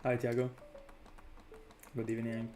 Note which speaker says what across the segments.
Speaker 1: Hi Tiago, good evening.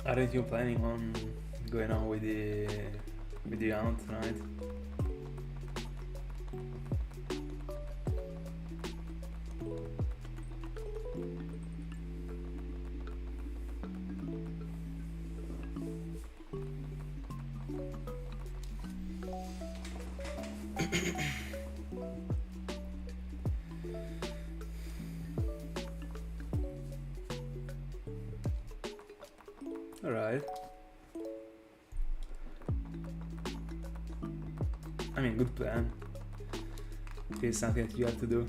Speaker 1: Aren't you planning on going on with the aunt tonight? Alright. I mean, good plan. It's something that you have to do.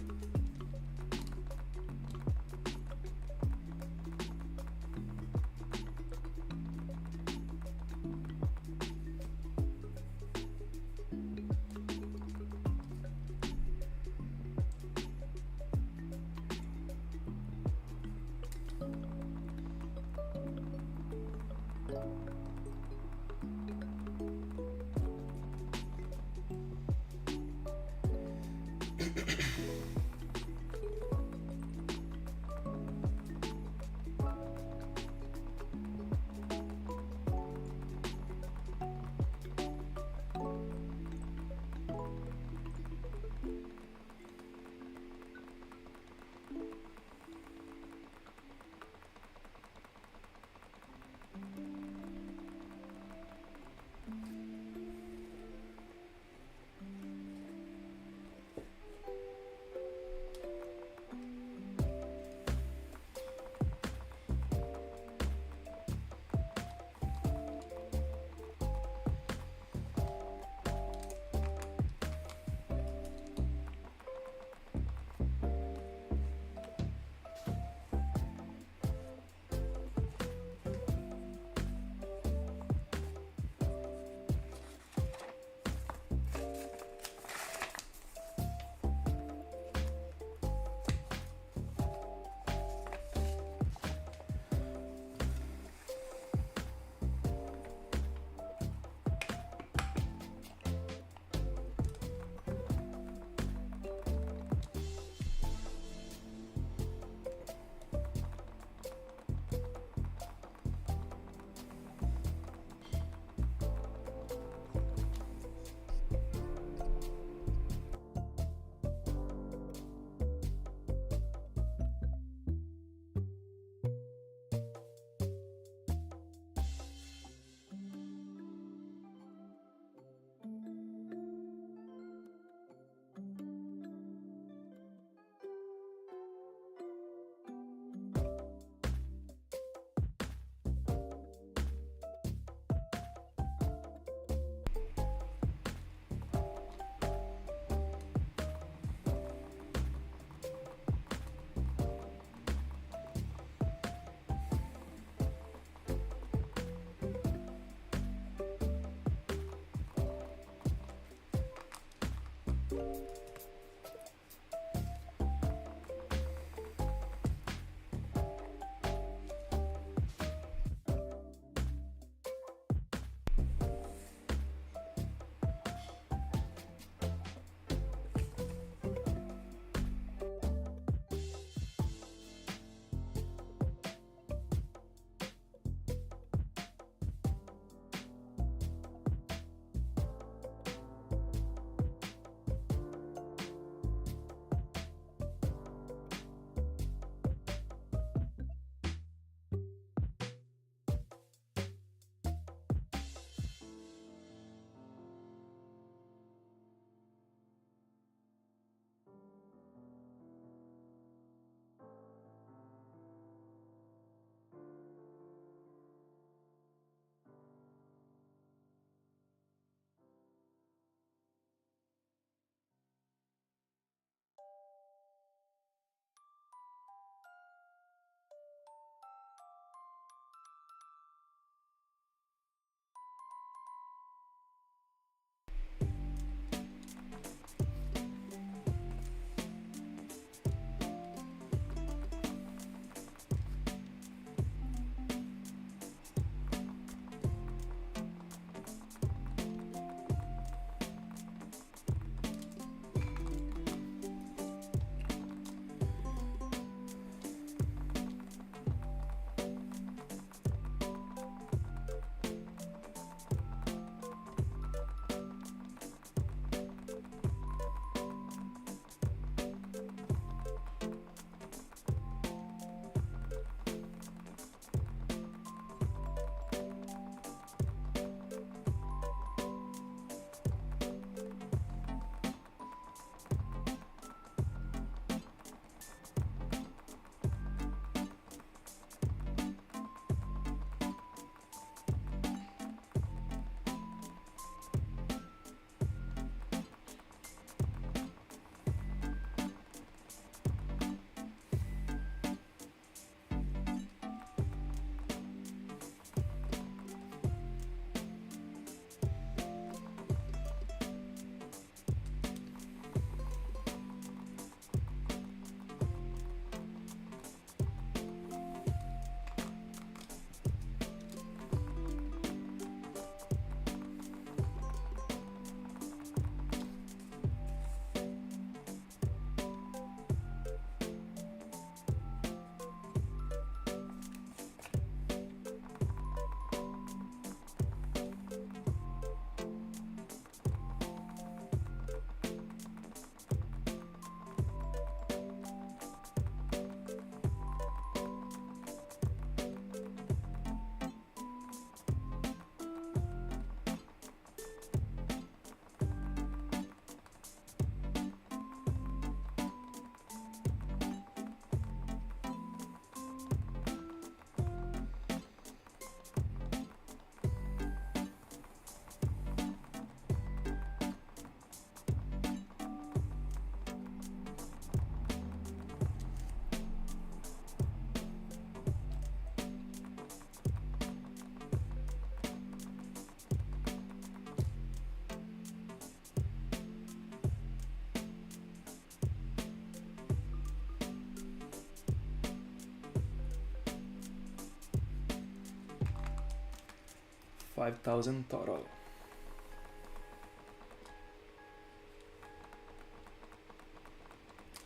Speaker 1: 5,000 total.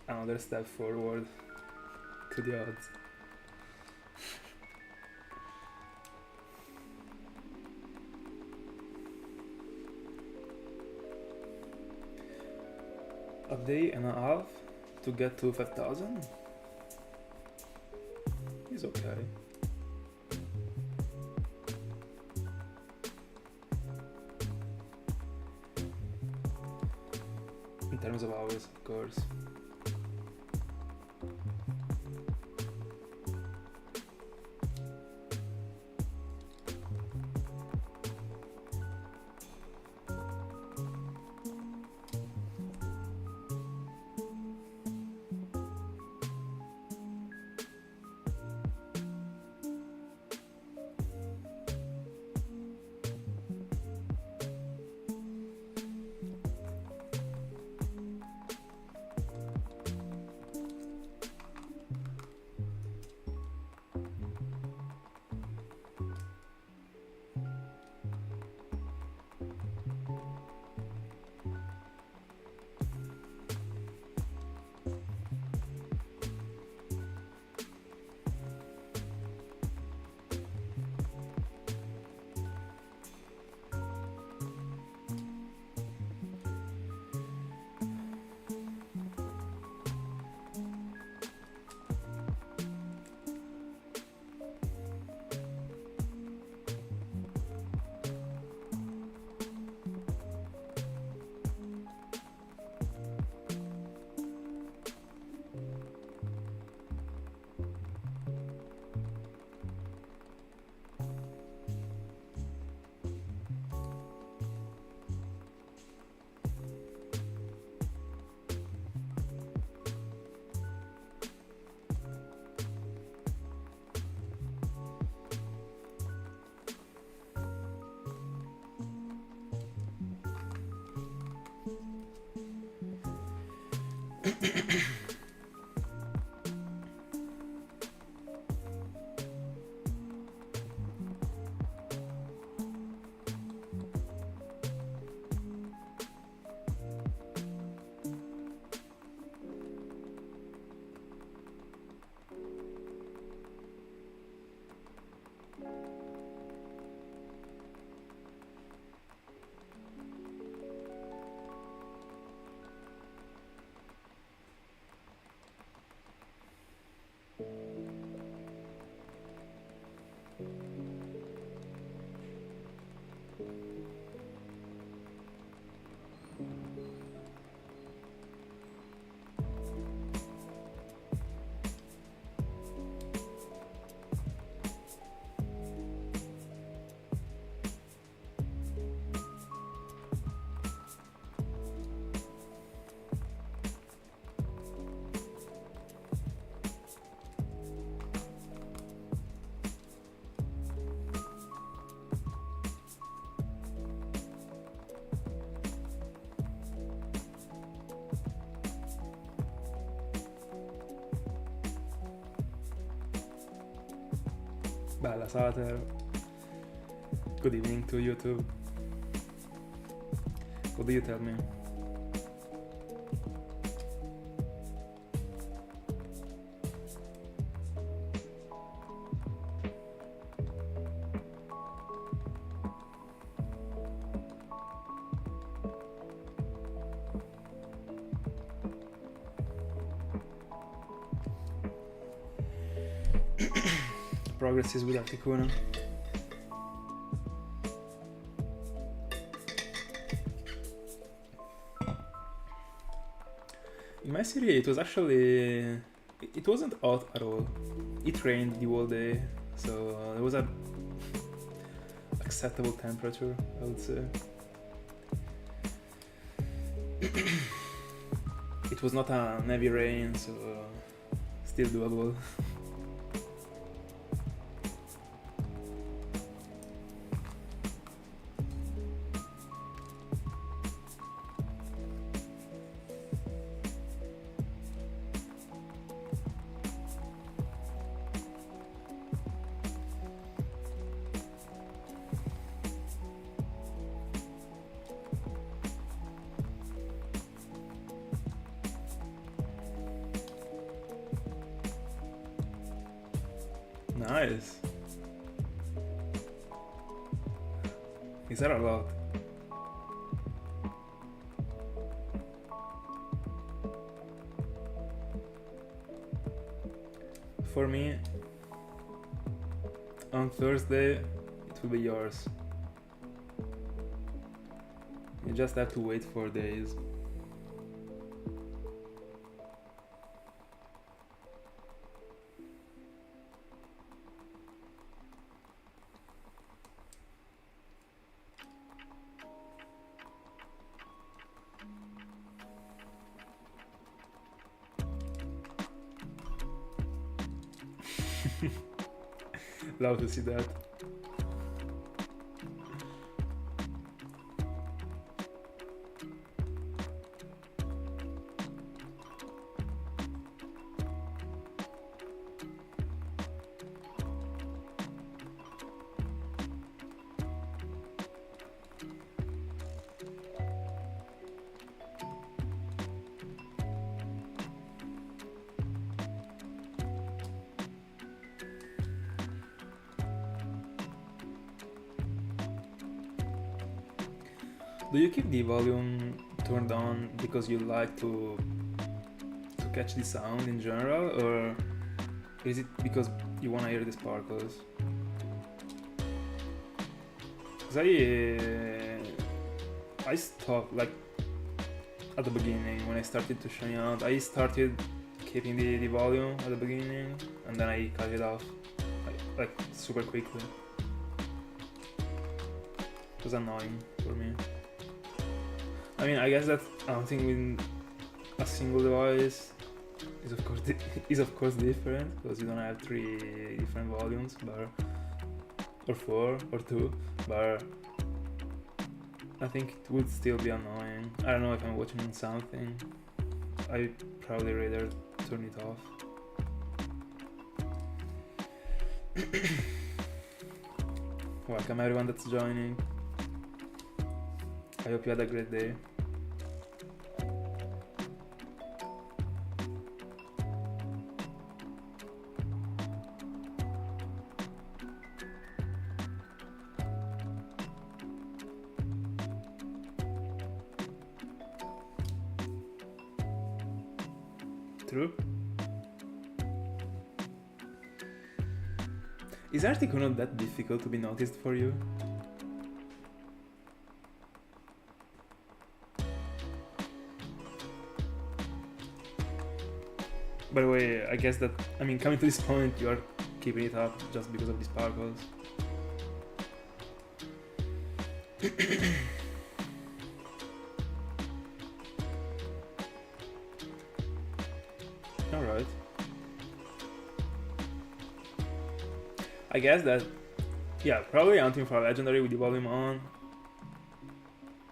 Speaker 1: Another step forward to the odds. A day and a half to get to 5,000 is okay. In terms of hours, of course. Bella Sater. Good evening to YouTube. What do you tell me? Progress is with Articuno. In my city, it was actually... It wasn't hot at all. It rained the whole day, so it was an acceptable temperature, I would say. It was not a heavy rain, so still doable. Nice. Is that a lot? For me, on Thursday, it will be yours. You just have to wait 4 days. Love to see that. Do you keep the volume turned on because you like to catch the sound in general, or is it because you want to hear the sparkles? Because I stopped, like, at the beginning when I started to shine out. I started keeping the volume at the beginning and then I cut it off like super quickly. It was annoying for me. I mean, I guess that hunting with a single device is of course different, because you don't have 3 different volumes, but or 4 or 2, but I think it would still be annoying. I don't know, if I'm watching something, I probably rather turn it off. Welcome everyone that's joining. I hope you had a great day. True. Is Article not that difficult to be noticed for you? By the way, I guess that, I mean, coming to this point, you are keeping it up just because of the sparkles. Alright. I guess that, yeah, probably hunting for a legendary with the volume on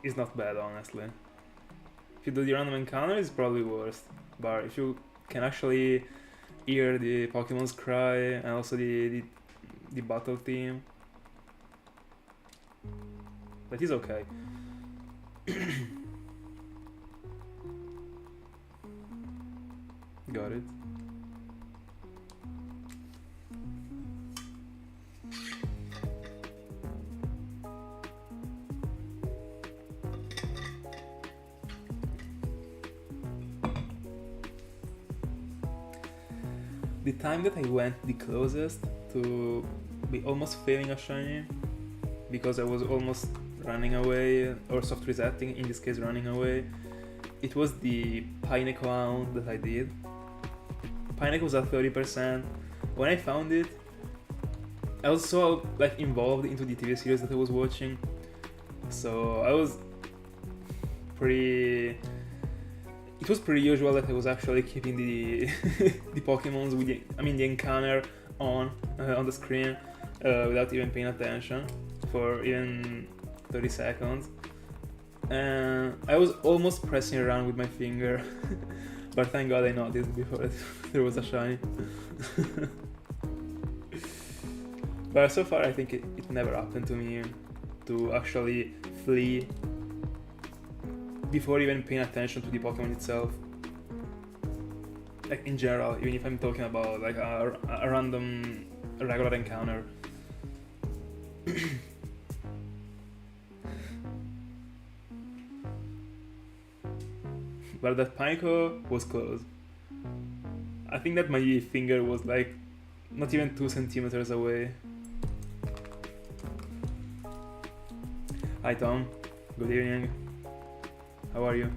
Speaker 1: is not bad, honestly. If you do the random encounter, it's probably worst. But if you can actually hear the Pokemon's cry and also the battle theme, that is okay. Got it. The time that I went the closest to be almost failing a shiny, because I was almost running away, or soft resetting, in this case running away, it was the Pineco Hound that I did. Pineco was at 30%. When I found it, I was so like involved into the TV series that I was watching, so I was pretty... It was pretty usual that I was actually keeping the the Pokemons with the encounter on the screen without even paying attention for even 30 seconds. And I was almost pressing around with my finger, but thank God I noticed before there was a shiny. But so far I think it never happened to me to actually flee before even paying attention to the Pokemon itself. Like in general, even if I'm talking about like a random a regular encounter. But that Pineco was close. I think that my finger was like not even 2 centimeters away. Hi Tom, good evening. How are you?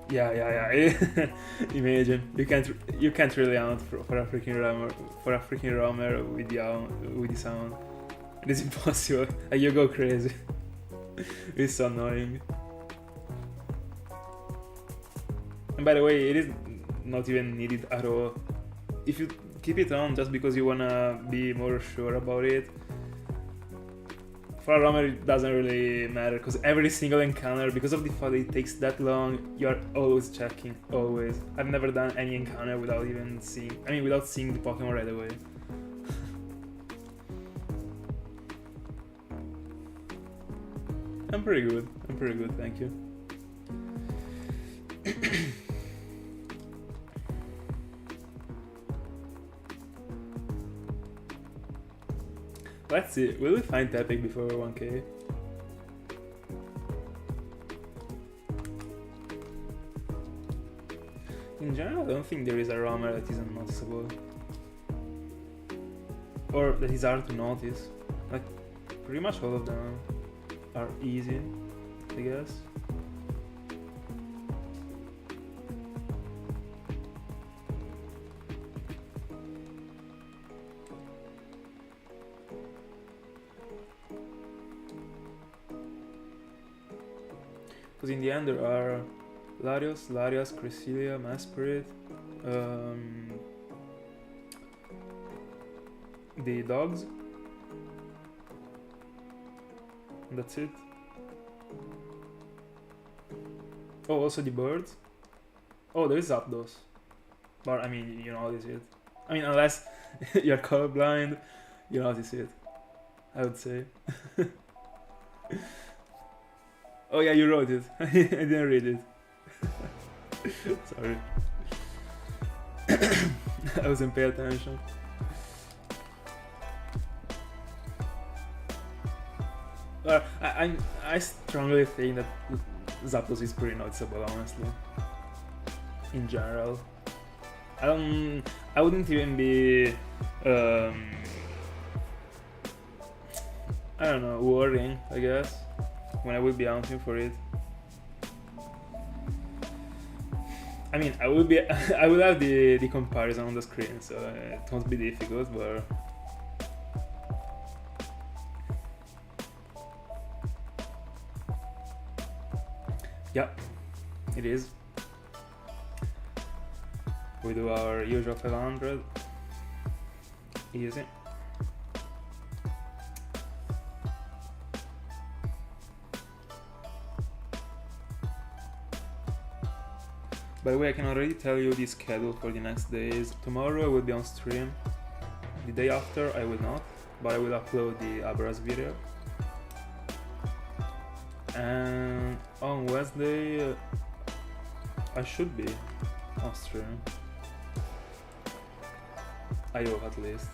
Speaker 1: Yeah. Imagine you can't really hunt for a freaking roamer with the sound. It is impossible. Like, you go crazy. It's so annoying. And by the way, it is not even needed at all. If you keep it on just because you wanna be more sure about it, for a roamer it doesn't really matter, because every single encounter, because of the fact that it takes that long, you're always checking, always. I've never done any encounter without seeing the Pokemon right away. I'm pretty good, thank you. Let's see, will we find Tepig before 1k? In general, I don't think there is a roamer that isn't noticeable. Or that is hard to notice. Like, pretty much all of them are easy, I guess. Because in the end there are Larios, Cresselia, Maspirit, the dogs, and that's it. Oh, also the birds. Oh, there is Zapdos. But I mean, you notice it. I mean, unless you're colorblind, you notice it, I would say. Oh yeah, you wrote it. I didn't read it. Sorry. I wasn't paying attention. I strongly think that Zapdos is pretty noticeable, honestly. In general. I wouldn't even be I don't know, worrying, I guess, when I would be hunting for it. I mean, I will have the comparison on the screen, so it won't be difficult, but yeah, it is. We do our usual 500. Easy. By the way, I can already tell you the schedule for the next days. Tomorrow I will be on stream. The day after I will not, but I will upload the Abras video. And on Wednesday I should be on stream. I hope, at least.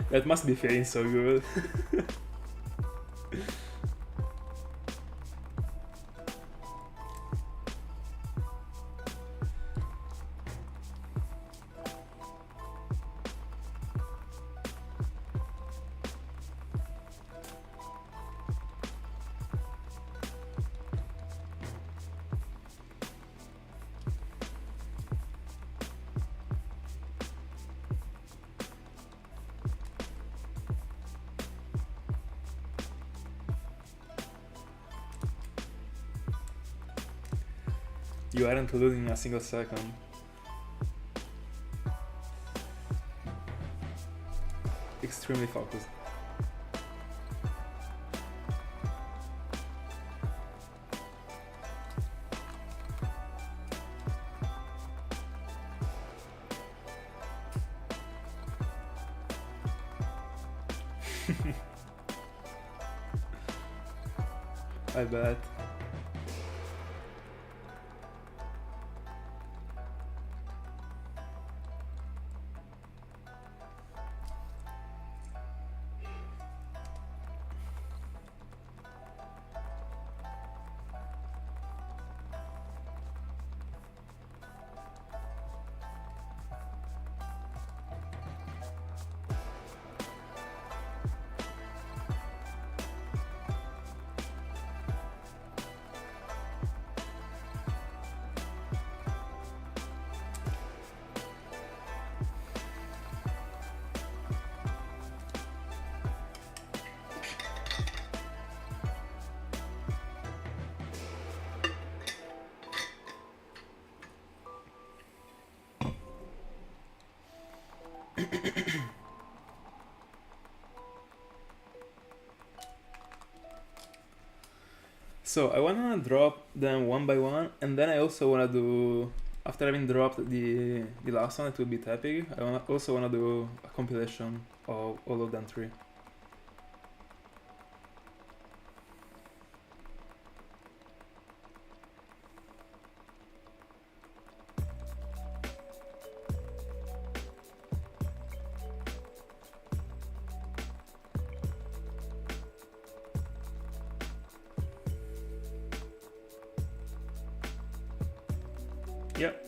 Speaker 1: That must be feeling so good. You aren't losing a single second. Extremely focused. I bet. So I wanna drop them one by one, and then I also wanna do, after having dropped the last one, it will be Tepig. Also wanna do a compilation of all of them three. Yep.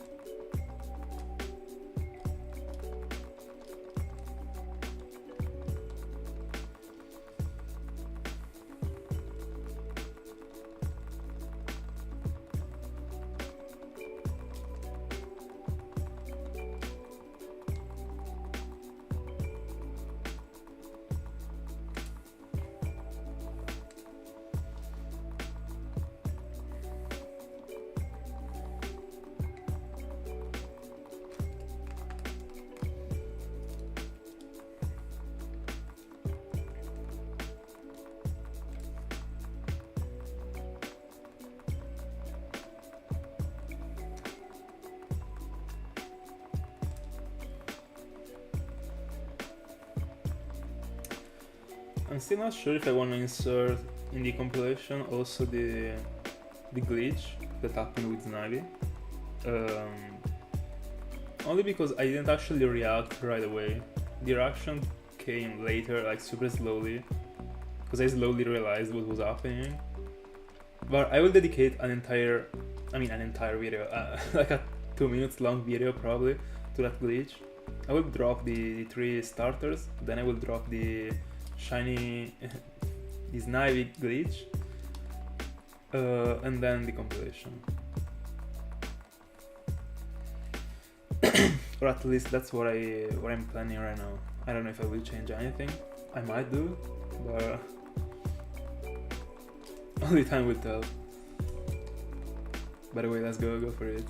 Speaker 1: I'm still not sure if I want to insert in the compilation also the glitch that happened with Snivy. Only because I didn't actually react right away. The reaction came later, like super slowly, because I slowly realized what was happening. But I will dedicate an entire video, like a 2 minutes long video probably, to that glitch. I will drop the 3 starters, then I will drop the shiny this Snivy glitch, and then the compilation. Or at least that's what I'm planning right now. I don't know if I will change anything. I might do, but only time will tell. By the way, let's go for it.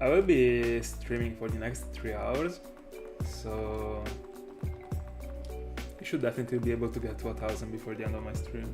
Speaker 1: I will be streaming for the next 3 hours, so I should definitely be able to get to 1000 before the end of my stream.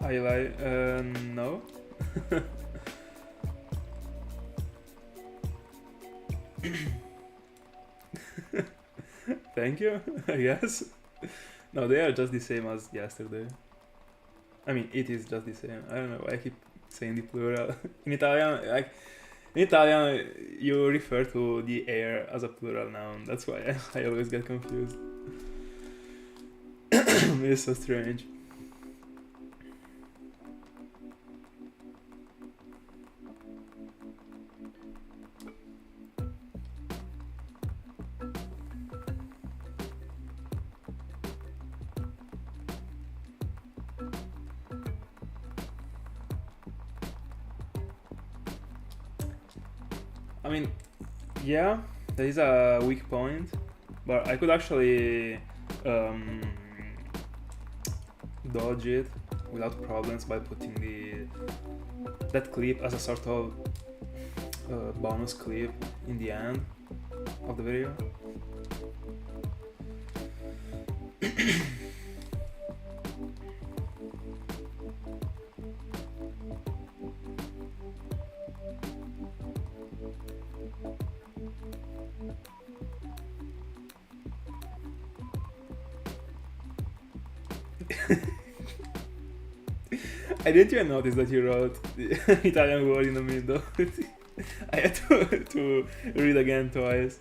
Speaker 1: I lie, no. Thank you, I guess. No, they are just the same as yesterday. I mean, it is just the same. I don't know why I keep saying the plural. In Italian, you refer to the air as a plural noun. That's why I always get confused. It's so strange. I mean, yeah, there is a weak point, but I could actually dodge it without problems by putting that clip as a sort of bonus clip in the end of the video. I didn't even notice that you wrote the Italian word in the middle. I had to read again twice.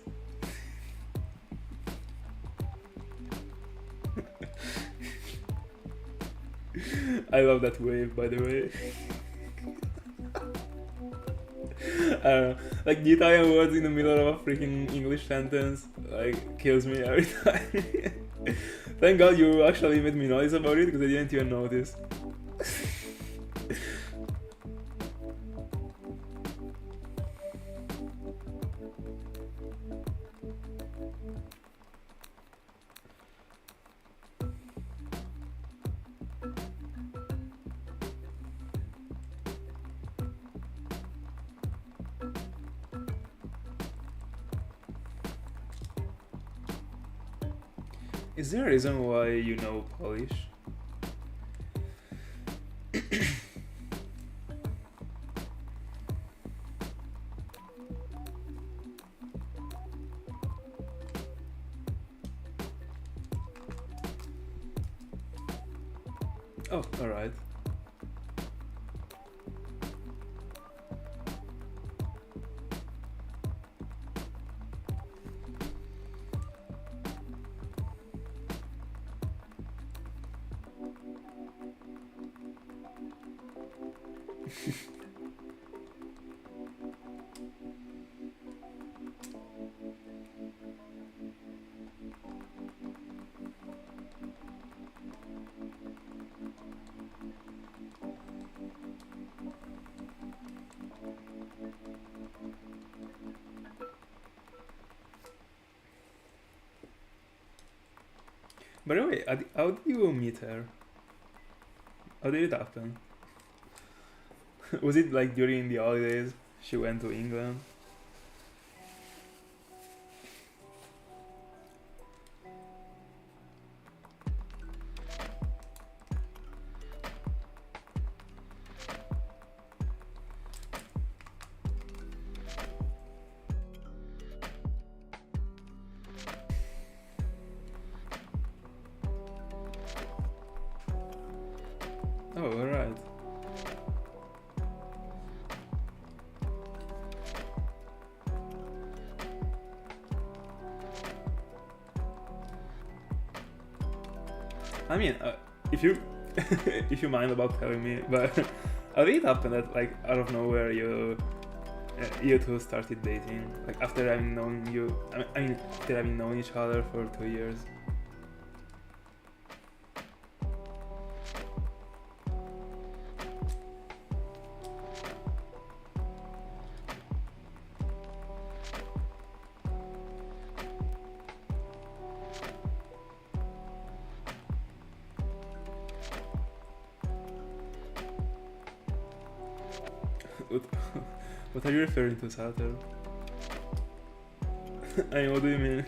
Speaker 1: I love that wave, by the way. Like the Italian words in the middle of a freaking English sentence, like, kills me every time. Thank God you actually made me notice about it, because I didn't even notice. Is there a reason why you know Polish? Oh, alright. By the way, how did you meet her? How did it happen? Was it like during the holidays she went to England? Oh, alright. I mean, if you if you mind about telling me, but how did it happen that, like, out of nowhere you two started dating? Like, after having known you, I mean, after having known each other for 2 years. What are you referring to, Sater? I mean, what do you mean?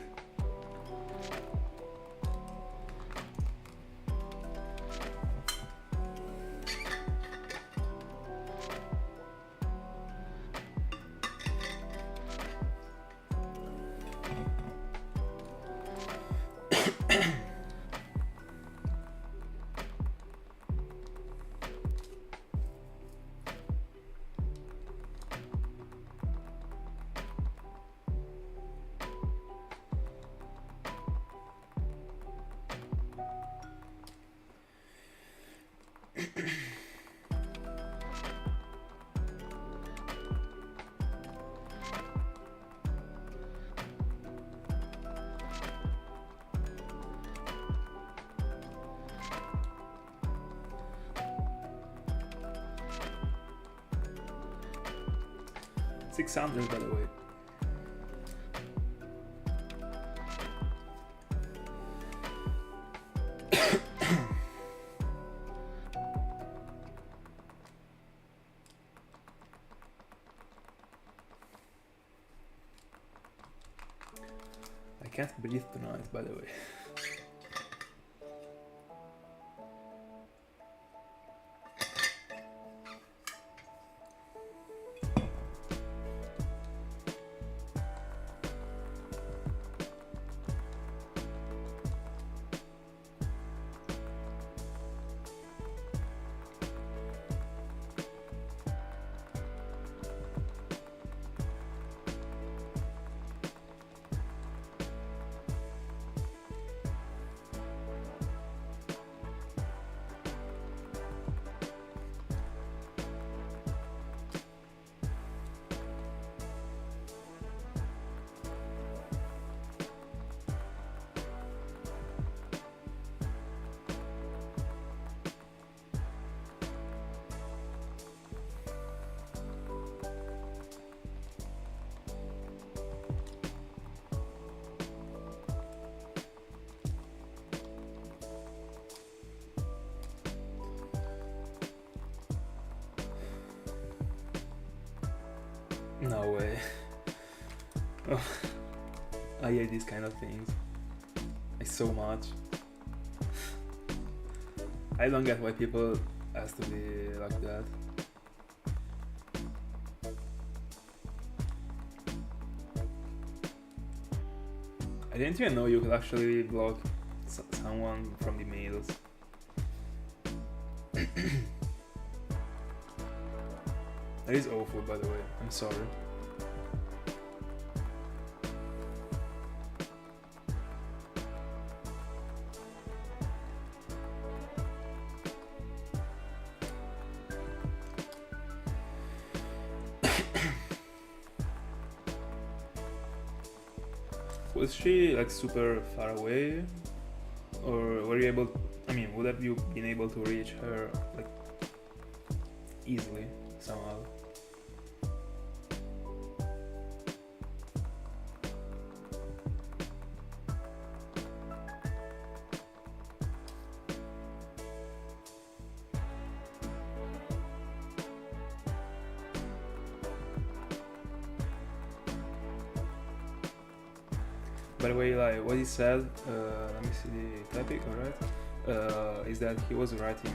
Speaker 1: $600, by the way. can't breathe tonight, by the way. No way. Oh, I hate these kind of things. Like so much. I don't get why people has to be like that. I didn't even know you could actually block someone from the mails. That is awful, by the way. I'm sorry. Was she like super far away? Or were you able, I mean, would have you been able to reach her like easily somehow? By the way, like what he said, let me see the topic, alright? Is that he was writing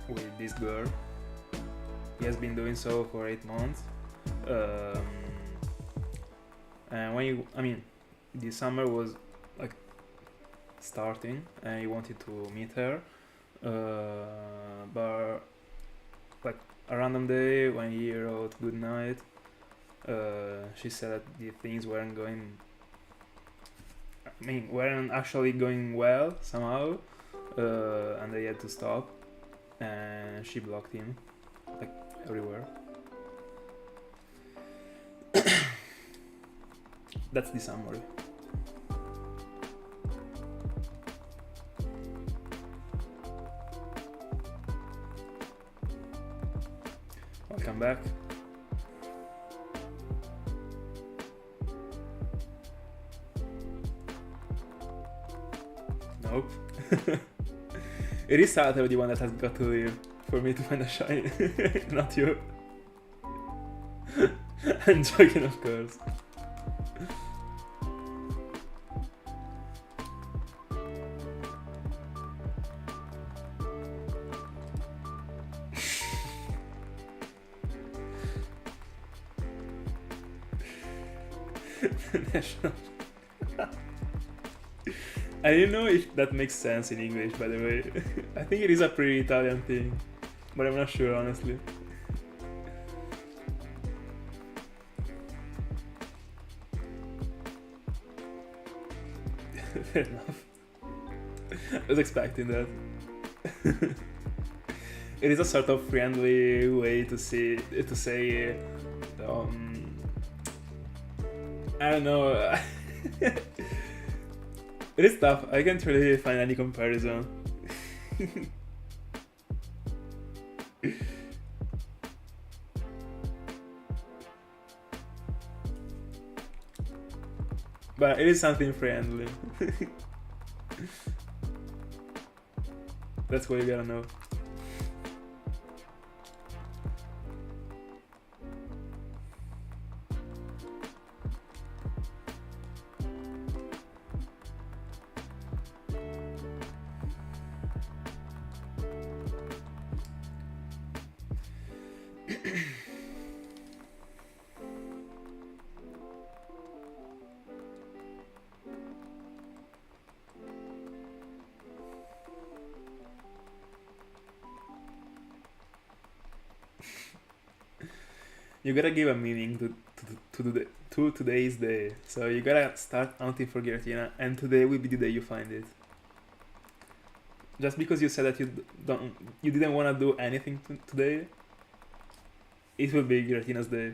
Speaker 1: with this girl. He has been doing so for 8 months. And when you, I mean, the summer was like starting and he wanted to meet her. But like a random day when he wrote good night, she said that the things weren't actually going well somehow, and they had to stop, and she blocked him like everywhere. That's the summary. Welcome back. Nope. It is Saturday the one that has got to leave for me to find a shine, not you. I'm joking, of course. National. I don't know if that makes sense in English, by the way. I think it is a pretty Italian thing, but I'm not sure, honestly. Fair enough. I was expecting that. It is a sort of friendly way to say, I don't know. It is tough. I can't really find any comparison. But it is something friendly. That's what you gotta know. you gotta give a meaning to today's day. So you gotta start hunting for Giratina, and today will be the day you find it. Just because you said that you didn't want to do anything today, it will be Giratina's day.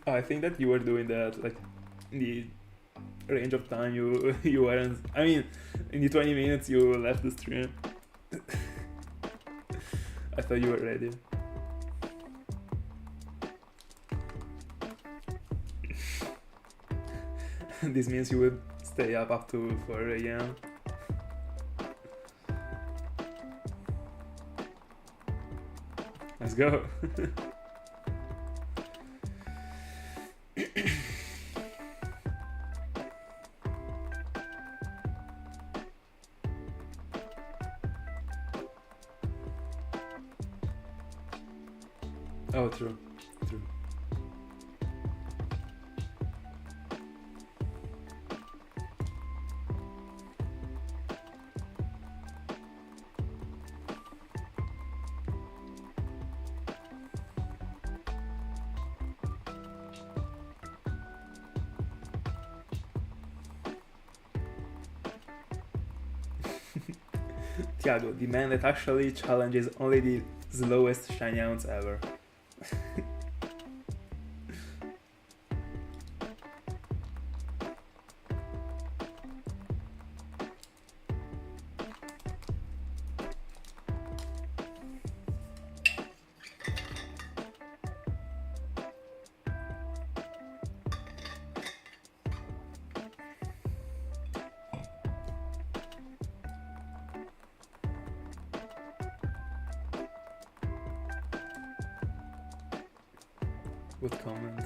Speaker 1: Oh, I think that you were doing that like in the range of time you weren't. I mean, in the 20 minutes you left the stream. I thought you were ready. This means you would stay up to 4 a.m. Let's go. Oh, true. Tiago, the man that actually challenges only the slowest shiny ounce ever. What comment?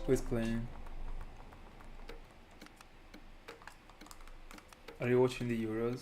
Speaker 1: Who is playing? Are you watching the Euros?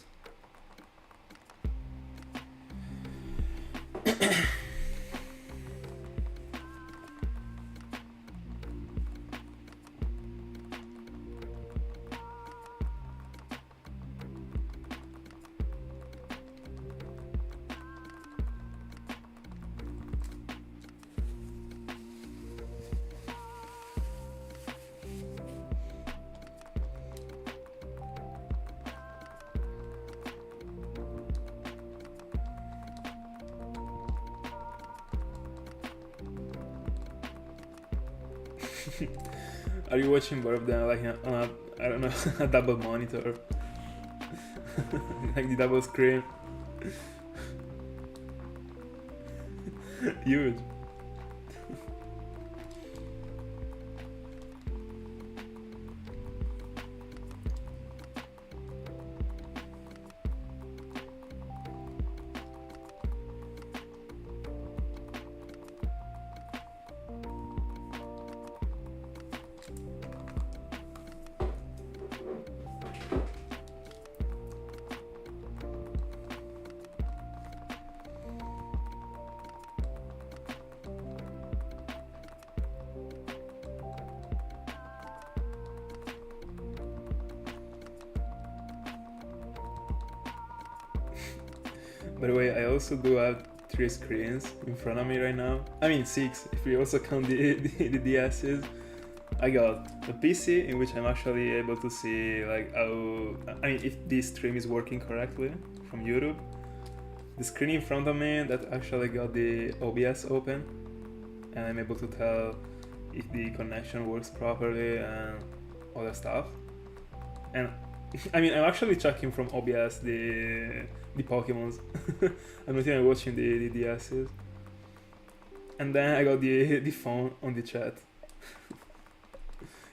Speaker 1: Are you watching both of them like on a, I don't know, a double monitor? Like the double screen? Huge. By the way, I also do have 3 screens in front of me right now. I mean 6 if we also count the DSs. I got a PC in which I'm actually able to see like how, I mean, if this stream is working correctly from YouTube. The screen in front of me that actually got the OBS open, and I'm able to tell if the connection works properly and all that stuff. And I mean, I'm actually checking from OBS the Pokemons. I'm not even watching the DSs. And then I got the phone on the chat.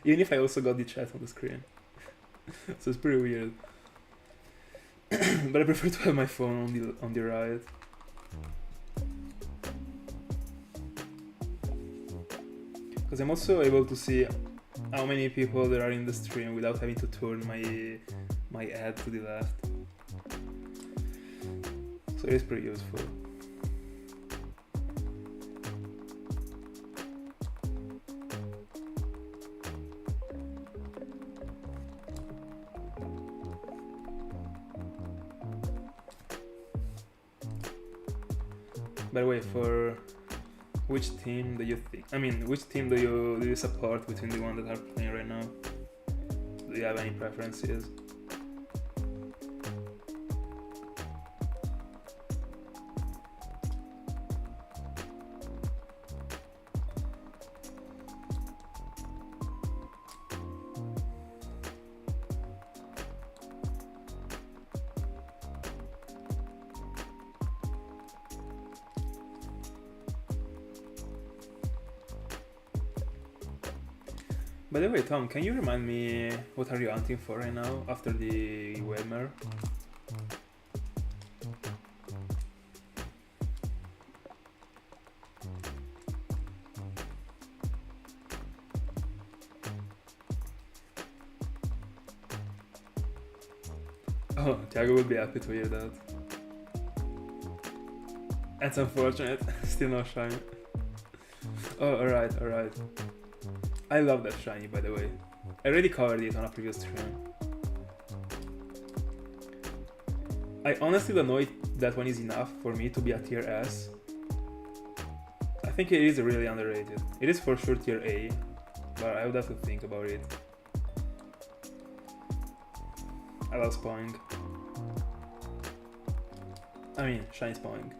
Speaker 1: Even if I also got the chat on the screen. So it's pretty weird. But I prefer to have my phone on the right. Because I'm also able to see how many people there are in the stream without having to turn my ad to the left. So it's pretty useful. By the way, for which team do you think? I mean, which team do you support between the ones that are playing right now? Do you have any preferences? By the way, Tom, can you remind me what are you hunting for right now after the Webmer? Oh, Thiago would be happy to hear that. That's unfortunate. Still no shiny. Oh, alright. I love that shiny, by the way. I already covered it on a previous stream. I honestly don't know if that one is enough for me to be a tier S. I think it is really underrated. It is for sure tier A, but I would have to think about it. I love Spoing. I mean, shiny Spoing.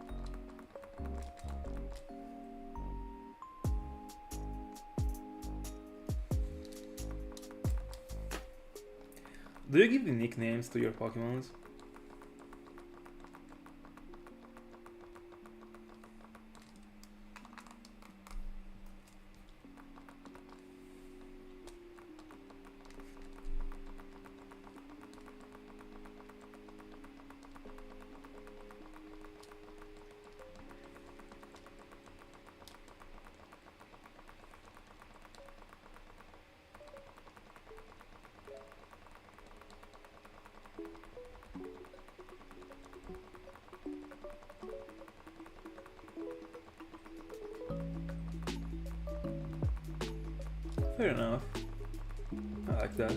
Speaker 1: Do you give the nicknames to your Pokemons? Fair enough. I like that.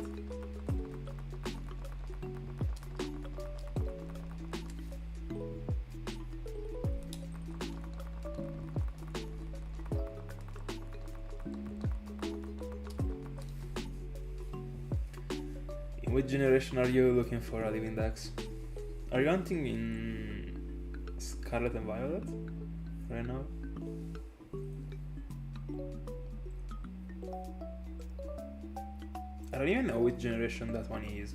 Speaker 1: In which generation are you looking for a living dex? Are you hunting in Scarlet and Violet right now? I don't even know which generation that one is.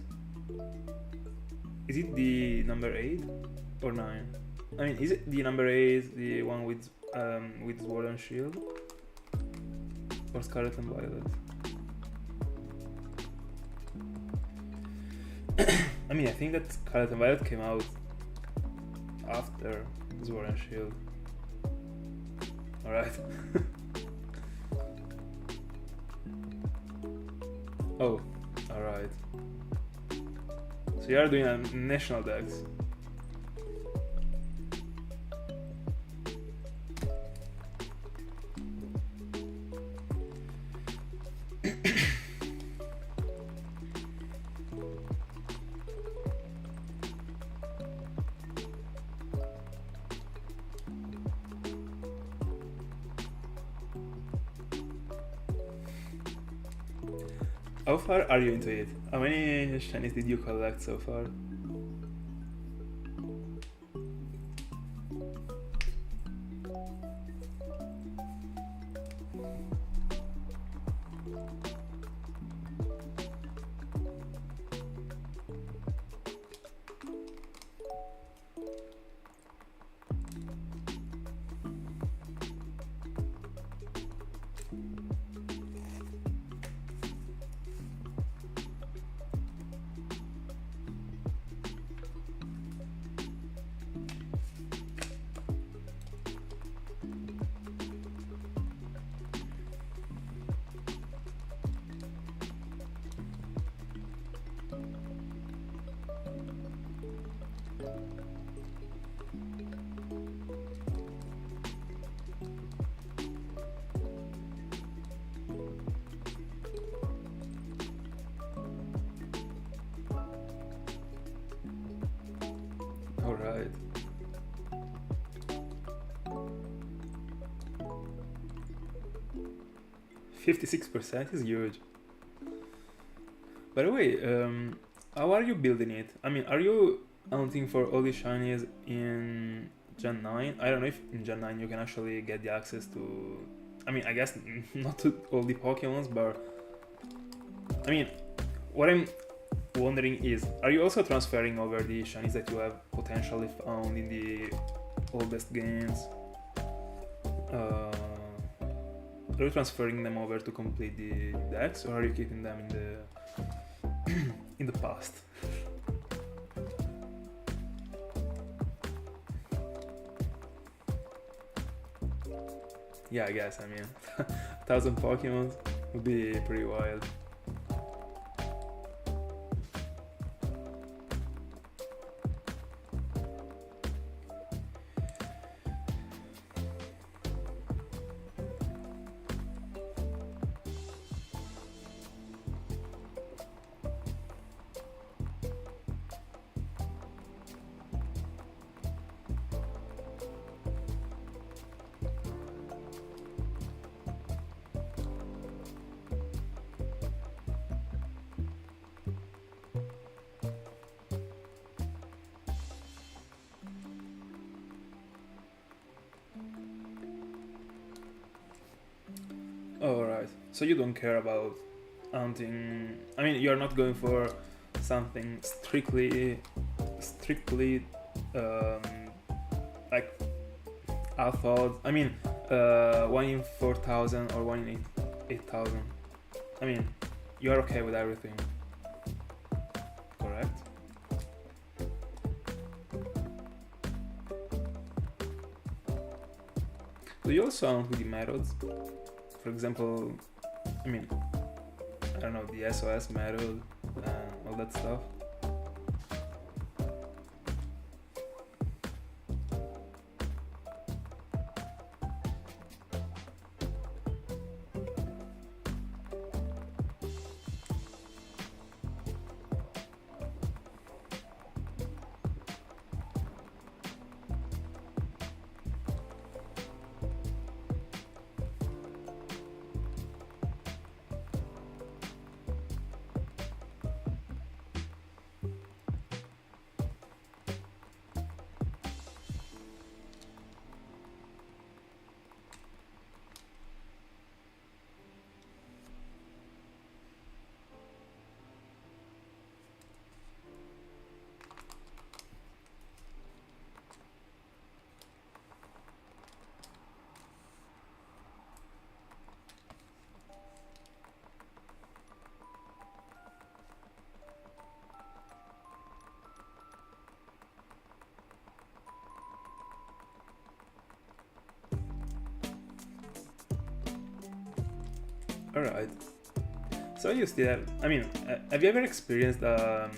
Speaker 1: Is it the number 8 or 9? I mean, is it the number 8, the one with Sword and Shield? Or Scarlet and Violet? I mean, I think that Scarlet and Violet came out after Sword and Shield. Alright. Oh, alright. So you are doing a national dex. How far are you into it? How many shinies did you collect so far? Alright. %56% is huge. By the way, how are you building it? I mean, are you hunting for all the shinies in Gen 9? I don't know if in Gen 9 you can actually get the access to... I mean, I guess not to all the Pokemons, but... I mean, what I'm wondering is, are you also transferring over the shinies that you have potentially found in the oldest games? Are you transferring them over to complete the decks, or are you keeping them in the in the past? Yeah, I guess. I mean, 1,000 Pokemon would be pretty wild. Alright, so you don't care about hunting. I mean, you're not going for something strictly like alpha. I mean, 1 in 4,000 or 1 in 8,000. I mean, you're okay with everything, correct? Do you also hunt with the methods? For example, I mean, I don't know, the SOS method and all that stuff. Alright. So you still have, I mean, have you ever experienced an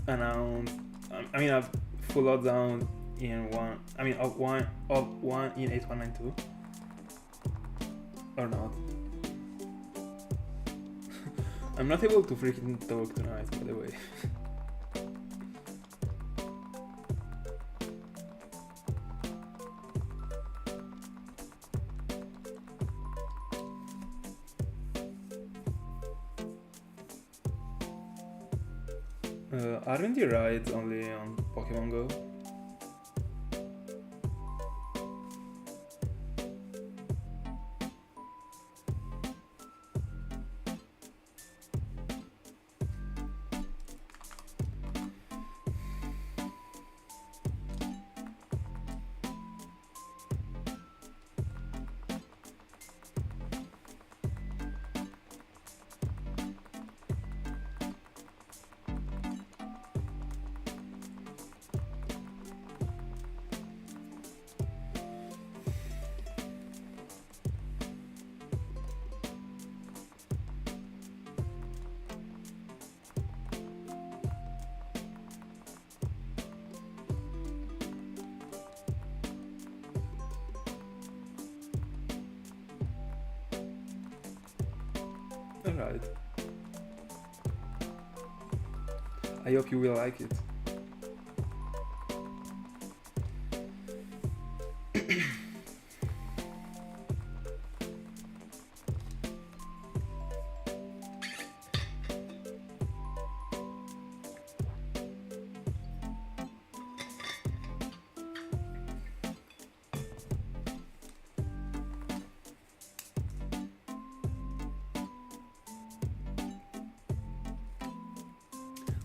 Speaker 1: I mean a full lockdown in one, I mean of one in 8192? Or not? I'm not able to freaking talk tonight, by the way. Aren't the rides only on Pokemon Go? Alright. I hope you will like it.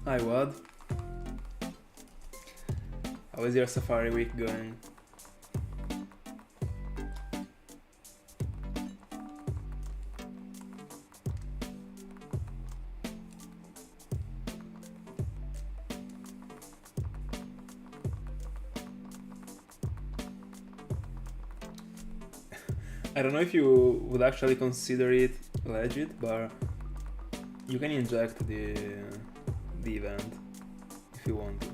Speaker 1: Hi, Wad. How is your safari week going? I don't know if you would actually consider it legit, but you can inject the event if you want to.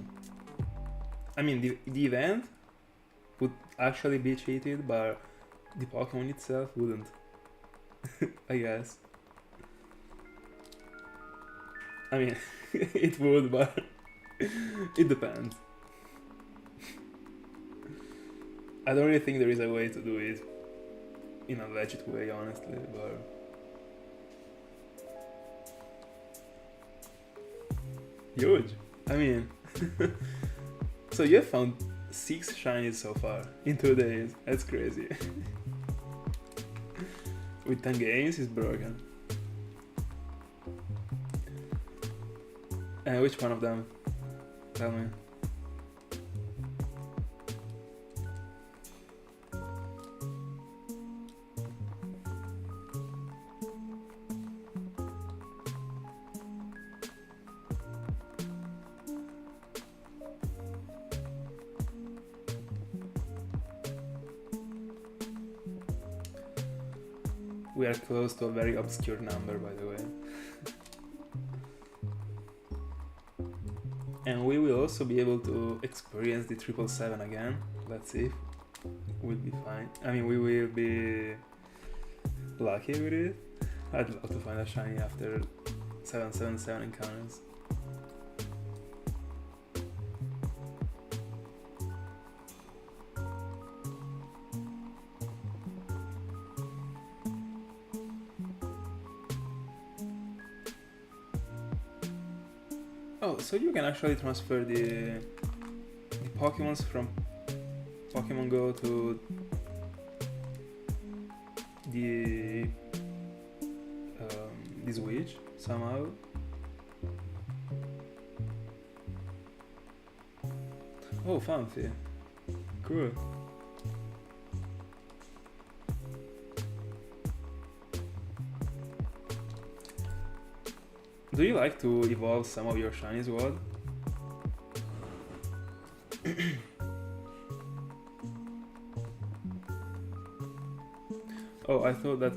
Speaker 1: I mean, the event would actually be cheated, but the Pokemon itself wouldn't. I guess. I mean, it would, but it depends. I don't really think there is a way to do it in a legit way, honestly, but huge. I mean, so you have found 6 shinies so far in 2 days. That's crazy. With 10 games, it's broken. And which one of them? Tell me. We are close to a very obscure number, by the way. And we will also be able to experience the 777 again. Let's see if we'll be fine. I mean, we will be lucky with it. I'd love to find a shiny after 777 encounters. Oh, so you can actually transfer the Pokemons from Pokemon Go to the Switch somehow. Oh, fancy. Cool. Do you like to evolve some of your shinies, Wad? Oh, I thought that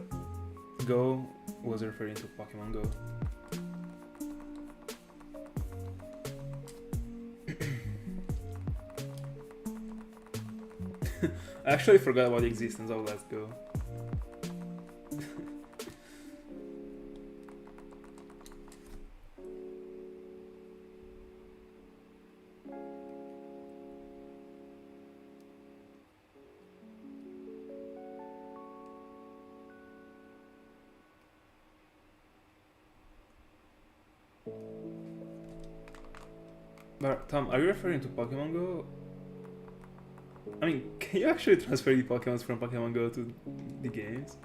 Speaker 1: Go was referring to Pokemon Go. I actually forgot about the existence of Let's Go. But Tom, are you referring to Pokemon Go? I mean, can you actually transfer the Pokemons from Pokemon Go to the games?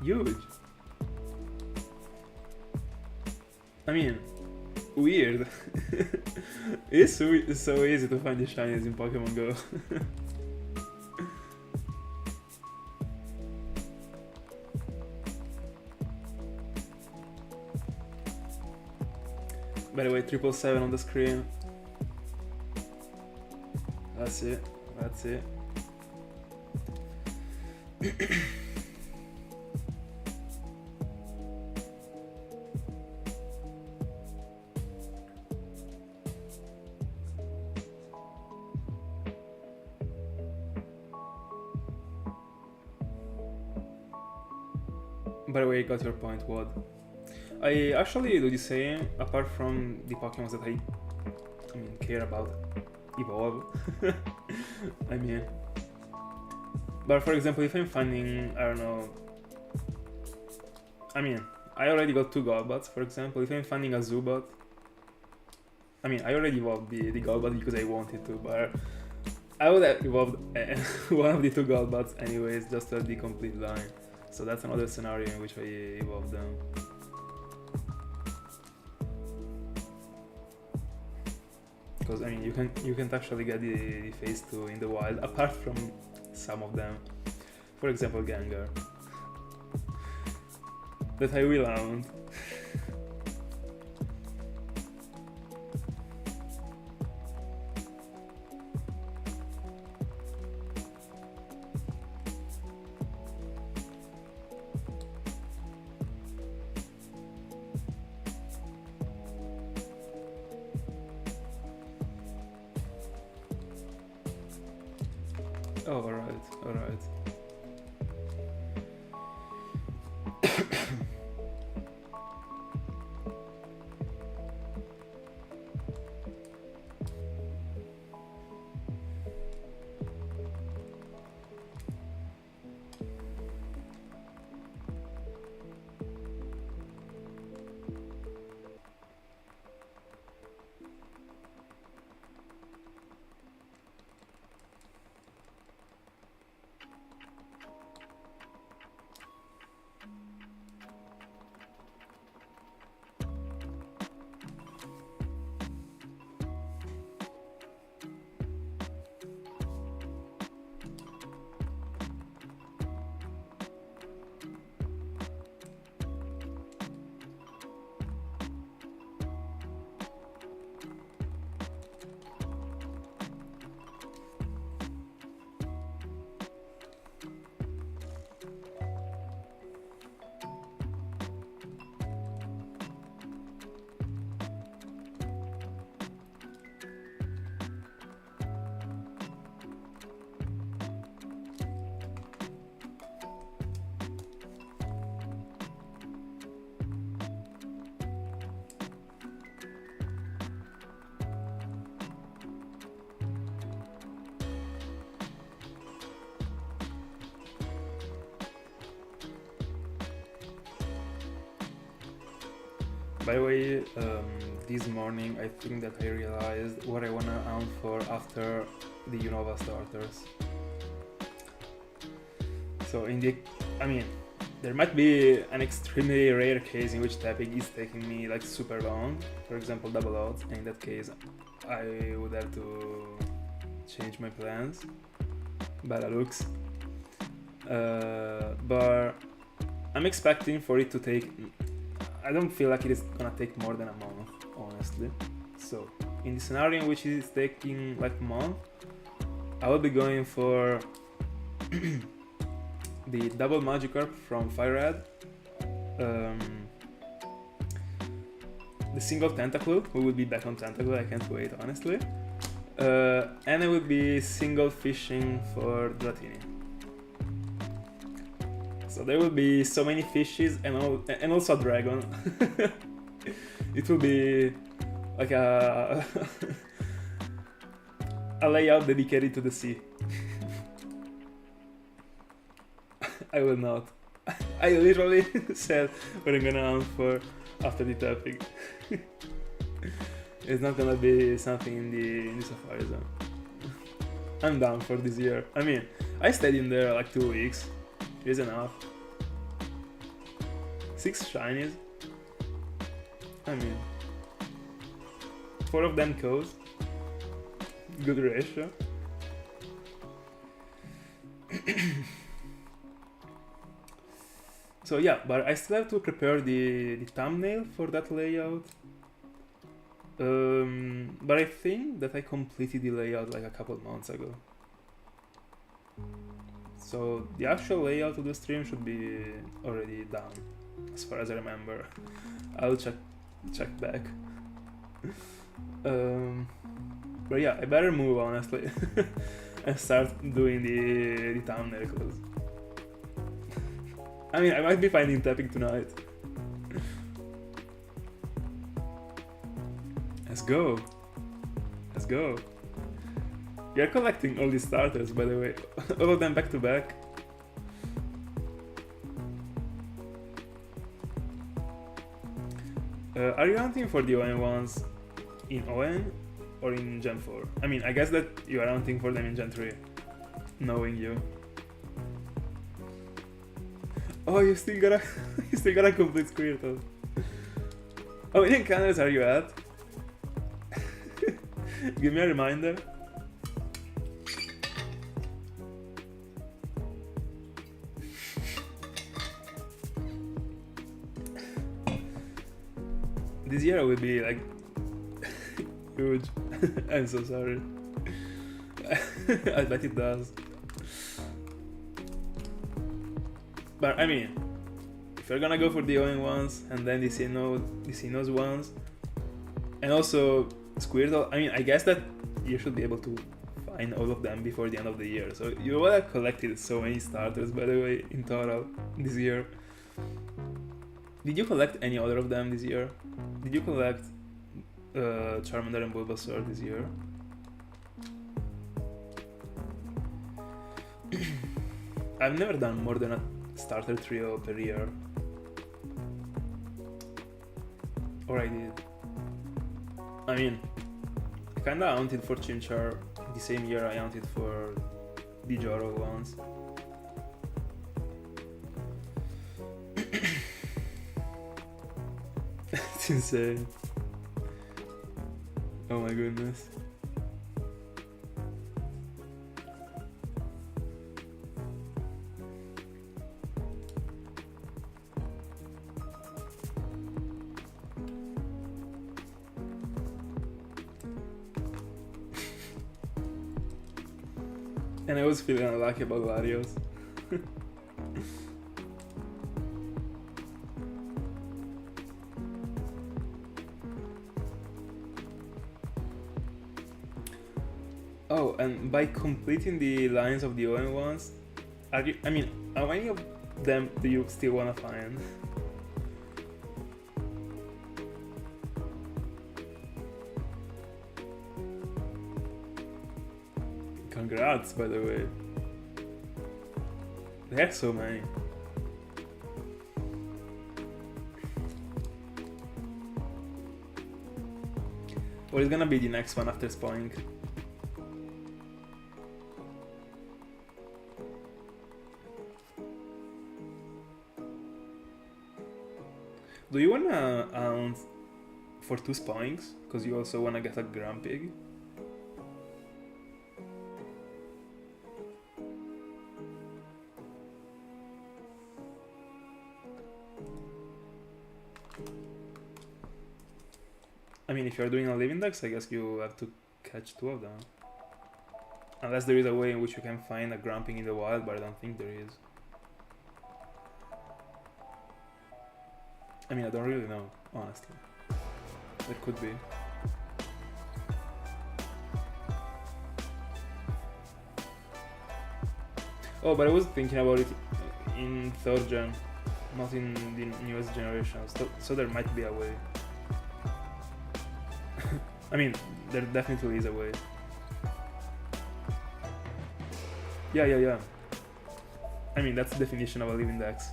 Speaker 1: Huge. I mean, weird. It's so easy to find the shinies in Pokemon Go. By the way, 777 on the screen. That's it. That's it. By the way, I got your point, Wad. I actually do the same, apart from the Pokemons that I mean, care about evolve. I mean, but for example, if I'm finding, I don't know, I mean, I already got 2 Golbats, for example. If I'm finding a Zubat, I mean, I already evolved the Golbat because I wanted to, but I would have evolved one of the two Golbats anyways, just to have the complete line. So that's another scenario in which I evolved them. Because I mean, you can't actually get the phase 2 in the wild, apart from some of them. For example, Gengar. That I will own. Oh, alright. By the way, this morning I think that I realized what I wanna own for after the Unova starters. So I mean, there might be an extremely rare case in which Tepig is taking me like super long, for example double odds, and in that case I would have to change my plans. Bad looks. But I'm expecting for it to take, I don't feel like it is gonna take more than a month, honestly. So in the scenario in which it is taking like a month, I will be going for the double Magikarp from Fire Red, the single Tentacle, who will be back on Tentacle, I can't wait honestly, and I will be single fishing for Dratini. So there will be so many fishes and also a dragon. It will be like a a layout dedicated to the sea. I will not. I literally said what I'm gonna own for after the Tepig. It's not gonna be something in the Safari Zone. I'm down for this year. I mean, I stayed in there like 2 weeks. It is enough. 6 shinies. I mean, 4 of them codes. Good ratio. So yeah, but I still have to prepare the thumbnail for that layout. But I think that I completed the layout like a couple months ago. So the actual layout of the stream should be already done, as far as I remember. I'll check back. But yeah, I better move honestly and start doing the thumbnail, cause I mean I might be finding Tepig tonight. Let's go. Let's go. You're collecting all these starters, by the way. All of them back to back. Are you hunting for the only ones? in ON or in Gen 4? I mean, I guess that you are hunting for them in Gen 3, knowing you. Oh, you still gotta complete Squirtle. How many encounters are you at? Give me a reminder. This year will be like huge. I'm so sorry. I bet it does. But I mean, if you're gonna go for the ON ones and then the Sinnoh's ones, and also Squirtle, I mean, I guess that you should be able to find all of them before the end of the year. So you will have collected so many starters, by the way, in total this year. Did you collect any other of them this year? Did you collect Charmander and Bulbasaur this year? I've never done more than a starter trio per year. Or I did. I mean, I kinda hunted for Chimchar the same year I hunted for the Joro ones. It's insane. Oh my goodness. And I was feeling unlucky about Larios. Oh, and by completing the lines of the OM ones, how many of them do you still wanna find? Congrats, by the way. There are so many. What is gonna be the next one after Spoink? Do you wanna hunt for 2 Spoinks? Because you also wanna get a Grumpig? I mean, if you're doing a live index, I guess you have to catch 2 of them. Unless there is a way in which you can find a Grumpig in the wild, but I don't think there is. I mean, I don't really know, honestly. There could be. Oh, but I was thinking about it in 3rd gen, not in the newest generations, so there might be a way. I mean, there definitely is a way. Yeah. I mean, that's the definition of a live index.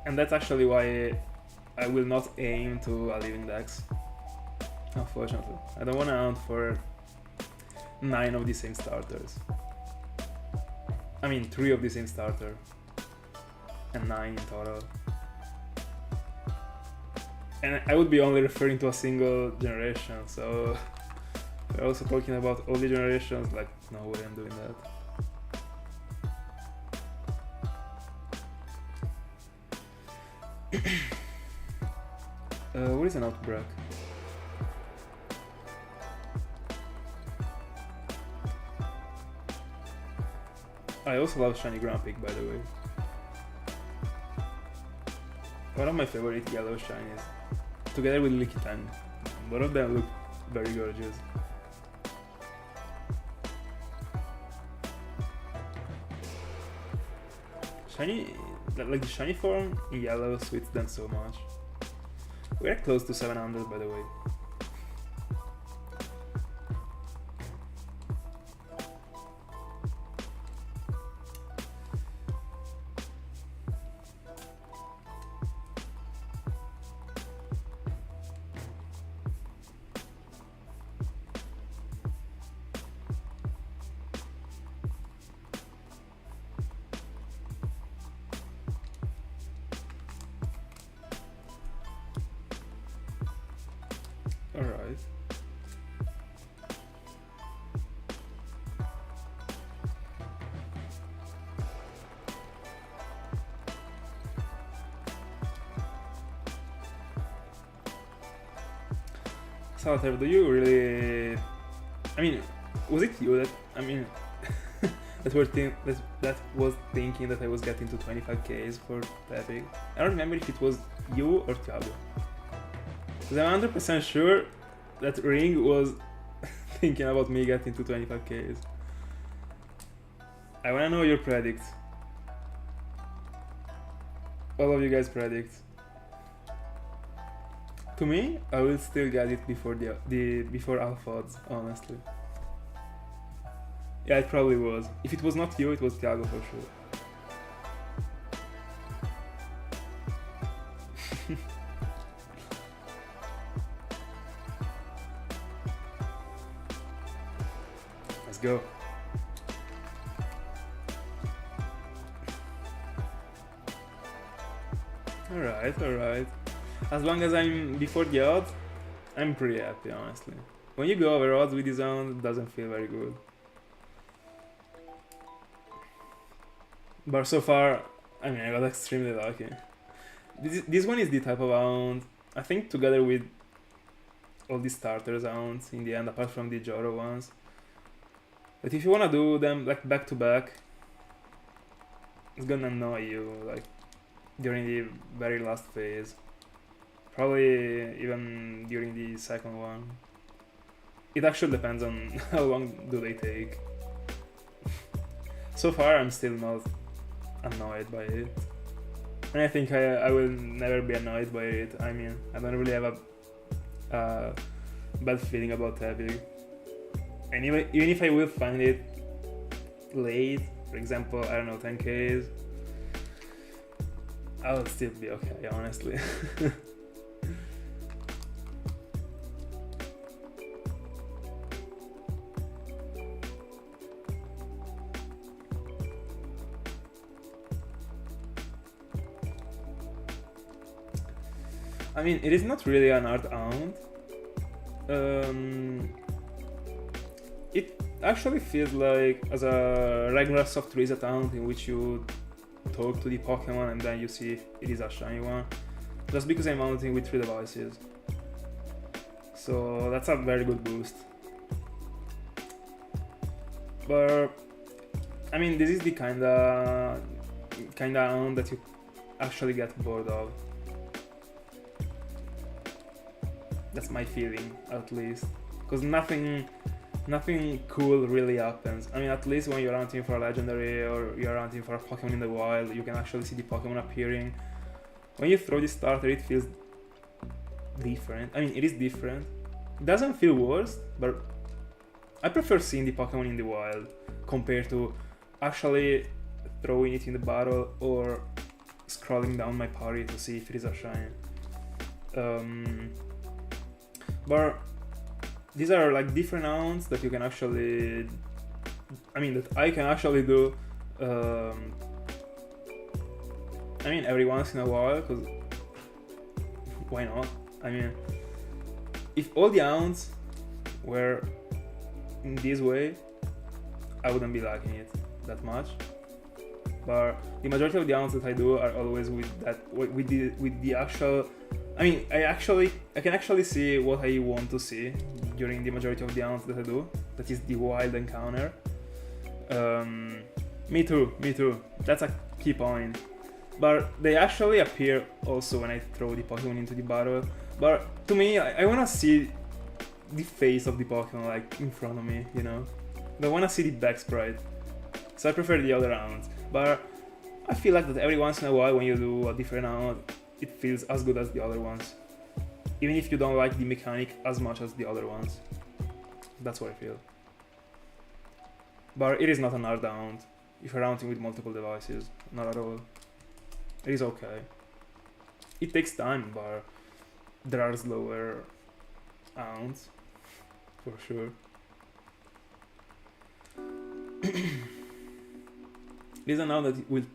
Speaker 1: And that's actually why I will not aim to a live index. Unfortunately. I don't want to hunt for 9 of the same starters. I mean, 3 of the same starter. And 9 in total. And I would be only referring to a single generation, so we're also talking about all the generations, like, no way I'm doing that. What is an outbreak? I also love Shiny Grumpig, by the way. One of my favorite yellow shinies, together with Lickitung. Both of them look very gorgeous. Shiny, like the shiny form in yellow suits them so much. We're close to 700, by the way. Salter, do you really... I mean, was it you that... I mean... that was thinking that I was getting to 25Ks for Tepig? I don't remember if it was you or Thiago. Because I'm 100% sure that Ring was thinking about me getting to 25Ks. I wanna know your predicts. All of you guys predict. To me, I will still get it before before Alpha odds, honestly. Yeah, it probably was. If it was not you, it was Thiago for sure. Let's go. Alright. As long as I'm before the odds, I'm pretty happy, honestly. When you go over odds with this zone, it doesn't feel very good. But so far, I mean, I got extremely lucky. This one is the type of round, I think, together with all the starter rounds in the end, apart from the Joro ones, that if you wanna do them like back to back, it's gonna annoy you like during the very last phase. Probably even during the second one. It actually depends on how long do they take. So far, I'm still not annoyed by it. And I think I will never be annoyed by it. I mean, I don't really have a bad feeling about Tepig. And even if I will find it late, for example, I don't know, 10Ks, I will still be okay, honestly. I mean, it is not really an art hound. It actually feels like as a regular soft reset hound in which you talk to the Pokemon and then you see if it is a shiny one. Just because I'm mounting with 3 devices. So that's a very good boost. But I mean, this is the kinda hound that you actually get bored of. That's my feeling, at least. Because nothing cool really happens. I mean, at least when you're hunting for a legendary or you're hunting for a Pokemon in the wild, you can actually see the Pokemon appearing. When you throw the starter, it feels different. I mean, it is different. It doesn't feel worse, but I prefer seeing the Pokemon in the wild compared to actually throwing it in the battle or scrolling down my party to see if it is a shine. But these are like different hounds that you can actually, I mean, that I can actually do, I mean, every once in a while, because why not? I mean, if all the hounds were in this way, I wouldn't be liking it that much. But the majority of the hounds that I do are always with the actual. I mean, I can actually see what I want to see during the majority of the hounds that I do. That is the wild encounter. Me too. That's a key point. But they actually appear also when I throw the Pokemon into the battle. But to me, I wanna see the face of the Pokemon like in front of me, you know? I wanna see the back sprite. So I prefer the other hounds. But I feel like that every once in a while when you do a different hound, it feels as good as the other ones. Even if you don't like the mechanic as much as the other ones. That's what I feel. But it is not an art hound if you're hunting with multiple devices. Not at all. It is okay. It takes time, but there are slower hounds. For sure. It is an hound that will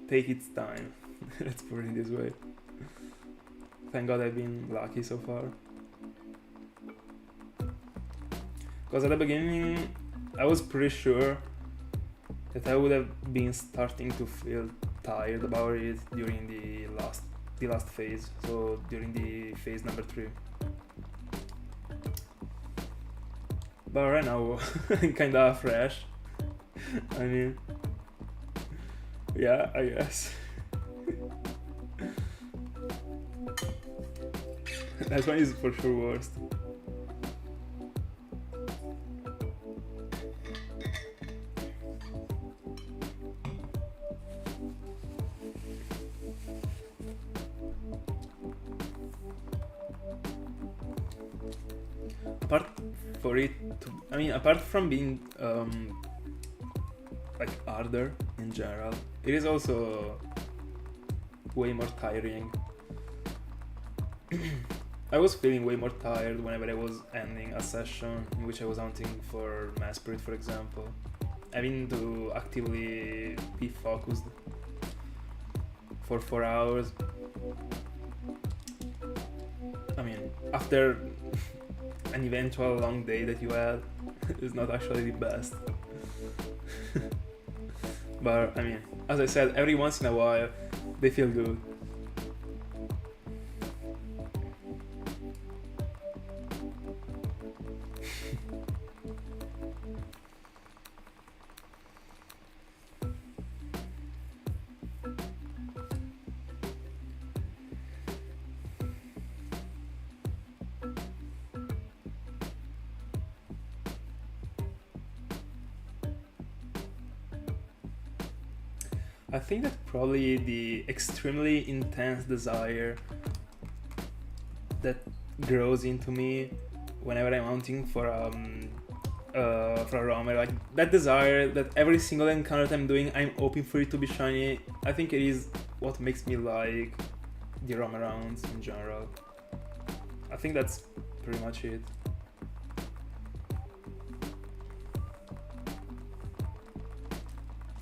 Speaker 1: take its time. Let's put it this way. Thank God I've been lucky so far. Because at the beginning, I was pretty sure that I would have been starting to feel tired about it during the last phase, so during the phase number 3. But right now, I'm kinda fresh. I mean, yeah, I guess. That one is for sure worst. Apart for it to, I mean, apart from being like harder in general, it is also way more tiring. I was feeling way more tired whenever I was ending a session in which I was hunting for Mass Spirit, for example. Having to actively be focused for 4 hours. I mean, after an eventual long day that you had, is not actually the best. But I mean, as I said, every once in a while they feel good. I think that probably the extremely intense desire that grows into me whenever I'm hunting for a roamer, like that desire that every single encounter that I'm doing, I'm hoping for it to be shiny. I think it is what makes me like the roamer rounds in general. I think that's pretty much it.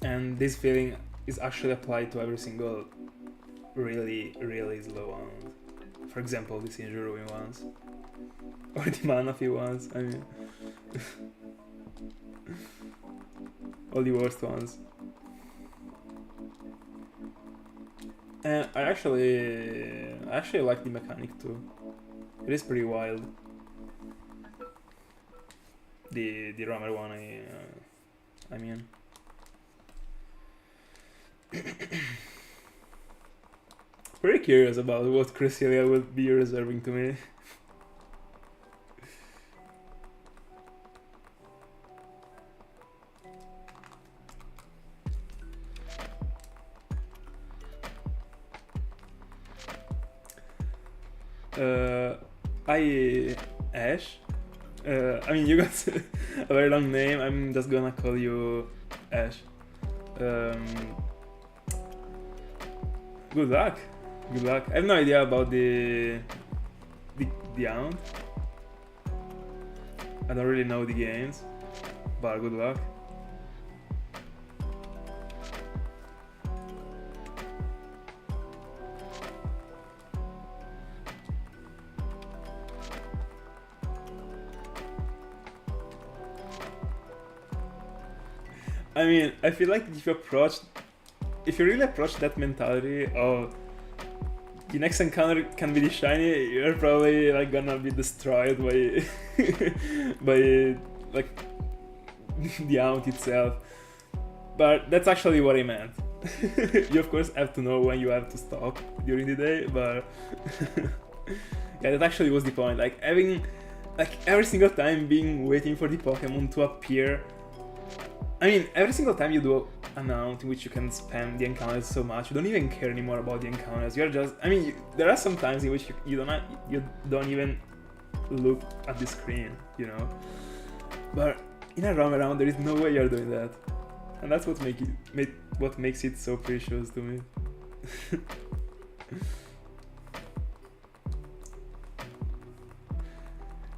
Speaker 1: And this feeling is actually applied to every single really slow one. For example, the injury ones. Or the mana fee ones, I mean. All the worst ones. And I actually like the mechanic too. It is pretty wild. The roamer one, I mean. Pretty curious about what Cresselia will be reserving to me. Ash? I mean, you got a very long name, I'm just gonna call you Ash. Good luck. Good luck. I have no idea about the Hound. I don't really know the games, but good luck. I mean, I feel like if you really approach that mentality of the next encounter can be the shiny, you're probably like gonna be destroyed by by like the Hound itself. But that's actually what I meant. You of course have to know when you have to stop during the day, but yeah, that actually was the point. Like having like every single time being waiting for the Pokemon to appear. I mean, every single time you do an hunt in which you can spam the encounters so much, you don't even care anymore about the encounters. You're just, I mean, there are some times in which you don't even look at the screen, you know. But in a roam around, there is no way you're doing that, and that's what makes it so precious to me.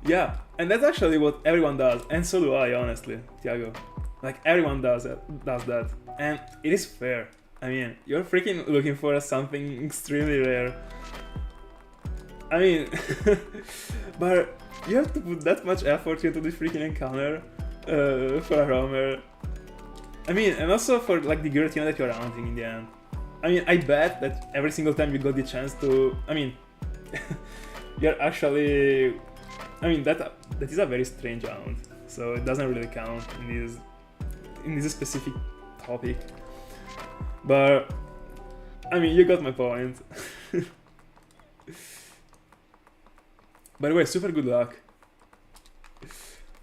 Speaker 1: Yeah, and that's actually what everyone does, and so do I, honestly, Thiago. Like everyone does that, and it is fair. I mean, you're freaking looking for something extremely rare. I mean, but you have to put that much effort into the freaking encounter for a roamer. I mean, and also for like the Giratina that you're hunting in the end. I mean, I bet that every single time you got the chance to, I mean, you're actually, I mean, that is a very strange hunt. so it doesn't really count in this specific topic. But I mean, you got my point. By the way, super good luck.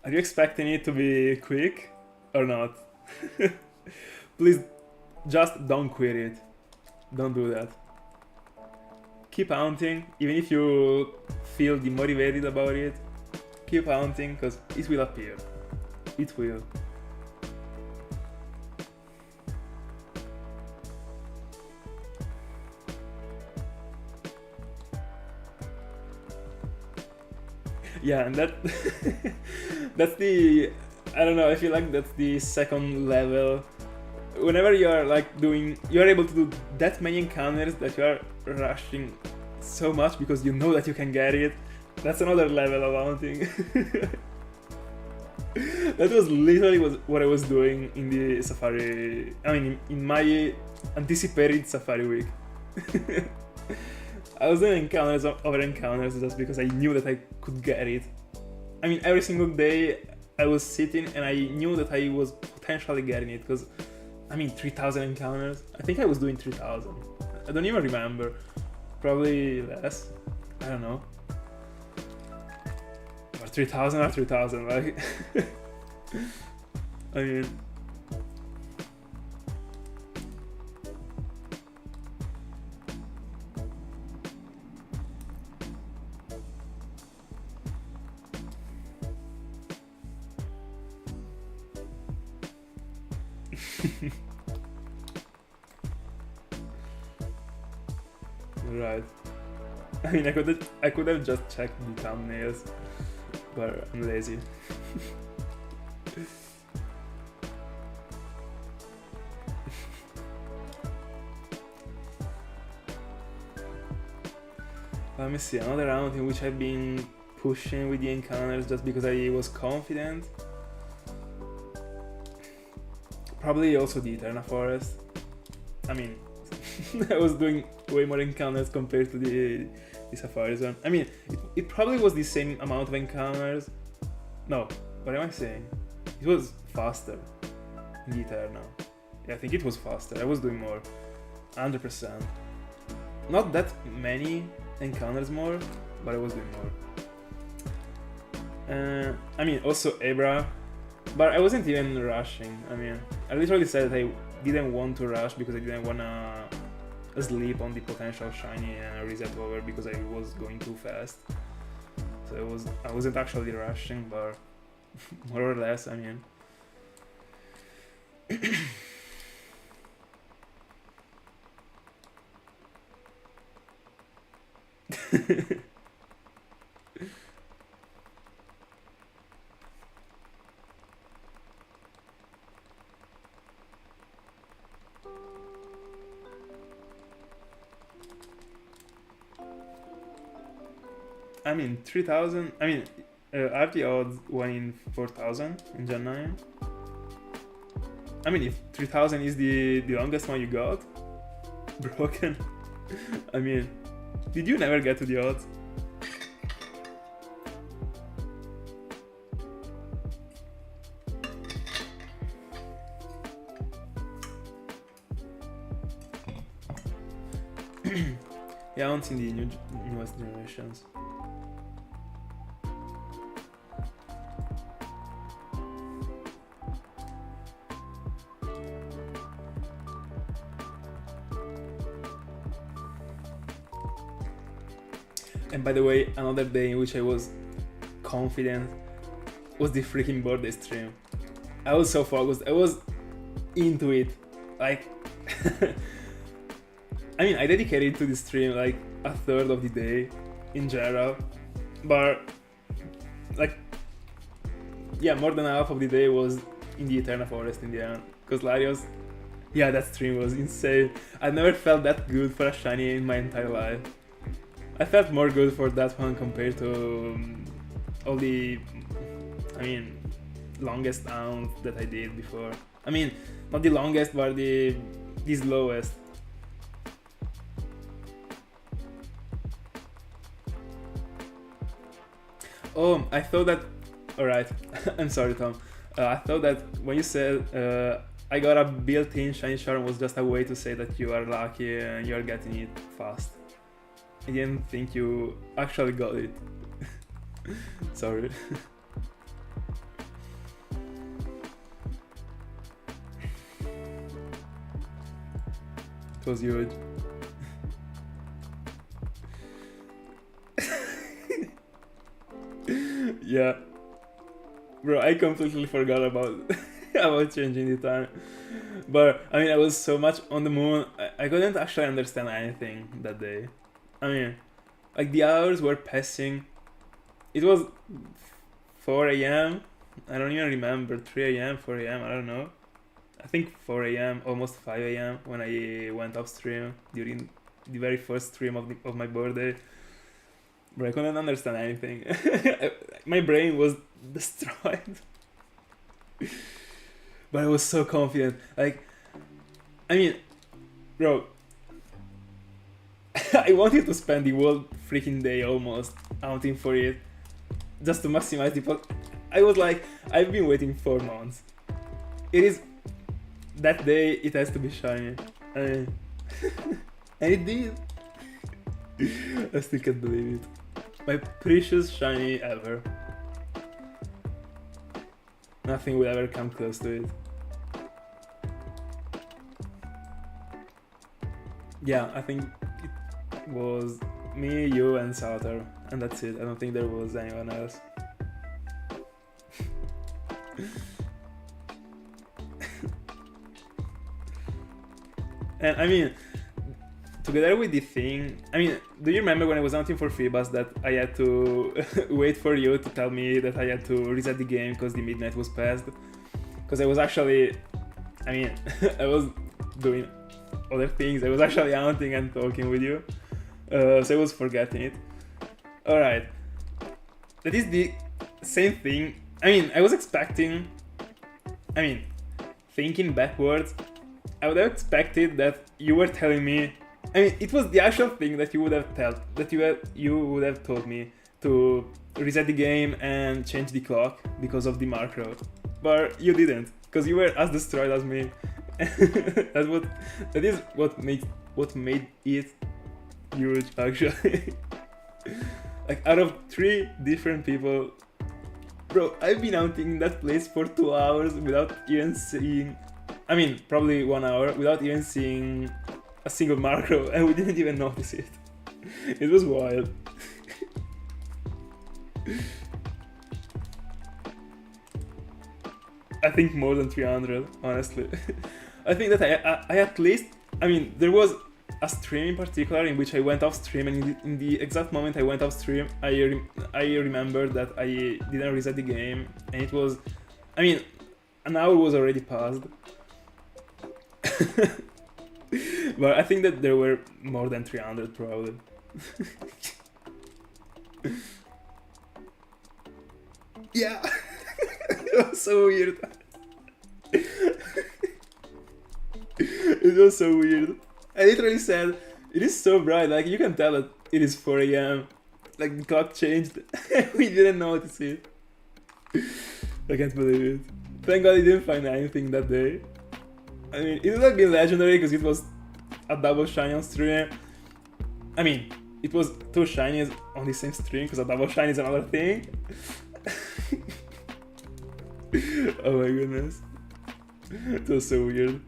Speaker 1: Are you expecting it to be quick or not? Please, just don't quit it. Don't do that. Keep hunting, even if you feel demotivated about it. Keep hunting, because it will appear. It will. Yeah, and that's the, I don't know, I feel like that's the second level. Whenever you are like you are able to do that many encounters that you are rushing so much because you know that you can get it, that's another level of hunting. That was literally what I was doing in the safari, I mean in my anticipated safari week. I was doing encounters over encounters just because I knew that I could get it. I mean, every single day I was sitting and I knew that I was potentially getting it, because I mean 3,000 encounters. I think I was doing 3,000. I don't even remember. Probably less. I don't know. But 3,000 or 3,000, like. I mean. Right. I mean, I could have just checked the thumbnails, but I'm lazy. Let me see, another round in which I've been pushing with the encounters just because I was confident. Probably also the Eterna Forest. I mean, I was doing way more encounters compared to the Safari Zone. I mean, it probably was the same amount of encounters. No, what am I saying? It was faster in the Eterna. Yeah, I think it was faster. I was doing more. 100%. Not that many encounters more, but I was doing more. I mean, also Ebra. But I wasn't even rushing. I mean, I literally said that I didn't want to rush because I didn't want to sleep on the potential shiny and reset over because I was going too fast. So I wasn't actually rushing, but more or less, I mean. I mean, 3,000. I mean, I have the odds 1 in 4,000 in Gen 9. I mean, if 3,000 is the longest one you got, broken. I mean, did you never get to the odds? Yeah, I haven't seen the newest generations. And by the way, another day in which I was confident was the freaking birthday stream. I was so focused. I was into it. Like, I mean, I dedicated to the stream like a third of the day in general, but like, yeah, more than half of the day was in the Eterna Forest in the end. Because Larios, yeah, that stream was insane. I never felt that good for a shiny in my entire life. I felt more good for that one compared to all the, I mean, longest rounds that I did before. I mean, not the longest, but the slowest. Oh, I thought that Alright, I'm sorry, Tom. I thought that when you said I got a built-in shiny charm was just a way to say that you are lucky and you are getting it fast. I didn't think you actually got it. Sorry. It was huge. Yeah. Bro, I completely forgot about about changing the time. But I mean, I was so much on the moon, I couldn't actually understand anything that day. I mean, like the hours were passing. It was 4 a.m. I don't even remember, 3 a.m., 4 a.m., I don't know. I think 4 a.m., almost 5 a.m. when I went off stream during the very first stream of my birthday. But I couldn't understand anything. My brain was destroyed. But I was so confident. Like, I mean, bro, I wanted to spend the whole freaking day almost hunting for it, just to maximize the I was like, I've been waiting 4 months. It is that day. It has to be shiny, and it did. I still can't believe it. My precious shiny ever. Nothing will ever come close to it. Yeah, I think it was me, you, and Salter, and that's it. I don't think there was anyone else. And I mean, together with the thing, I mean, do you remember when I was hunting for Phoebus that I had to wait for you to tell me that I had to reset the game because the midnight was past? Because I was actually, I mean, I was doing other things. I was actually hunting and talking with you, so I was forgetting it. Alright, that is the same thing. I mean, I was expecting, I mean, thinking backwards, I would have expected that you were telling me, I mean, it was the actual thing that you would have you would have told me to reset the game and change the clock because of the macro, but you didn't, because you were as destroyed as me. That is what made it huge, actually. Like, out of 3 different people, bro, I've been hunting in that place for 2 hours without even seeing, I mean, probably 1 hour without even seeing a single macro, and we didn't even notice it. It was wild. I think more than 300, honestly. I think that I at least, I mean, there was a stream in particular in which I went off stream, and in the exact moment I went off stream, I remembered that I didn't reset the game, and it was, I mean, an hour was already passed. But I think that there were more than 300 probably. Yeah. It was so weird. It was so weird. I literally said, it is so bright, like you can tell that it is 4 a.m. Like the clock changed. We didn't notice it. I can't believe it. Thank God I didn't find anything that day. I mean, it would have been legendary because it was a double shiny on stream. I mean, it was 2 shinies on the same stream because a double shiny is another thing. Oh my goodness. It was so weird.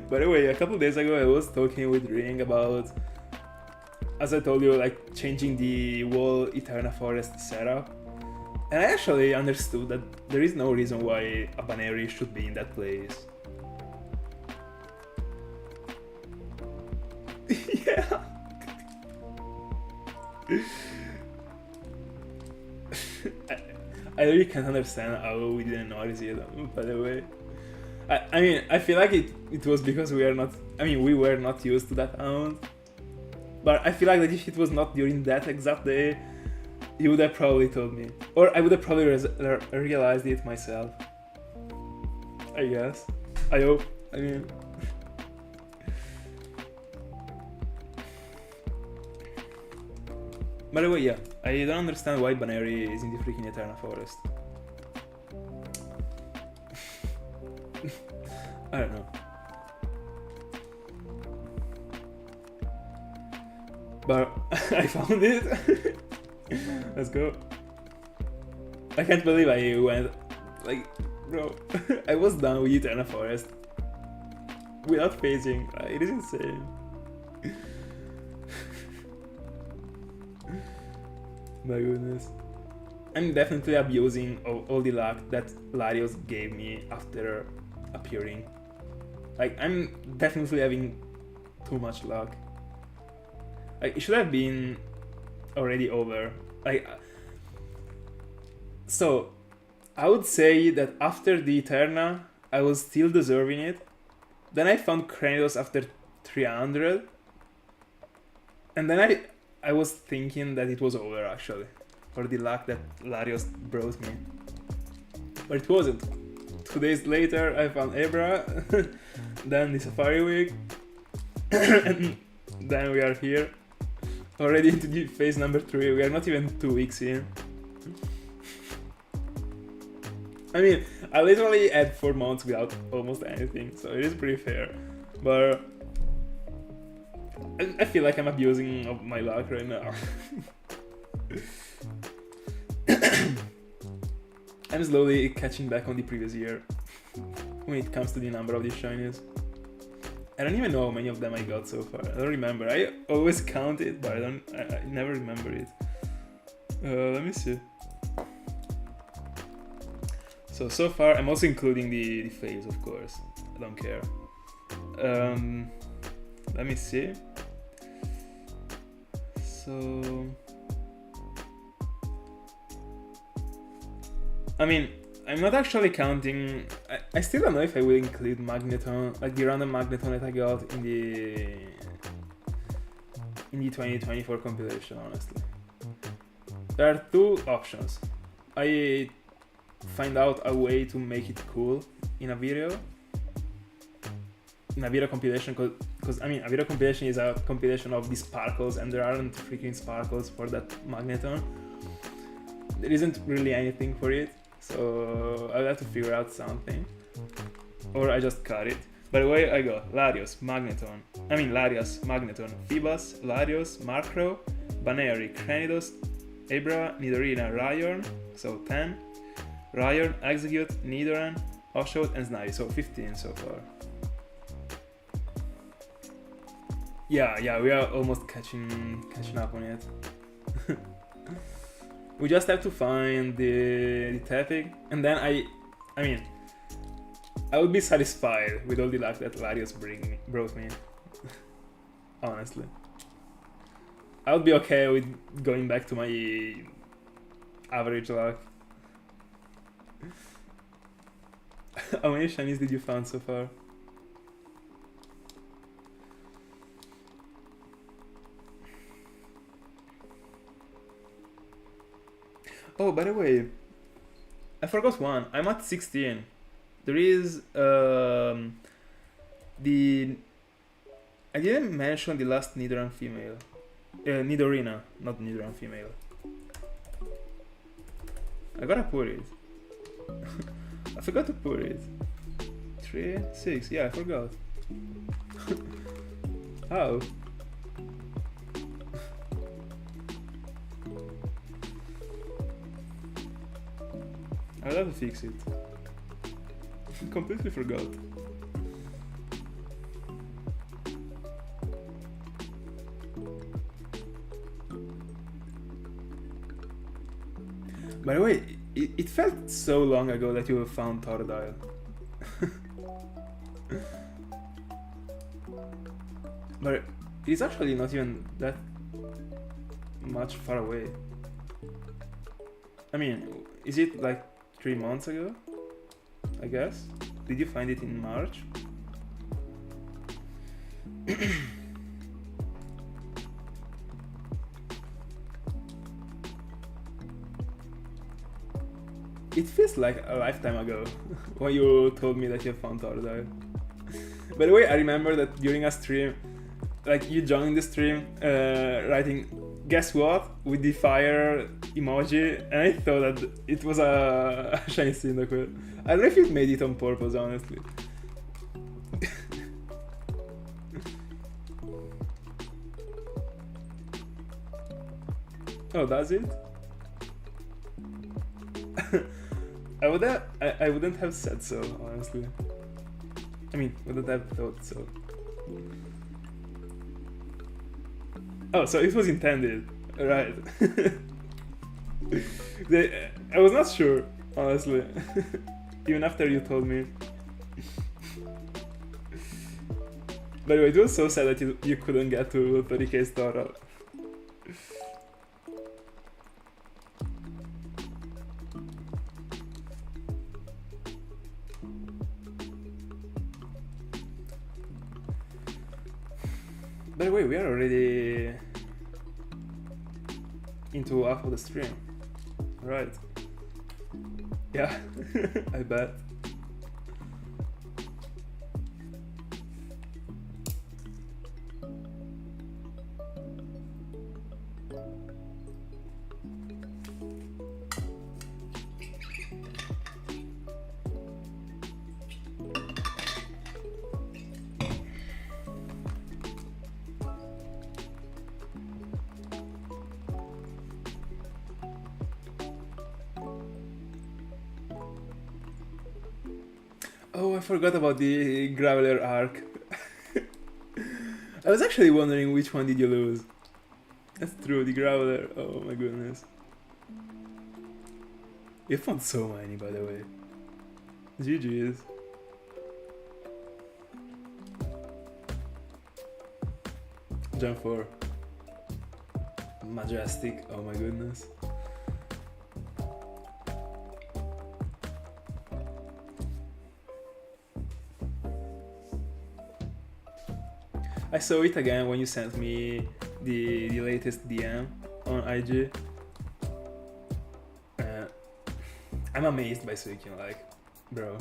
Speaker 1: By the way, a couple days ago I was talking with Ring about, as I told you, like changing the whole Eterna Forest setup. And I actually understood that there is no reason why a Baneri should be in that place. Yeah. I really can't understand how we didn't notice it, by the way. I mean, I feel like it was because we were not used to that amount. But I feel like that if it was not during that exact day, you would have probably told me. Or I would have probably realized it myself. I guess. I hope. I mean... By the way, yeah, I don't understand why Baneri is in the freaking Eternal Forest. I don't know. But I found it. Let's go. I can't believe I went, like, bro, I was done with Eternal Forest without phasing. It is insane. My goodness. I'm definitely abusing all the luck that Larios gave me after appearing. Like, I'm definitely having too much luck. Like, it should have been already over. Like, so I would say that after the Eterna, I was still deserving it. Then I found Kratos after 300, and then I was thinking that it was over actually, for the luck that Larios brought me. But it wasn't. 2 days later, I found Ebra, then the Safari Week, and then we are here. Already into the phase number 3, we are not even 2 weeks in. I mean, I literally had 4 months without almost anything, so it is pretty fair. But I feel like I'm abusing of my luck right now. I'm slowly catching back on the previous year when it comes to the number of these shinies. I don't even know how many of them I got so far. I don't remember. I always count it, but I never remember it. Let me see. So far, I'm also including the phase, of course. I don't care. Let me see. So, I mean, I'm not actually counting. I still don't know if I will include Magneton, like the random Magneton that I got in the 2024 compilation. Honestly, there are 2 options. I find out a way to make it cool in a video compilation, because I mean, a video compilation is a compilation of the sparkles, and there aren't freaking sparkles for that Magneton. There isn't really anything for it, so I'll have to figure out something, or I just cut it. By the way, I got Larios, Magneton, Phoebus, Larios, Markrow, Baneri, Cranidos, Abra, Nidorina, Ryorn, so 10, Ryorn, Execute, Nidoran, Oshawott, and Snivy, so 15 so far. Yeah, we are almost catching up on it. We just have to find the Tepig, and then I mean, I would be satisfied with all the luck that Larios brought me. Honestly, I would be okay with going back to my average luck. How many shinies did you find so far? Oh, by the way, I forgot one. I'm at 16. There is I didn't mention the last Nidoran female. Nidorina, not Nidoran female. I gotta put it. I forgot to put it. 3, 6. Yeah, I forgot. How? I'll have to fix it. Completely forgot. By the way, it felt so long ago that you found Tordile. But it's actually not even that much far away. I mean, is it like 3 months ago? I guess. Did you find it in March? It feels like a lifetime ago when you told me that you found Tordile. By the way, I remember that during a stream, like you joined the stream writing guess what? With the fire emoji, and I thought that it was a shiny Cyndaquil. I don't know if it made it on purpose, honestly. Oh, does it? I wouldn't have said so, honestly. I mean, wouldn't have thought so. Oh, so it was intended, right? I was not sure, honestly. Even after you told me. By the way, it was so sad that you couldn't get to 30k star. By the way, we are already into half of the stream, right? Yeah, I bet. Oh, I forgot about the Graveler arc. I was actually wondering which one did you lose. That's true, the Graveler. Oh my goodness. You found so many, by the way. GG's. Gen 4. Majestic, oh my goodness. I saw it again when you sent me the latest DM on IG. I'm amazed by Suicune, like, bro.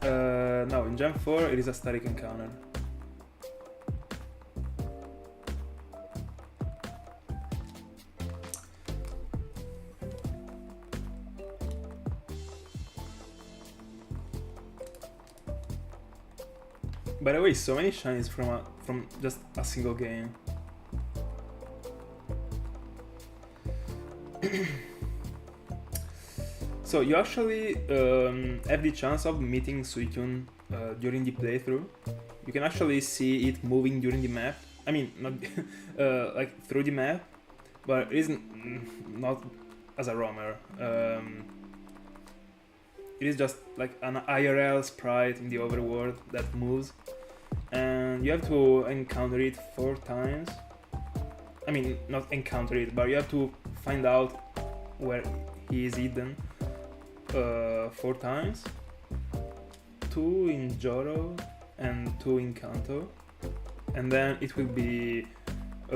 Speaker 1: No, in Gen 4 it is a static encounter. By the way, so many shinies from just a single game. So you actually have the chance of meeting Suicune during the playthrough. You can actually see it moving during the map. I mean, not like through the map, but it isn't not as a roamer. It is just like an IRL sprite in the overworld that moves, and you have to encounter it 4 times. I mean, not encounter it, but you have to find out where he is hidden 4 times. 2 in Joro and 2 in Kanto, and then it will be I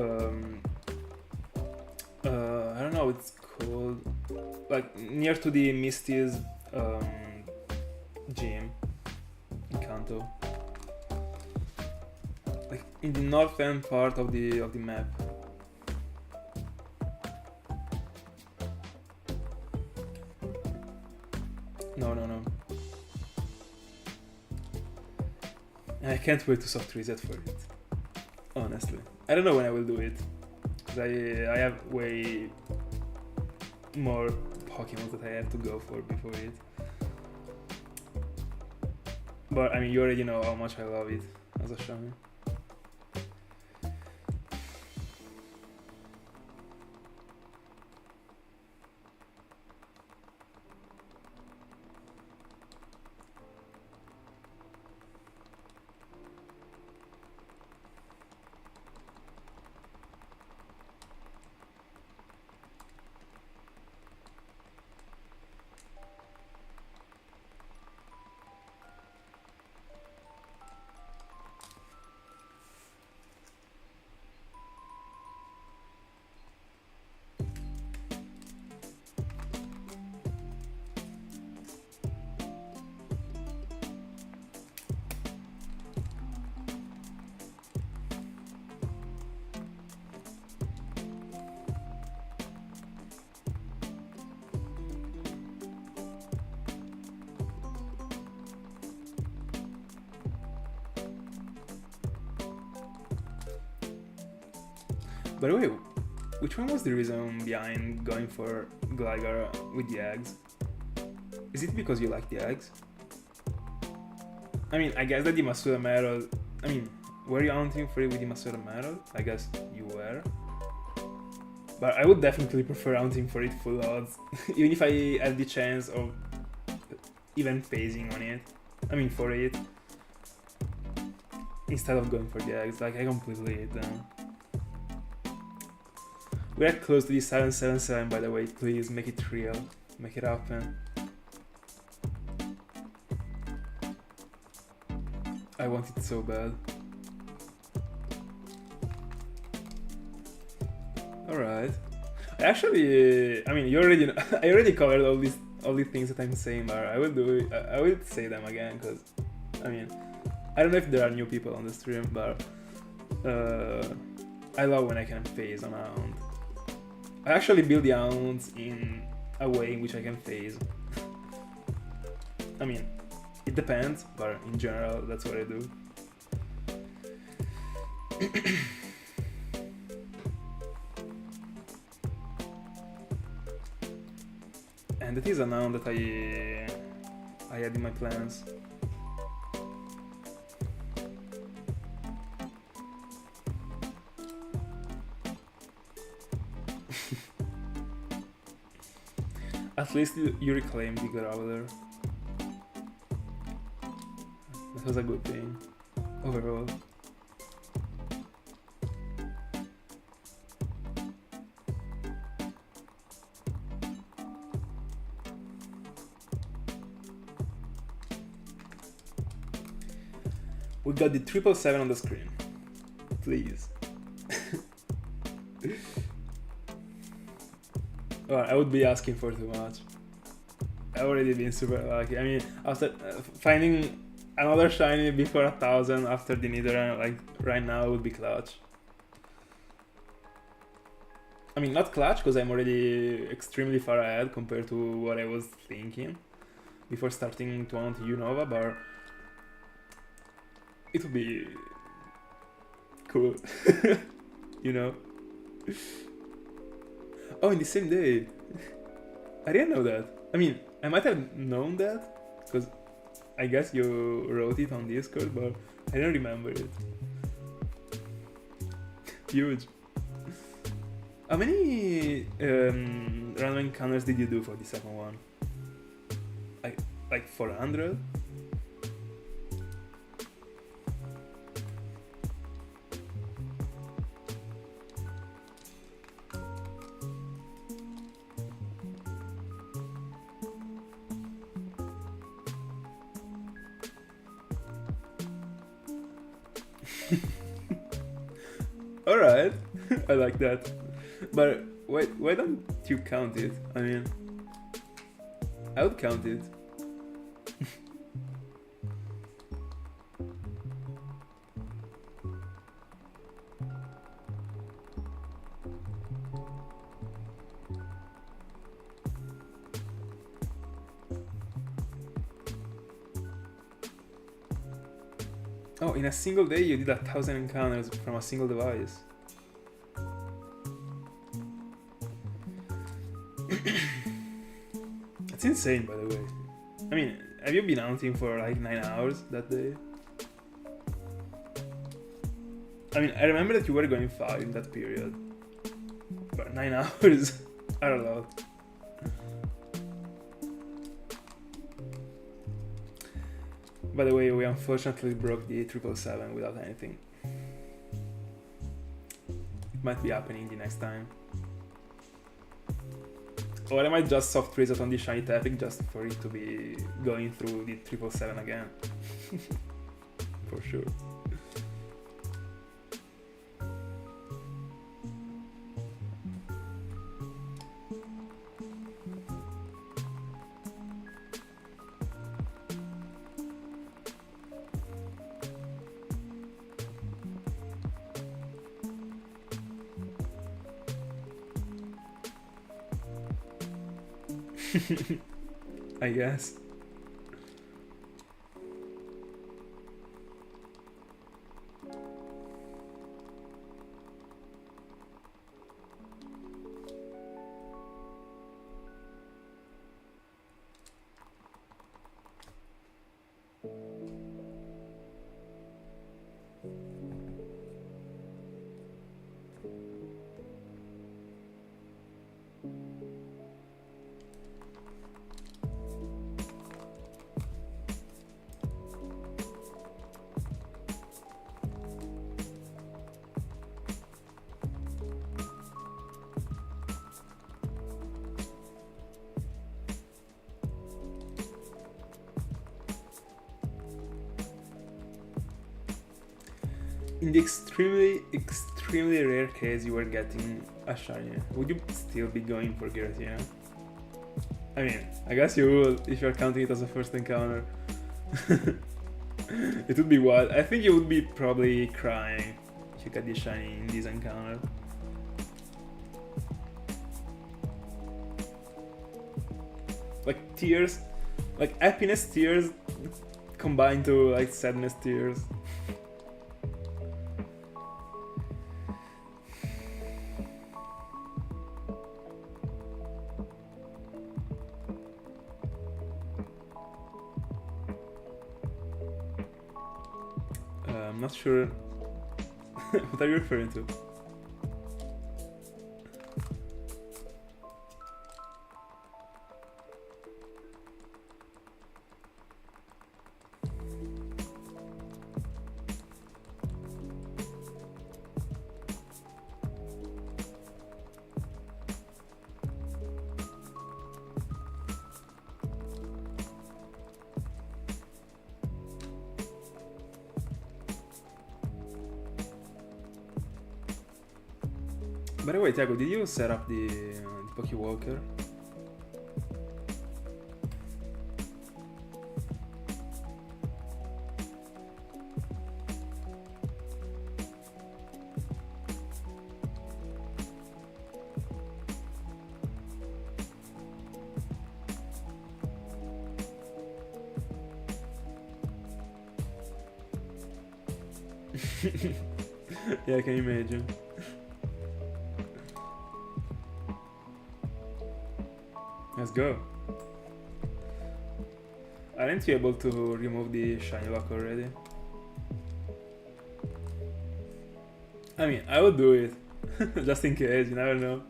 Speaker 1: don't know what it's called, like near to the Misty's gym in Kanto, like in the northern part of the map. No. I can't wait to soft reset for it. Honestly, I don't know when I will do it, because I have way more Pokemon that I have to go for before it. But I mean, you already know how much I love it as a shiny. By the way, which one was the reason behind going for Gligar with the eggs? Is it because you like the eggs? I mean, I guess that the Masura Metal... I mean, were you hunting for it with the Masura Metal? I guess you were. But I would definitely prefer hunting for it full odds. Even if I had the chance of even phasing on it. I mean, for it. Instead of going for the eggs. Like, I completely hate them. We're close to the 777, by the way. Please, make it real. Make it happen. I want it so bad. Alright. Actually, I mean, you already know, I already covered all these things that I'm saying, but I will do it. I will say them again, because, I mean, I don't know if there are new people on the stream, but I love when I can phase on a hound. I actually build the hounds in a way in which I can phase. I mean, it depends, but in general, that's what I do. And that is a noun that I had in my plans. At least you reclaimed the Growler. That was a good thing, overall. We got the 777 on the screen. Please. Well, I would be asking for too much. I've already been super lucky. I mean, after finding another shiny before 1000 after the Nether, like right now, would be clutch. I mean, not clutch because I'm already extremely far ahead compared to what I was thinking before starting to hunt Unova, but it would be cool, you know? Oh, in the same day. I didn't know that. I mean, I might have known that, because I guess you wrote it on Discord, but I don't remember it. Huge. How many random encounters did you do for the second one? Like 400? Alright, I like that. But why don't you count it? I mean, I would count it. Oh, in a single day you did 1000 encounters from a single device. That's insane, by the way. I mean, have you been hunting for like 9 hours that day? I mean, I remember that you were going far in that period, but 9 hours are a lot. By the way, we unfortunately broke the 777 without anything. It might be happening the next time. Or I might just soft reset on the shiny Tepig just for it to be going through the 777 again. For sure. I guess. In the extremely rare case you were getting a shiny, would you still be going for Giratina? I mean, I guess you would if you're counting it as a first encounter. It would be wild. I think you would be probably crying if you get the shiny in this encounter. Like tears, like happiness tears combined to like sadness tears. I'm not sure. What are you referring to? By the way, Tiago, did you set up the Pokewalker? Yeah, I can imagine. Let's go. Aren't you able to remove the shiny lock already? I mean, I would do it. Just in case, you never know.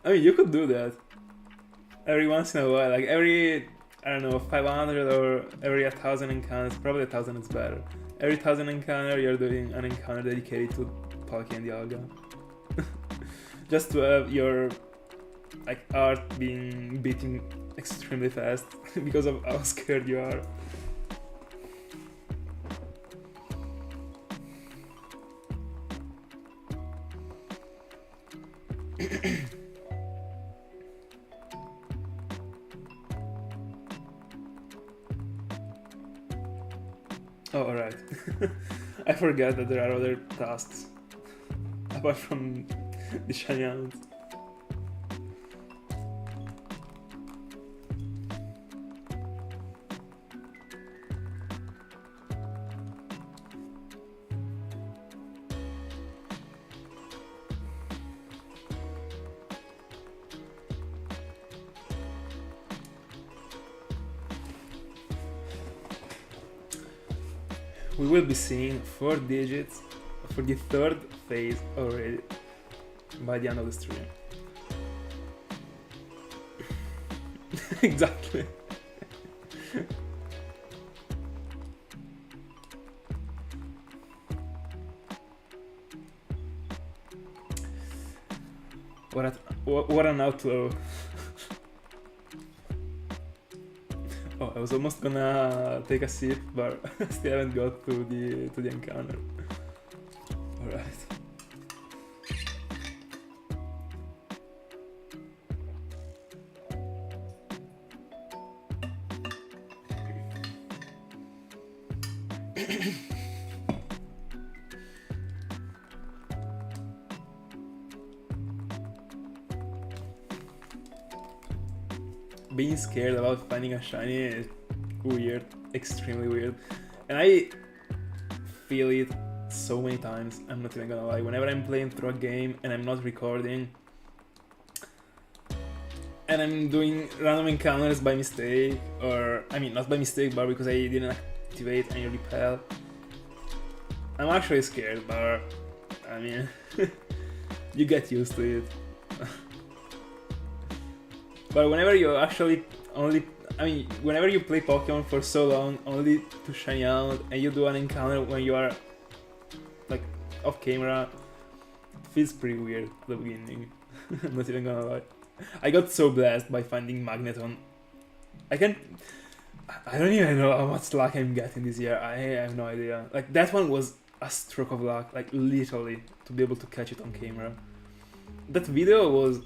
Speaker 1: I mean, you could do that. Every once in a while, like every, I don't know, 500 or every 1,000 encounters, probably 1,000 is better. Every 1,000 encounter, you're doing an encounter dedicated to Palkia and Dialga. Just to have your like art beating extremely fast because of how scared you are. Oh, alright. I forget that there are other tasks apart from the shiny hounds. We will be seeing 4 digits for the 3rd phase already by the end of the stream. Exactly. What an outlaw. Oh, I was almost gonna take a sip, but still haven't got to the encounter. Alright. Being scared about finding a shiny weird, extremely weird, and I feel it so many times. I'm not even gonna lie. Whenever I'm playing through a game and I'm not recording, and I'm doing random encounters by mistake, or I mean not by mistake, but because I didn't activate any repel, I'm actually scared. But I mean, you get used to it. But whenever you actually whenever you play Pokemon for so long only to shiny out, and you do an encounter when you are like off camera, it feels pretty weird at the beginning. I'm not even gonna lie. I got so blessed by finding Magneton. I don't even know how much luck I'm getting this year. I have no idea. Like, that one was a stroke of luck, like literally, to be able to catch it on camera. That video was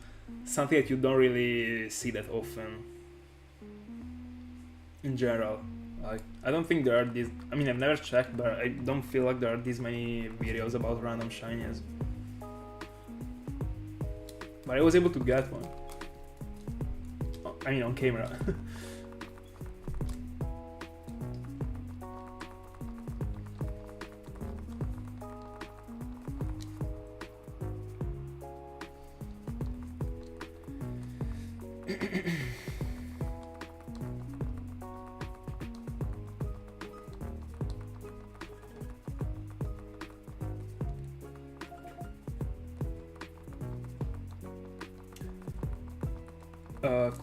Speaker 1: something that you don't really see that often. In general. Like, I don't think there are these, I mean, I've never checked, but I don't feel like there are this many videos about random shinies. But I was able to get one. I mean, on camera.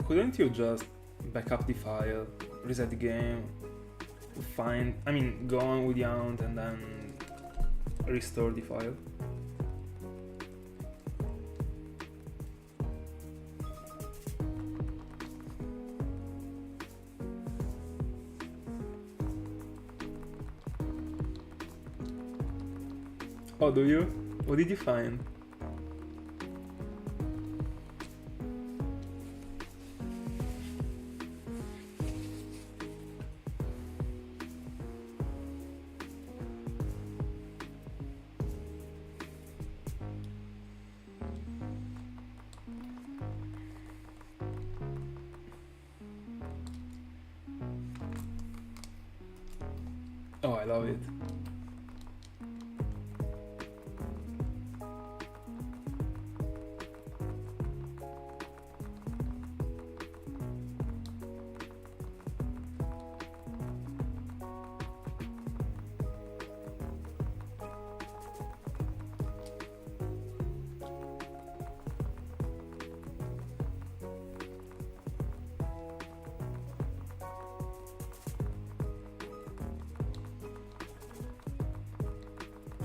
Speaker 1: Couldn't you just back up the file, reset the game, go on with the aunt and then restore the file? Oh, do you? What did you find? Oh, I love it.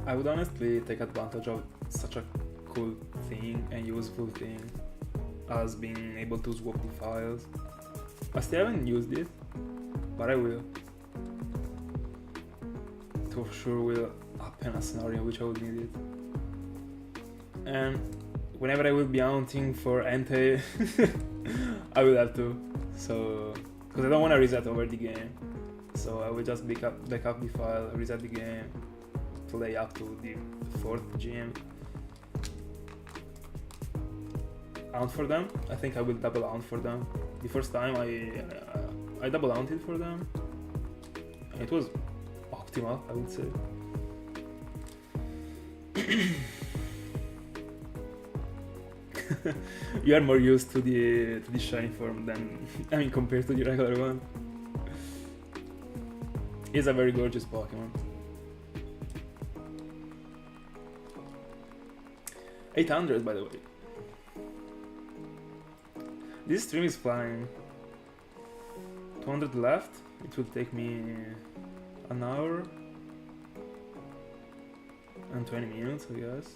Speaker 1: I would honestly take advantage of such a cool thing and useful thing as being able to swap the files. I still haven't used it, but I will. It for sure will happen a scenario in which I will need it. And whenever I will be hunting for Entei, I will have to. So, because I don't want to reset over the game. So I will just back up the file, reset the game, play up to the 4th gym. Hunt for them. I think I will double hunt for them. The first time I double hunted for them. It was optimal, I would say. You are more used to the shiny form than compared to the regular one. It's a very gorgeous Pokemon. 800, by the way. This stream is flying. 200 left. It will take me an hour and 20 minutes, I guess.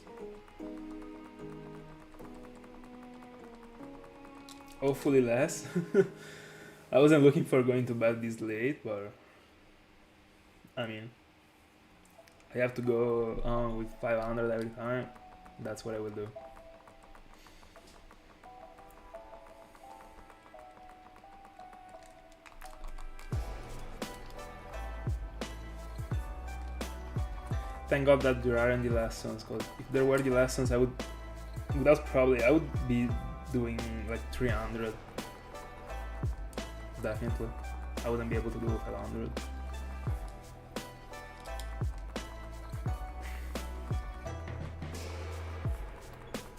Speaker 1: Hopefully less. I wasn't looking for going to bed this late, but I mean, I have to go on with 500 every time. That's what I will do. Thank God that there aren't the lessons, because if there were the lessons, I would be doing like 300. Definitely. I wouldn't be able to do 500.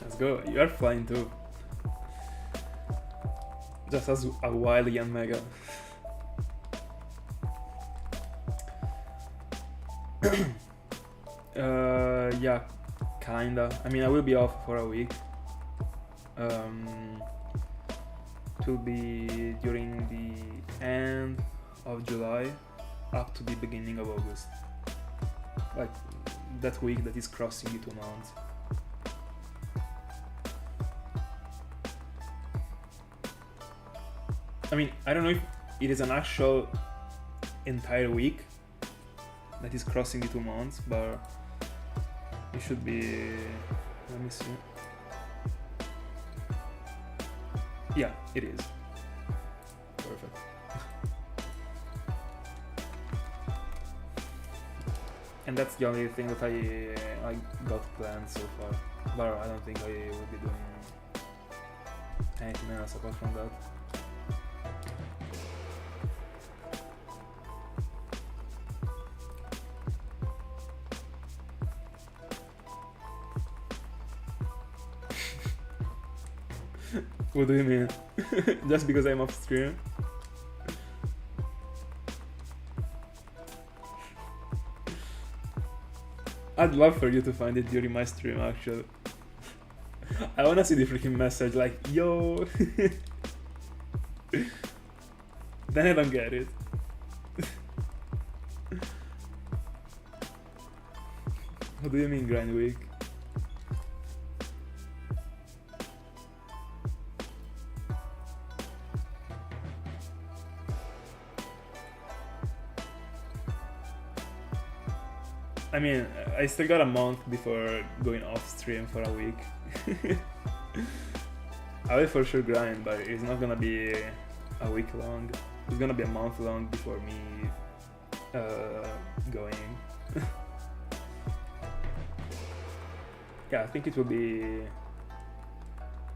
Speaker 1: Let's go. You are flying too. Just as a wild young mega. Yeah, kinda. I mean, I will be off for a week. It will be during the end of July up to the beginning of August. Like that week that is crossing the 2 months. I mean, I don't know if it is an actual entire week that is crossing the 2 months, but it should be. Let me see. Yeah, it is. Perfect. And that's the only thing that I got planned so far. But I don't think I will be doing anything else apart from that. What do you mean? Just because I'm off stream? I'd love for you to find it during my stream, actually. I wanna see the freaking message like, yo! Then I don't get it. What do you mean, grind week? I mean, I still got a month before going off stream for a week. I will for sure grind, but it's not gonna be a week long. It's gonna be a month long before me going. Yeah, I think it will be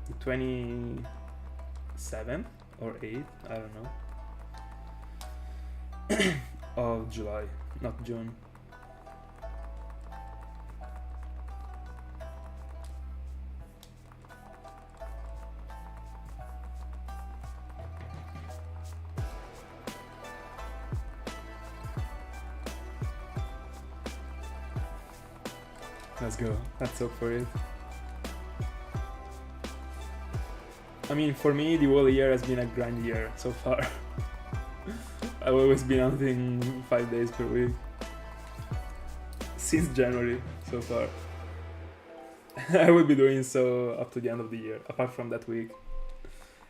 Speaker 1: the 27th or 8th, I don't know, of July, not June. Let's go. Let's hope for it. I mean, for me, the whole year has been a grind year so far. I've always been hunting 5 days per week. Since January, so far. I will be doing so up to the end of the year, apart from that week.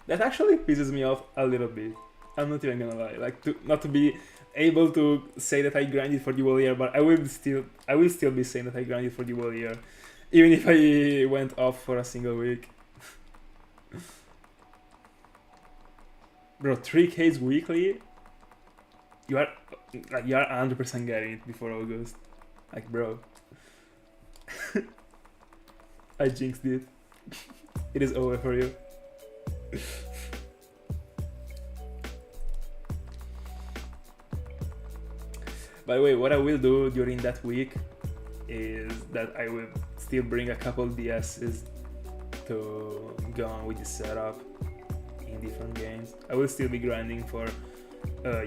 Speaker 1: That actually pisses me off a little bit. I'm not even gonna lie. Like, not to be able to say that I grinded for the whole year, but I will still be saying that I grinded for the whole year, even if I went off for a single week. Bro, 3Ks weekly, you are 100% getting it before August. Like, bro. I jinxed it. It is over for you. By the way, what I will do during that week is that I will still bring a couple DSs to go on with the setup in different games. I will still be grinding for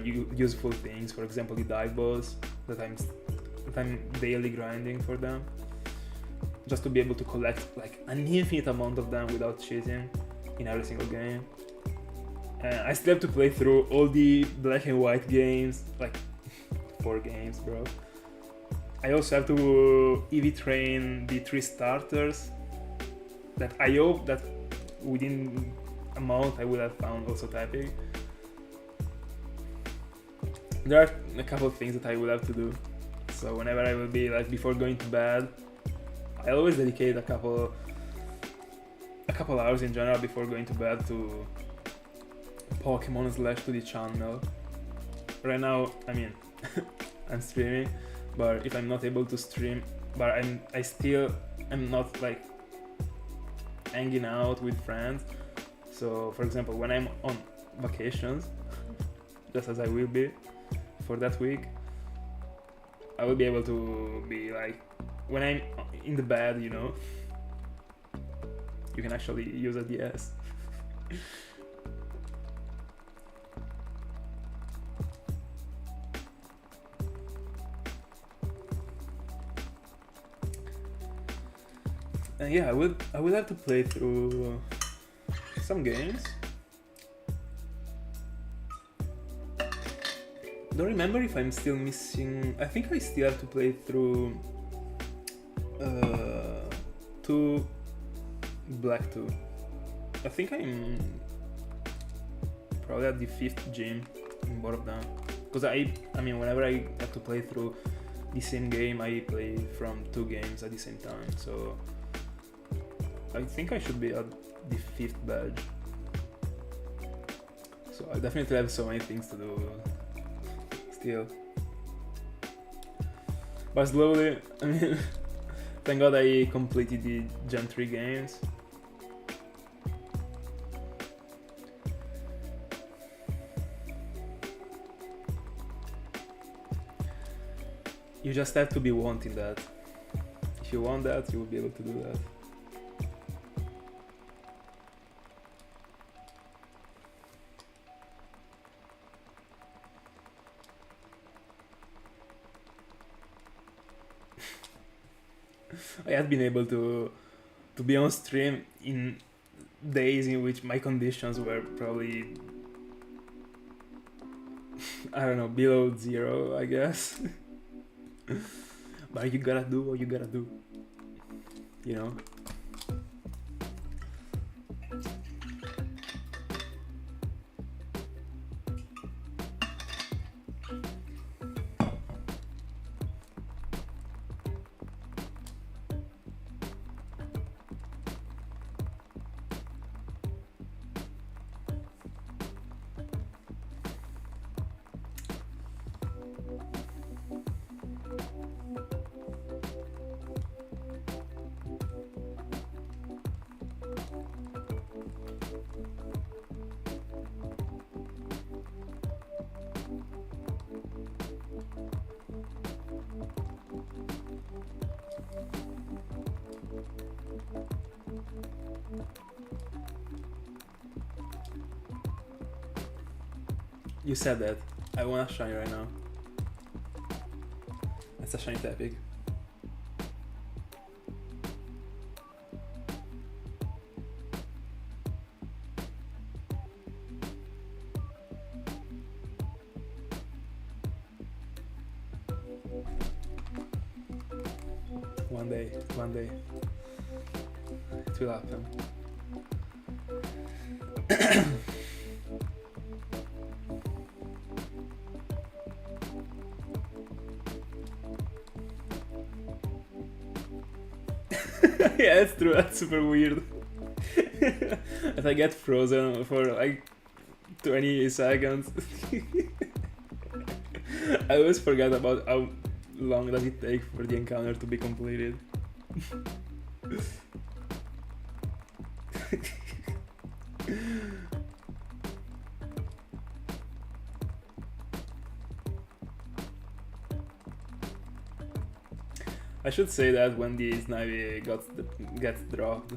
Speaker 1: useful things, for example the dive balls that I'm daily grinding for them, just to be able to collect like an infinite amount of them without cheating in every single game. I still have to play through all the black and white games, like 4 games, bro. I also have to EV train the 3 starters that I hope that within a month I will have found also Tepig. There are a couple of things that I will have to do. So whenever I will be like before going to bed, I always dedicate a couple hours in general before going to bed to Pokemon / to the channel. Right now, I mean, I'm streaming, but if I'm not able to stream, but I'm not like hanging out with friends. So for example, when I'm on vacations, just as I will be for that week. I will be able to be like, when I'm in the bed, you know, you can actually use a DS. And yeah, I would have to play through some games. Don't remember if I'm still missing. I think I still have to play through 2 Black 2. I think I'm probably at the 5th gym in both of them. Because I mean, whenever I have to play through the same game, I play from 2 games at the same time. So I think I should be at the 5th badge. So I definitely have so many things to do still. But slowly, I mean, thank God I completed the Gen 3 games. You just have to be wanting that. If you want that, you will be able to do that. I had been able to be on stream in days in which my conditions were probably, I don't know, below 0, I guess. But you gotta do what you gotta do, you know? You said that. I want a shiny right now. That's a shiny Tepig. One day. It will happen. Yeah, that's true, that's super weird. If I get frozen for like 20 seconds. I always forget about how long does it take for the encounter to be completed. I should say that when the Snivy gets dropped.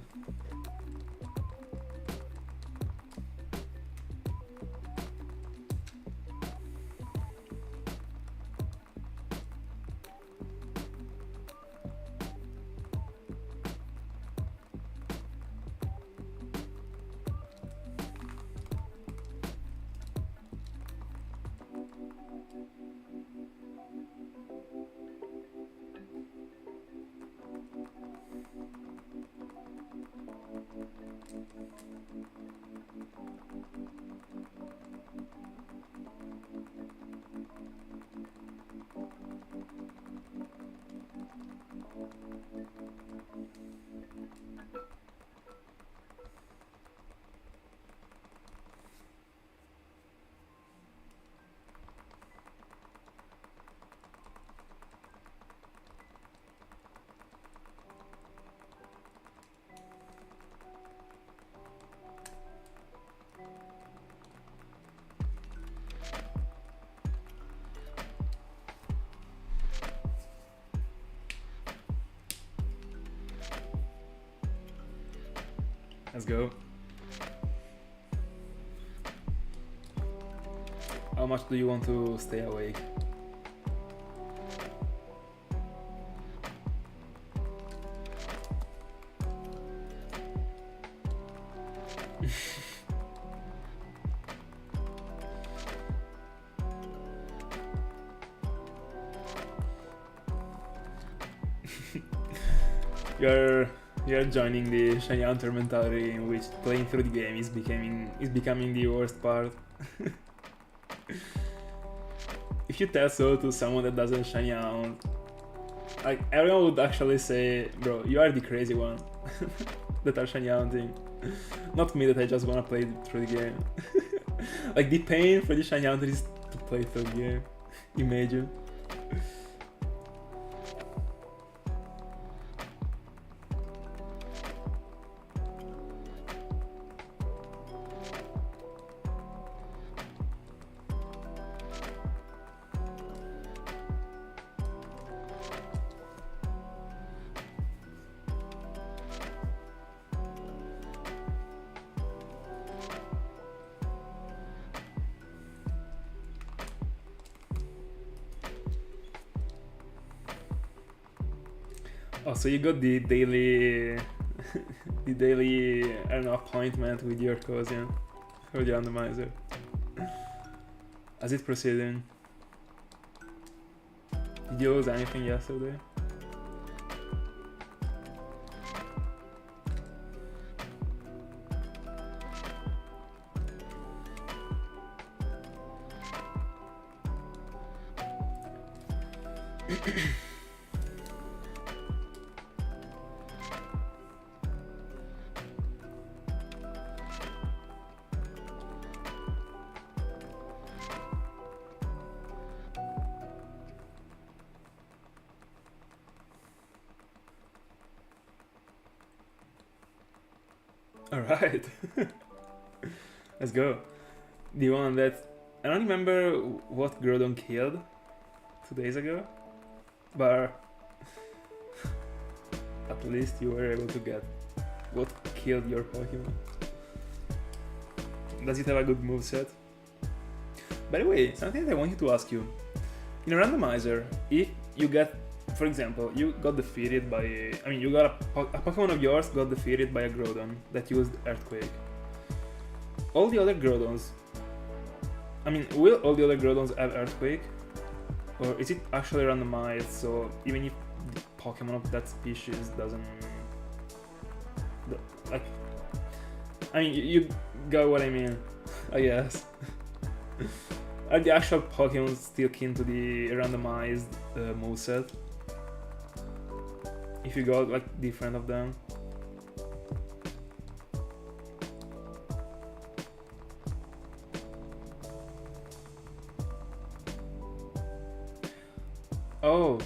Speaker 1: Let's go. How much do you want to stay awake? You're joining the shiny hunter mentality in which playing through the game is becoming the worst part. If you tell so to someone that doesn't shiny hunt, like everyone would actually say, bro, you are the crazy one that are shiny hunting. Not me that I just wanna play through the game. Like the pain for the shiny hunter is to play through the game. Imagine. Oh, so you got the daily, the daily, I don't know, appointment with your cousin for the randomizer. As it proceeding? Did you lose anything yesterday? Alright. Let's go. The one that I don't remember what Groudon killed 2 days ago, but at least you were able to get what killed your Pokemon. Does it have a good moveset? By the way, something that I wanted to ask you. In a randomizer, if you get, for example, you got defeated by, I mean, you got a Pokemon of yours got defeated by a Groudon that used Earthquake. All the other Groudons, I mean, will all the other Groudons have Earthquake? Or is it actually randomized, so even if the Pokemon of that species doesn't... like... I mean, you got what I mean, I guess. Are the actual Pokemon still keen to the randomized moveset? If you got like different of them? Oh,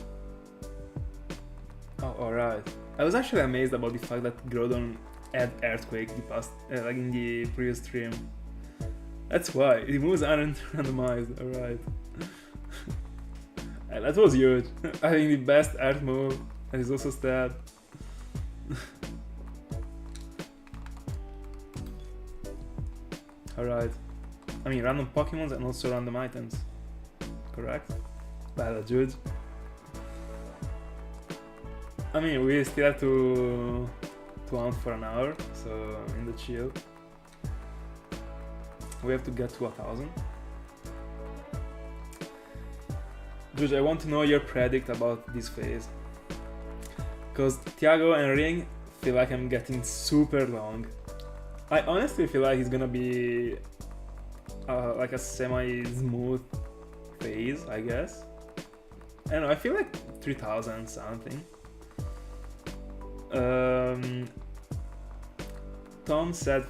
Speaker 1: alright. I was actually amazed about the fact that Groudon had Earthquake the past, like in the previous stream. That's why the moves aren't randomized. Alright. That was huge. I think the best Earth move, and is also stat. Alright. I mean, random Pokemons and also random items. Correct? That's huge. I mean, we still have to hunt for an hour, so in the chill. We have to get to 1000. Juge, I want to know your predict about this phase. Cause Tiago and Ring feel like I'm getting super long. I honestly feel like it's gonna be like a semi-smooth phase, I guess. I don't know, I feel like 3000 something. Tom said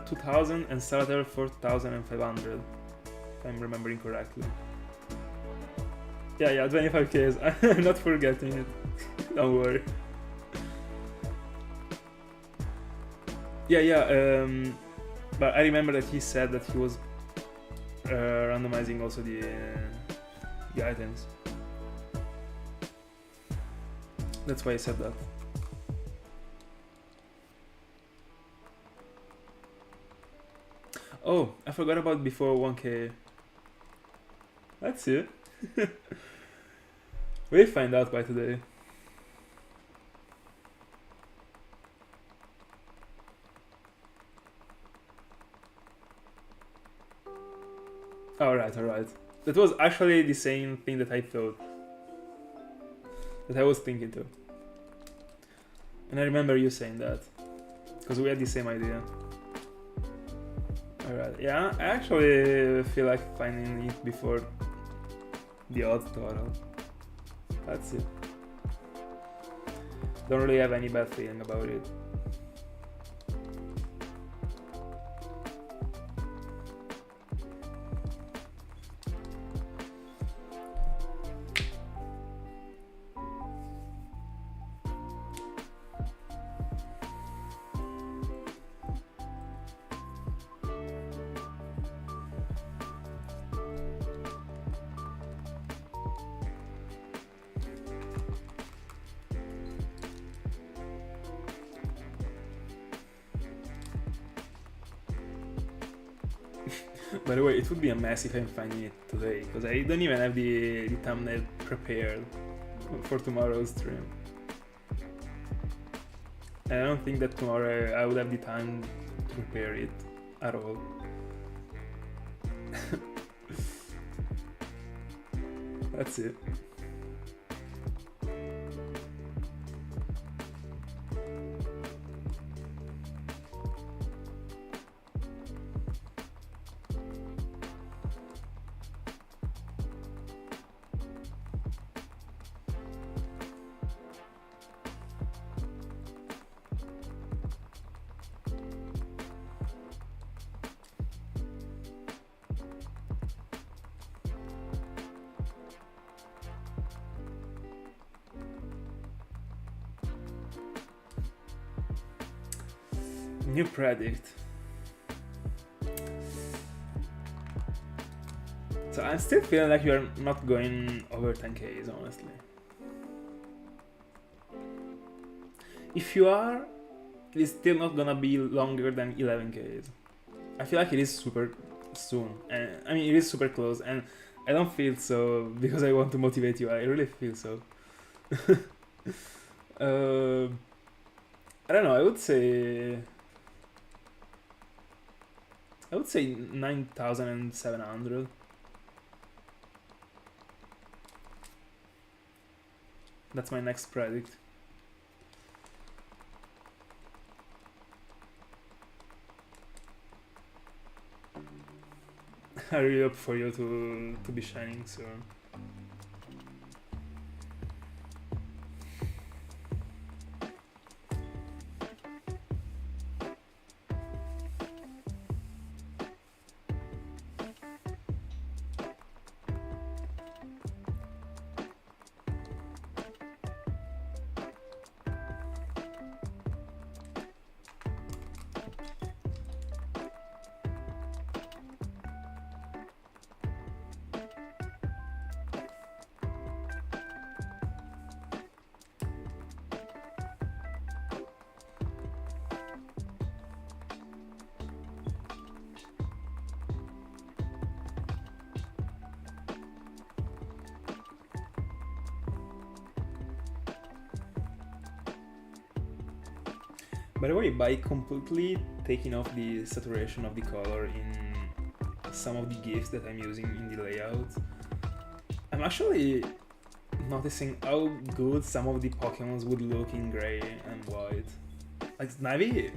Speaker 1: 2000 and Starter 4500, if I'm remembering correctly. Yeah, 25k. I'm not forgetting it. Don't worry. Yeah. But I remember that he said that he was randomizing also the items. That's why I said that. Oh, I forgot about before 1k. Let's see. We'll find out by today. Alright. That was actually the same thing that I thought. That I was thinking too. And I remember you saying that. Because we had the same idea. Alright, yeah, I actually feel like finding it before the odd total. That's it. Don't really have any bad feeling about it. By the way, it would be a mess if I'm finding it today, because I don't even have the thumbnail prepared for tomorrow's stream. And I don't think that tomorrow I would have the time to prepare it at all. That's it. New predict. So I'm still feeling like you're not going over 10Ks, honestly. If you are, it is still not gonna be longer than 11Ks. I feel like it is super soon, and I mean it is super close, and I don't feel so because I want to motivate you. I really feel so. I don't know. I would say 9,700. That's my next predict. I really hope for you to be shining soon. By the way, by completely taking off the saturation of the color in some of the GIFs that I'm using in the layout, I'm actually noticing how good some of the Pokemons would look in grey and white. Like Snivy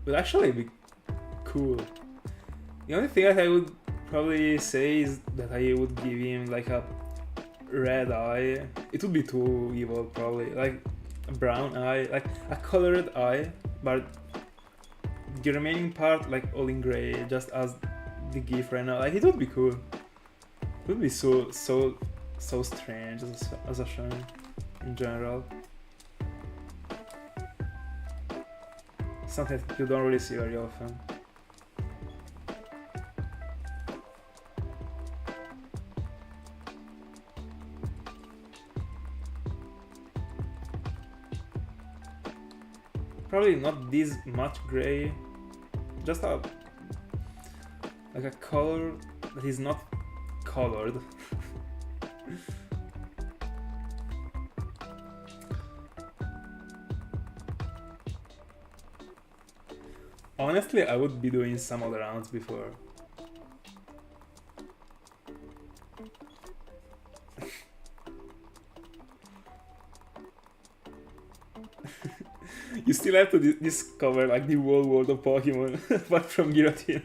Speaker 1: would actually be cool. The only thing that I would probably say is that I would give him like a red eye. It would be too evil probably, like a brown eye, like a colored eye, but the remaining part like all in grey, just as the GIF right now. Like it would be cool. It would be so strange as a shine in general. Something you don't really see very often. Probably not this much grey, just a Like a color that is not colored. Honestly, I would be doing some other rounds before. You still have to discover like the whole world of Pokemon apart from Giratina.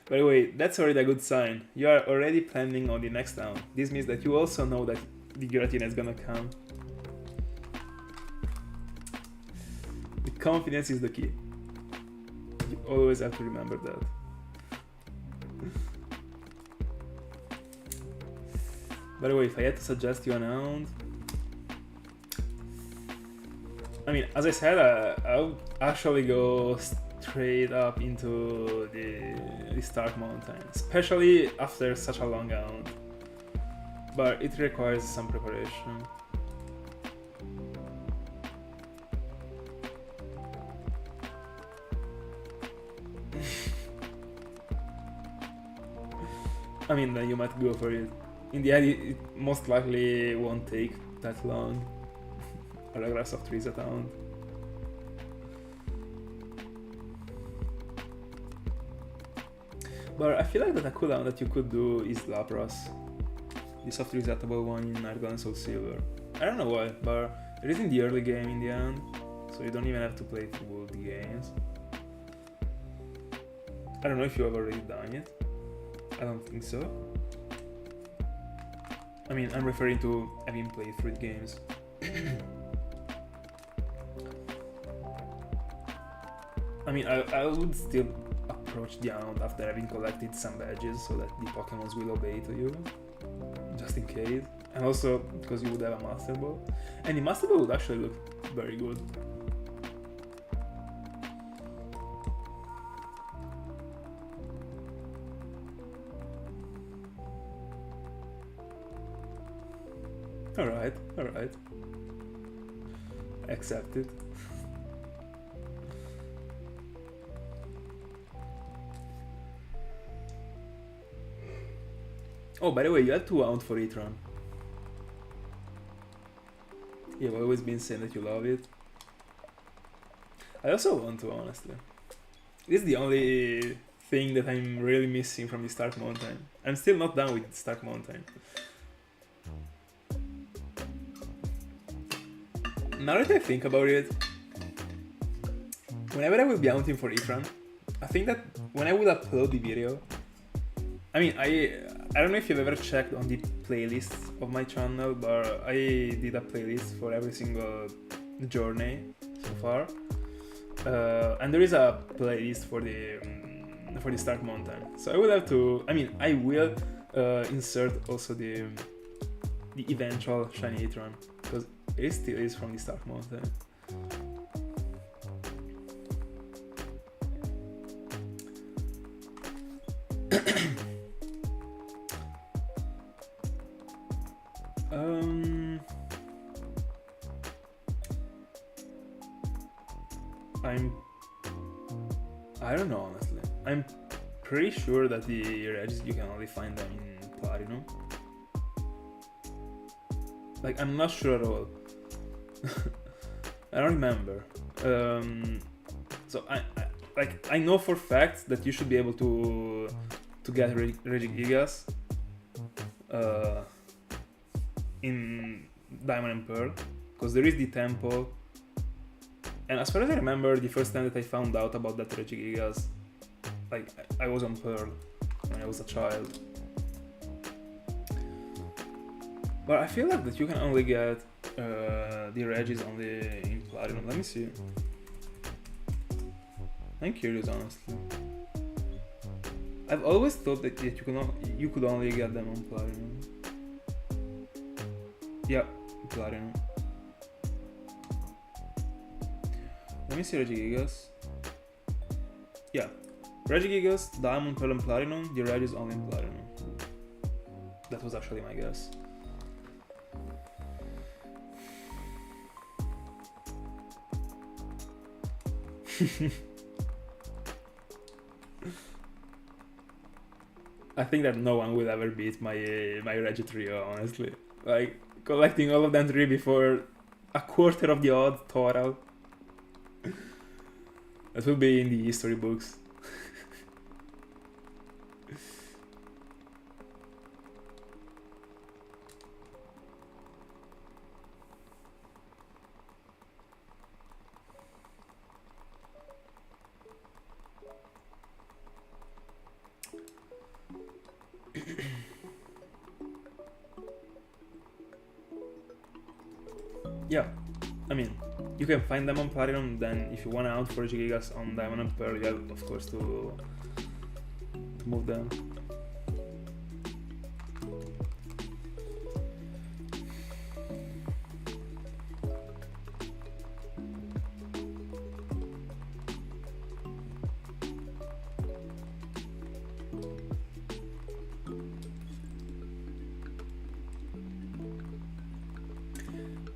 Speaker 1: By the way, that's already a good sign. You are already planning on the next round. This means that you also know that the Giratina is gonna come. The confidence is the key. You always have to remember that. By the way, if I had to suggest you an round, I mean, as I said, I would actually go straight up into the Stark Mountain, especially after such a long round. But it requires some preparation. I mean, then you might go for it. In the end, it most likely won't take that long. A Regress of Trees around. But I feel like that a cooldown that you could do is Lapras. The soft resettable one in Night Gold and Soul Silver. I don't know why, but it is in the early game in the end, so you don't even have to play through the games. I don't know if you have already done it. I don't think so. I mean, I'm referring to having played through the games. I mean, I would still approach the Hound after having collected some badges so that the Pokemons will obey to you, just in case. And also because you would have a Master Ball. And the Master Ball would actually look very good. Alright. Accept it. Oh, by the way, you have 2 Hound for each run. You've always been saying that you love it. I also want to, honestly. This is the only thing that I'm really missing from the Stark Mountain. I'm still not done with Stark Mountain. Now that I think about it, whenever I will be hunting for Etran, I think that when I will upload the video, I mean, I don't know if you've ever checked on the playlist of my channel, but I did a playlist for every single journey so far, and there is a playlist for the Stark Mountain. So I will have to, I mean, I will insert also the eventual shiny Etran, because it still is from the Stark Mountain. I don't know, honestly. I'm pretty sure that the Regis, you can only find them in Platinum. Like, I'm not sure at all. I don't remember. So I know for fact that you should be able to get Regigigas in Diamond and Pearl, because there is the temple. And as far as I remember, the first time that I found out about that Regigigas, like, I was on Pearl when I was a child. But I feel like that you can only get the Regis only in Platinum. Let me see. I'm curious, honestly. I've always thought that you could only get them on Platinum. Yeah, Platinum. Let me see Regigigas. Yeah, Regigigas, Diamond, Pearl, and Platinum. The Regis only in Platinum. That was actually my guess. I think that no one will ever beat my Regi trio, honestly. Like, collecting all of them three before a quarter of the odds total. That will be in the history books. Yeah, I mean, you can find them on Platinum, then if you want to out for Gigas on Diamond and Pearl, you have, of course, to move them.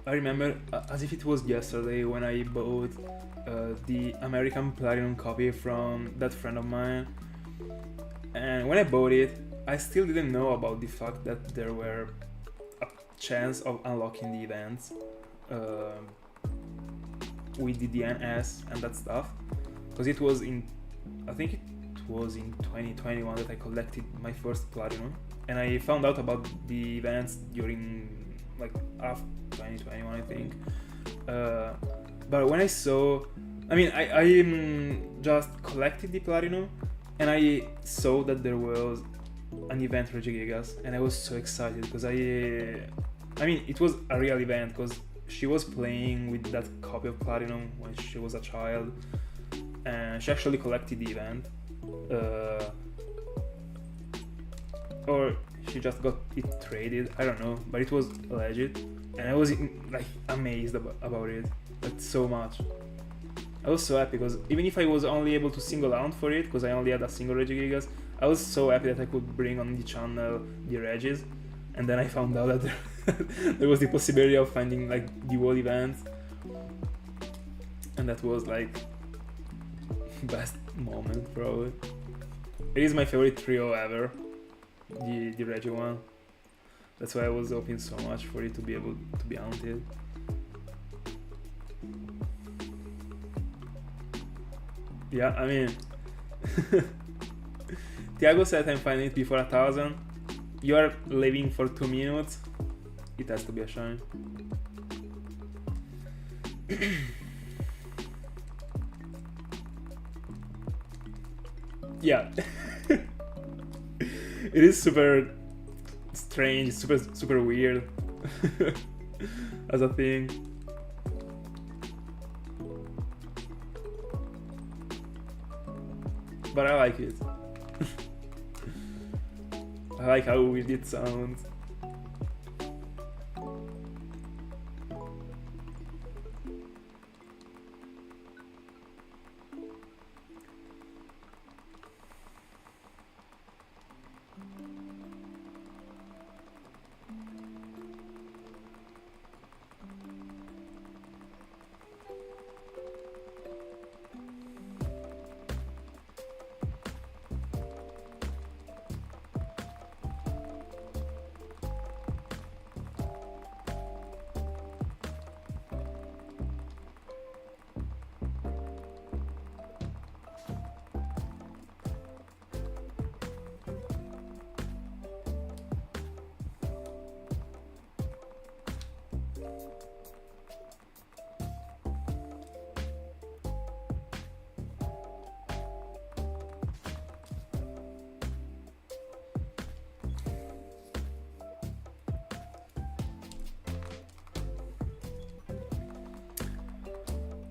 Speaker 1: I remember as if it was yesterday when I bought the American Platinum copy from that friend of mine, and when I bought it, I still didn't know about the fact that there were a chance of unlocking the events with the DNS and that stuff, because it was in, I think it was in 2021 that I collected my first Platinum, and I found out about the events during like after 2021, I think. But when I saw, I mean, I just collected the Platinum, and I saw that there was an event for Gigas, and I was so excited because I mean, it was a real event because she was playing with that copy of Platinum when she was a child, and she actually collected the event, or she just got it traded, I don't know, but it was legit, and I was like amazed about it, like so much. I was so happy because even if I was only able to single out for it, because I only had a single Regigigas, I was so happy that I could bring on the channel the Regis, and then I found out that there was the possibility of finding like the whole event, and that was like best moment probably. It is my favorite trio ever, the Regi one. That's why I was hoping so much for it to be able to be haunted. Yeah, I mean, Tiago said I'm finding it before 1,000. You are living for 2 minutes. It has to be a shine. Yeah. It is super strange, super weird as a thing. But I like it. I like how weird it sounds.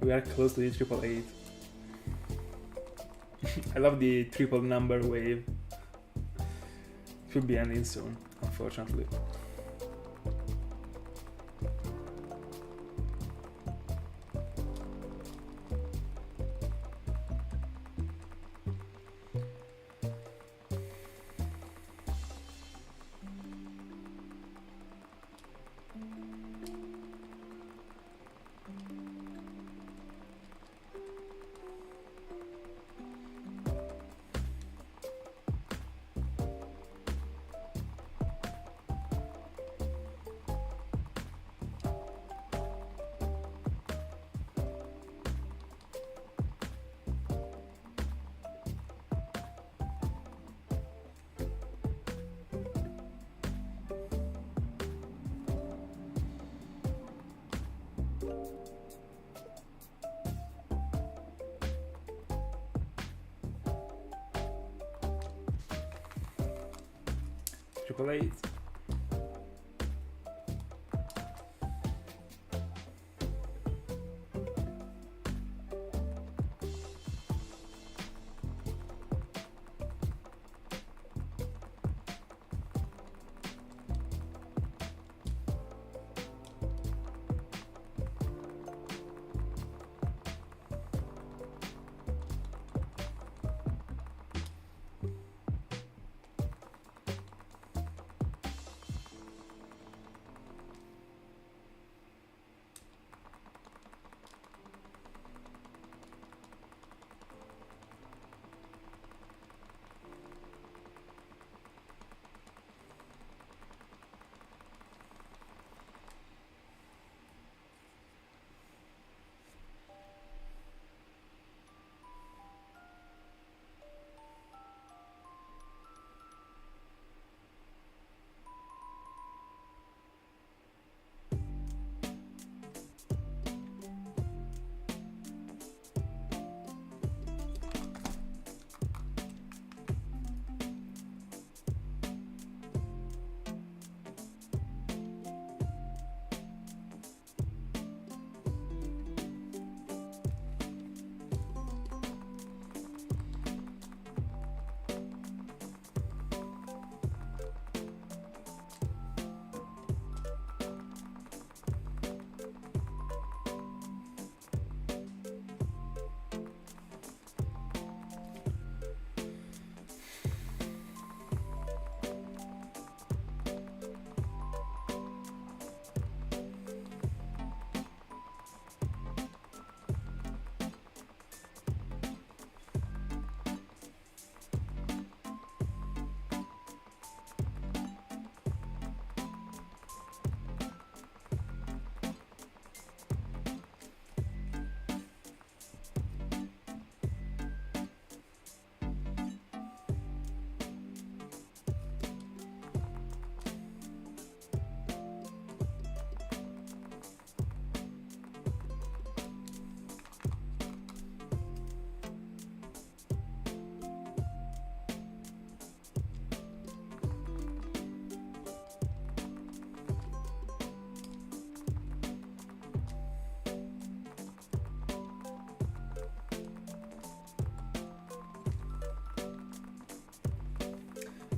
Speaker 1: We are close to the 888. I love the triple number wave. Should be ending soon, unfortunately. chocolate.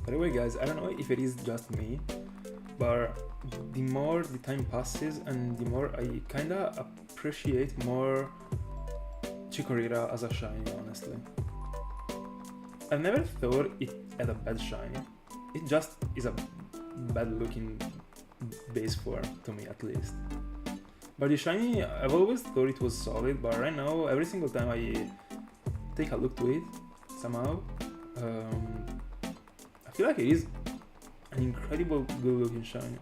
Speaker 1: By the way, guys, I don't know if it is just me, but the more the time passes and the more I kinda appreciate more Chikorita as a shiny, honestly. I've never thought it had a bad shiny. It just is a bad looking base form, to me at least. But the shiny, I've always thought it was solid, but right now, every single time I take a look to it, somehow, I feel like it is an incredible good looking shiny.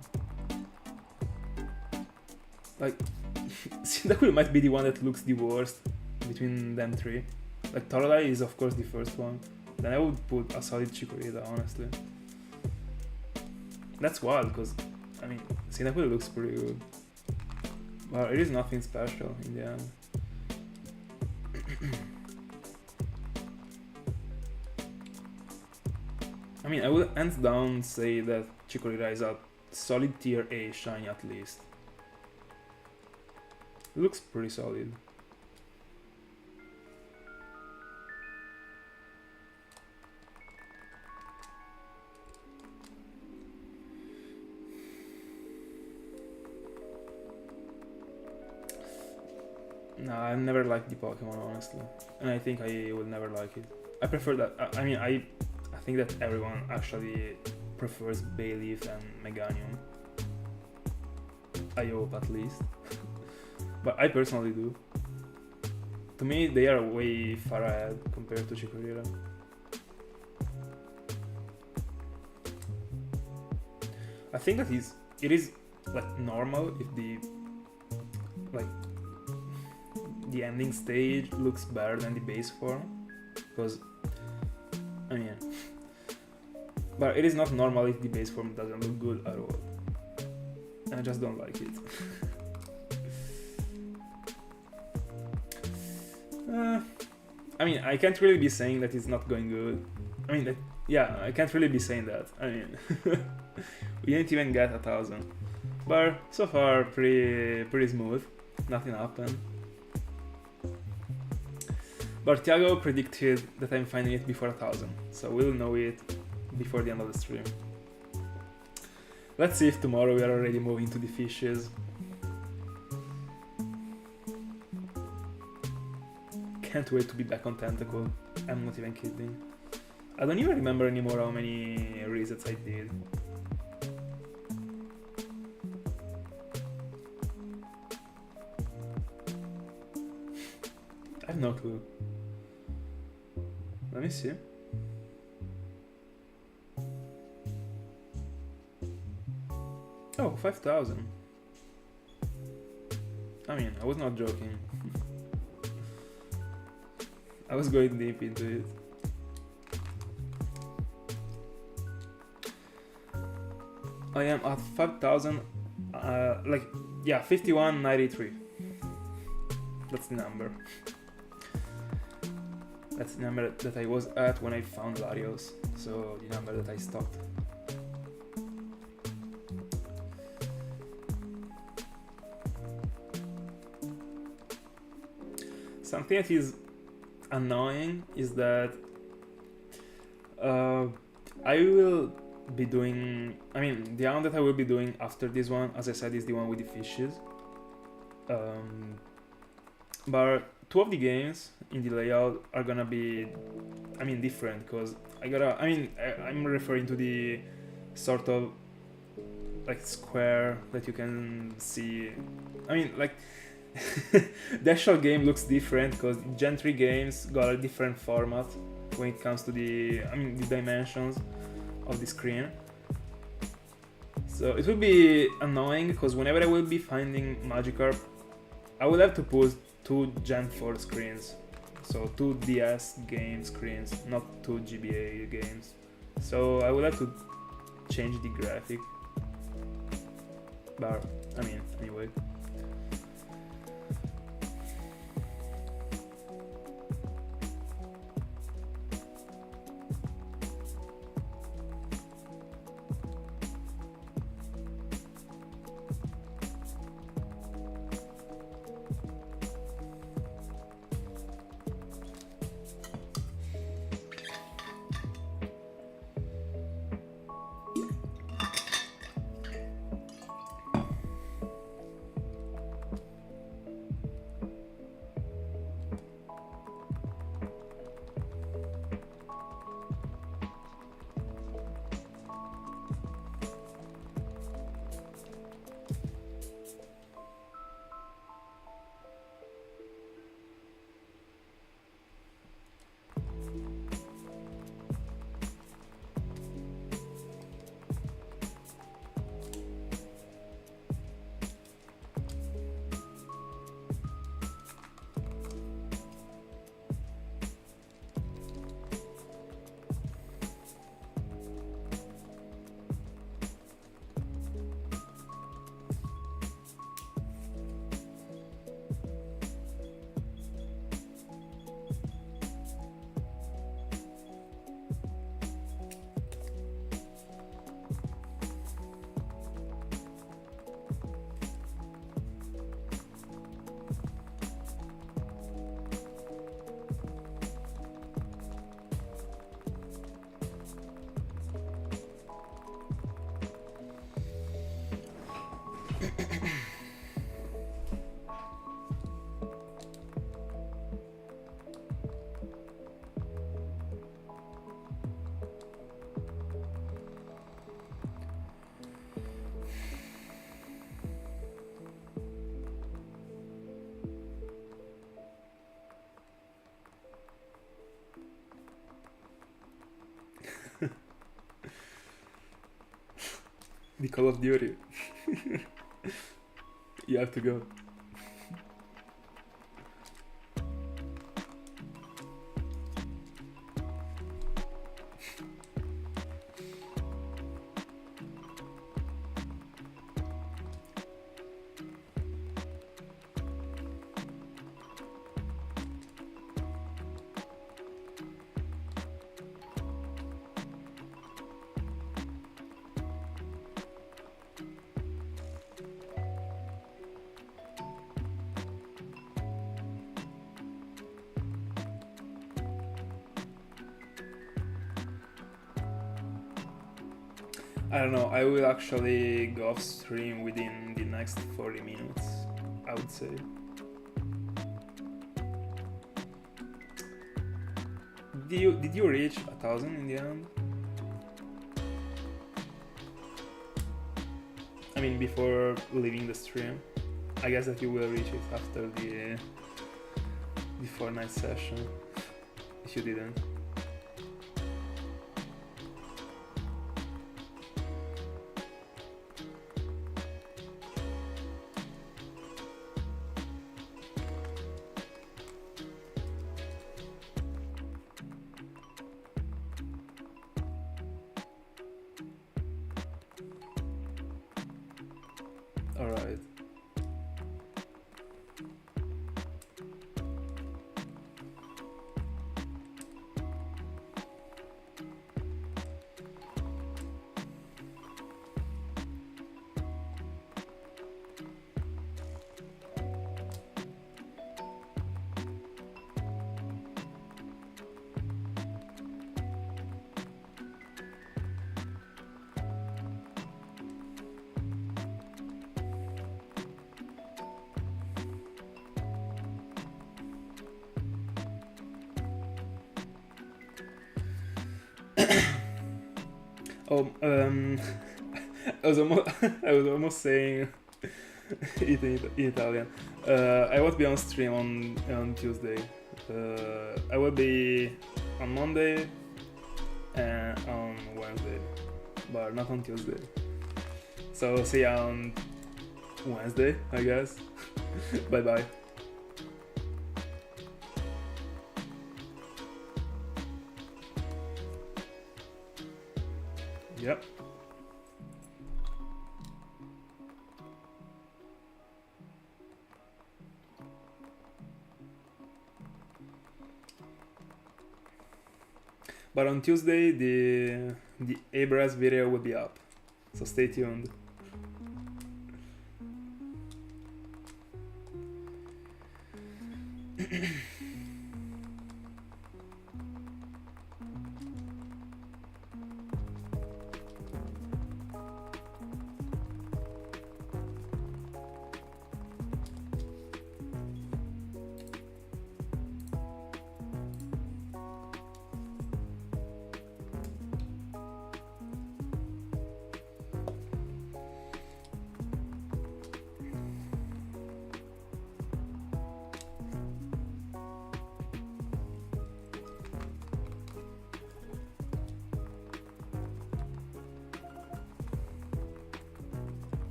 Speaker 1: Like, Cyndaquil might be the one that looks the worst between them three. Like, Toralei is of course the first one. Then I would put a solid Chikorita, honestly. That's wild, because, I mean, Cyndaquil looks pretty good. But it is nothing special in the end. I mean, I would hands down say that Chikorita is a solid tier A shiny at least. It looks pretty solid. Nah, I've never liked the Pokemon, honestly. And I think I will never like it. I prefer that, I think that everyone actually prefers Bayleaf and Meganium. I hope, at least. But I personally do. To me, they are way far ahead compared to Chikorita. I think that it is like normal if the ending stage looks better than the base form, because I mean, but it is not normal if the base form doesn't look good at all. I just don't like it. I mean, I can't really be saying that it's not going good. I mean, yeah, I can't really be saying that. I mean, we didn't even get 1,000. But so far, pretty smooth. Nothing happened. But Thiago predicted that I'm finding it before 1,000, so we'll know it before the end of the stream. Let's see if tomorrow we are already moving to the fishes. Can't wait to be back on Tentacle. I'm not even kidding. I don't even remember anymore how many resets I did. I have no clue. Let me see. Oh, 5,000. I mean, I was not joking. I was going deep into it. I am at 5,000, like, yeah, 51.93. That's the number. That's the number that I was at when I found Larios, so the number that I stopped. Something that is annoying is that I will be doing, I mean, the one that I will be doing after this one, as I said, is the one with the fishes. But two of the games in the layout are gonna be, I mean, different, because I'm referring to the sort of like square that you can see. I mean, like, the actual game looks different because Gen 3 games got a different format when it comes to the dimensions of the screen. So it will be annoying because whenever I will be finding Magikarp, I will have to put two Gen 4 screens, so two DS game screens, not two GBA games. So I will have to change the graphic. But I mean, anyway. The Call of Duty. You have to go. I don't know, I will actually go off stream within the next 40 minutes, I would say. Did you reach 1,000 in the end? I mean, before leaving the stream. I guess that you will reach it after the Fortnite session, if you didn't. Alright. Oh, I was almost saying it in Italian. I won't be on stream on Tuesday. I will be on Monday and on Wednesday, but not on Tuesday. So see you on Wednesday, I guess. Bye bye. Yep. But on Tuesday the Abras video will be up, so stay tuned.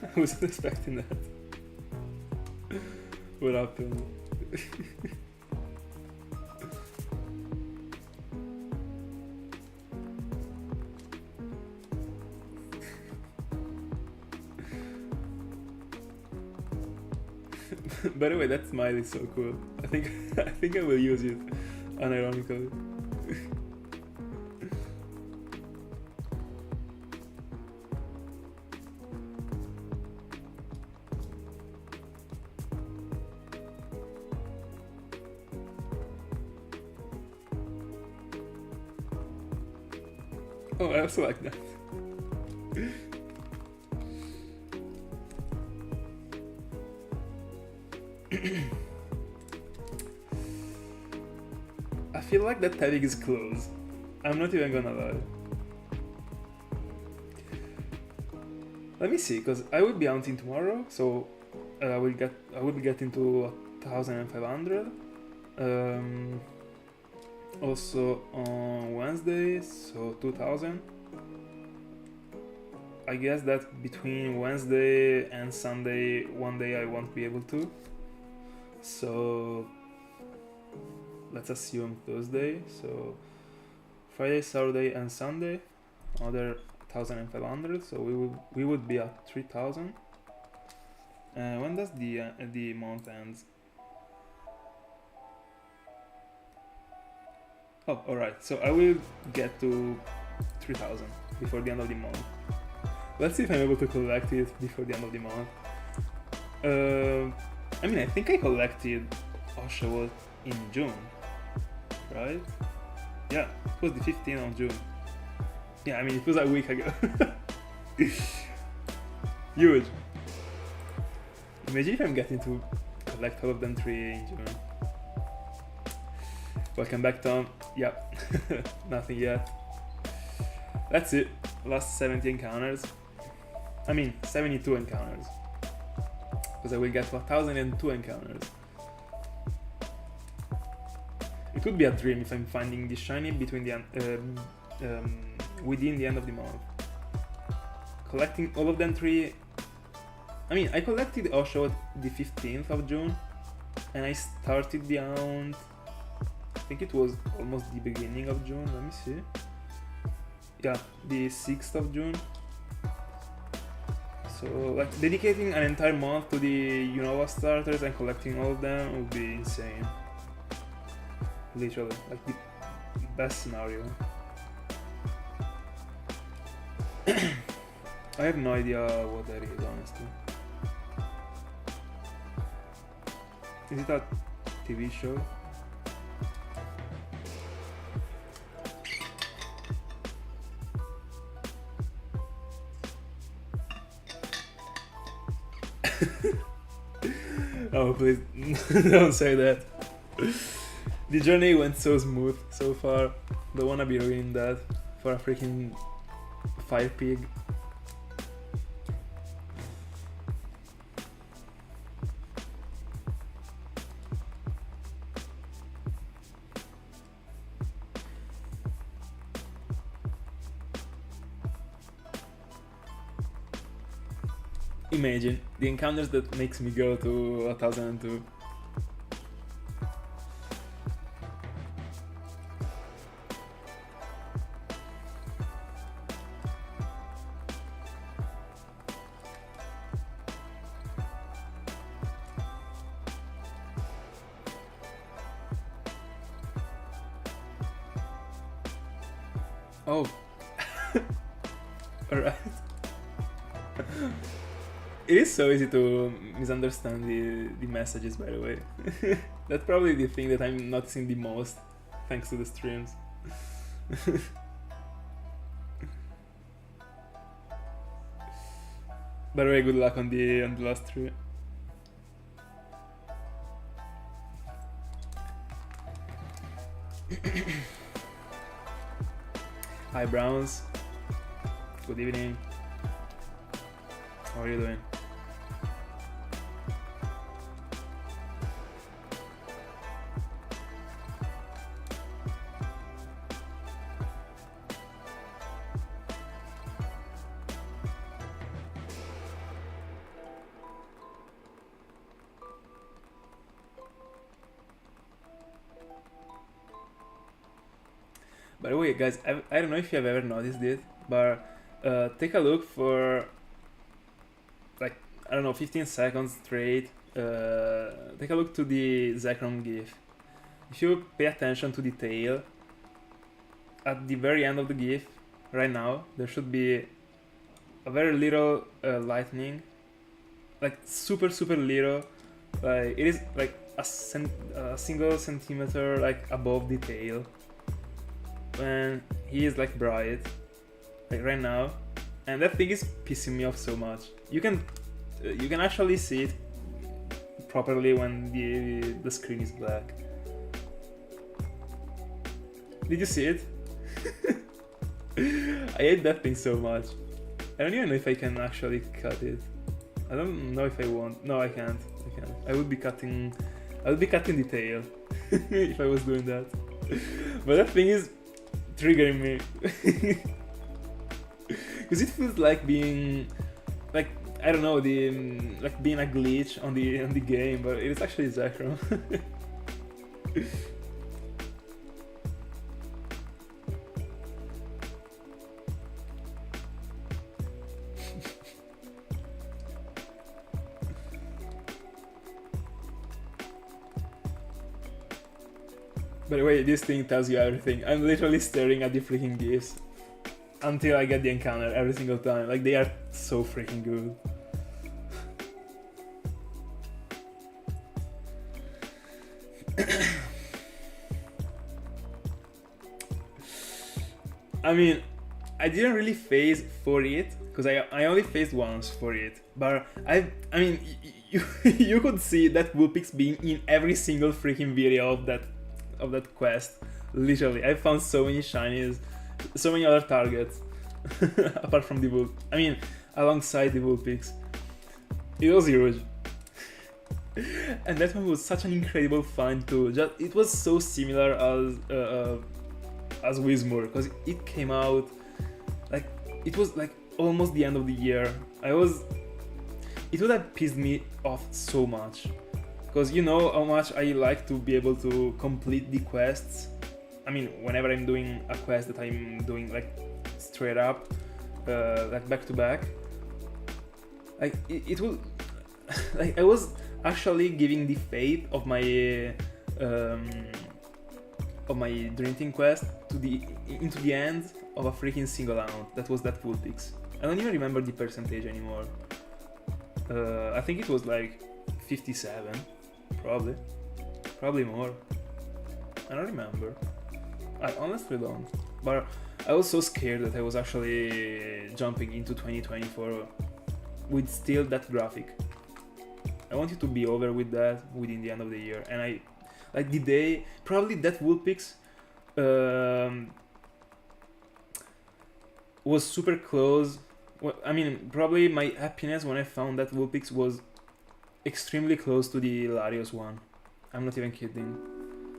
Speaker 1: I wasn't expecting that. What happened? By the way, that smile is so cool. I think I will use it unironically. Oh, I also like that. I feel like that Tepig is close. I'm not even gonna lie. Let me see, because I will be hunting tomorrow, so I will be getting to 1,500. Also on Wednesday, so 2,000. I guess that between Wednesday and Sunday, one day I won't be able to. So let's assume Thursday. So Friday, Saturday, and Sunday, another 1,500. So we would be at 3,000. When does the month ends? Oh, alright. So I will get to 3,000 before the end of the month. Let's see if I'm able to collect it before the end of the month. I mean, I think I collected Oshawott in June, right? Yeah, it was the 15th of June. Yeah, I mean, it was a week ago. Huge. Imagine if I'm getting to collect all of them 3 in June. Welcome back, Tom. Yep, nothing yet. That's it. Last 70 encounters. I mean, 72 encounters. Because I will get 1,002 encounters. It could be a dream if I'm finding the shiny between the within the end of the month. Collecting all of them 3. I mean, I collected Oshawott the 15th of June, and I started the hunt. I think it was almost the beginning of June. Let me see. Yeah, the 6th of June. So, like, dedicating an entire month to the Unova starters and collecting all of them would be insane. Literally, like the best scenario. I have no idea what that is, honestly. Is it a TV show? Oh, please, don't say that. The journey went so smooth so far. Don't wanna be ruining that for a freaking fire pig. Imagine the encounters that makes me go to 1,002. Oh, alright. It is so easy to misunderstand the messages, by the way. That's probably the thing that I'm noticing the most, thanks to the streams. By the way, good luck on the last 3. Hi Browns, good evening. How are you doing? By the way, guys, I don't know if you have ever noticed it, but take a look for, like, I don't know, 15 seconds straight. Take a look to the Zekrom GIF. If you pay attention to the tail, at the very end of the GIF, right now, there should be a very little lightning, like super little. Like it is like a single centimeter like above the tail. When he is like bright, like right now, and that thing is pissing me off so much. You can actually see it properly when the screen is black. Did you see it? I hate that thing so much. I don't even know if I can actually cut it. I don't know if I want. No, I can't. I would be cutting the tail if I was doing that. But that thing is triggering me. Because it feels like being, like, I don't know, like being a glitch on the game, but it is actually Zekrom. By the way, this thing tells you everything. I'm literally staring at the freaking gifs until I get the encounter every single time. Like, they are so freaking good. I mean, I didn't really phase for it because I only phased once for it, but I mean, you could see that Vulpix being in every single freaking video of that quest. Literally, I found so many shinies, so many other targets apart from the Vulpix. I mean, alongside the Vulpix. It was huge. And that one was such an incredible find too. Just, it was so similar as Whismur, because it came out like, it was like almost the end of the year. It would have pissed me off so much, because you know how much I like to be able to complete the quests. I mean, whenever I'm doing a quest that I'm doing like straight up, like back to back, like it will, like I was actually giving the fate of my drinking quest into the end of a freaking single round. That was that Vulpix. I don't even remember the percentage anymore. I think it was like 57, probably more. I don't remember. I honestly don't. But I was so scared that I was actually jumping into 2024 with still that graphic. I wanted to be over with that within the end of the year, and I, like the day, probably that Vulpix was super close. Well, I mean, probably my happiness when I found that Vulpix was extremely close to the Larios one. I'm not even kidding.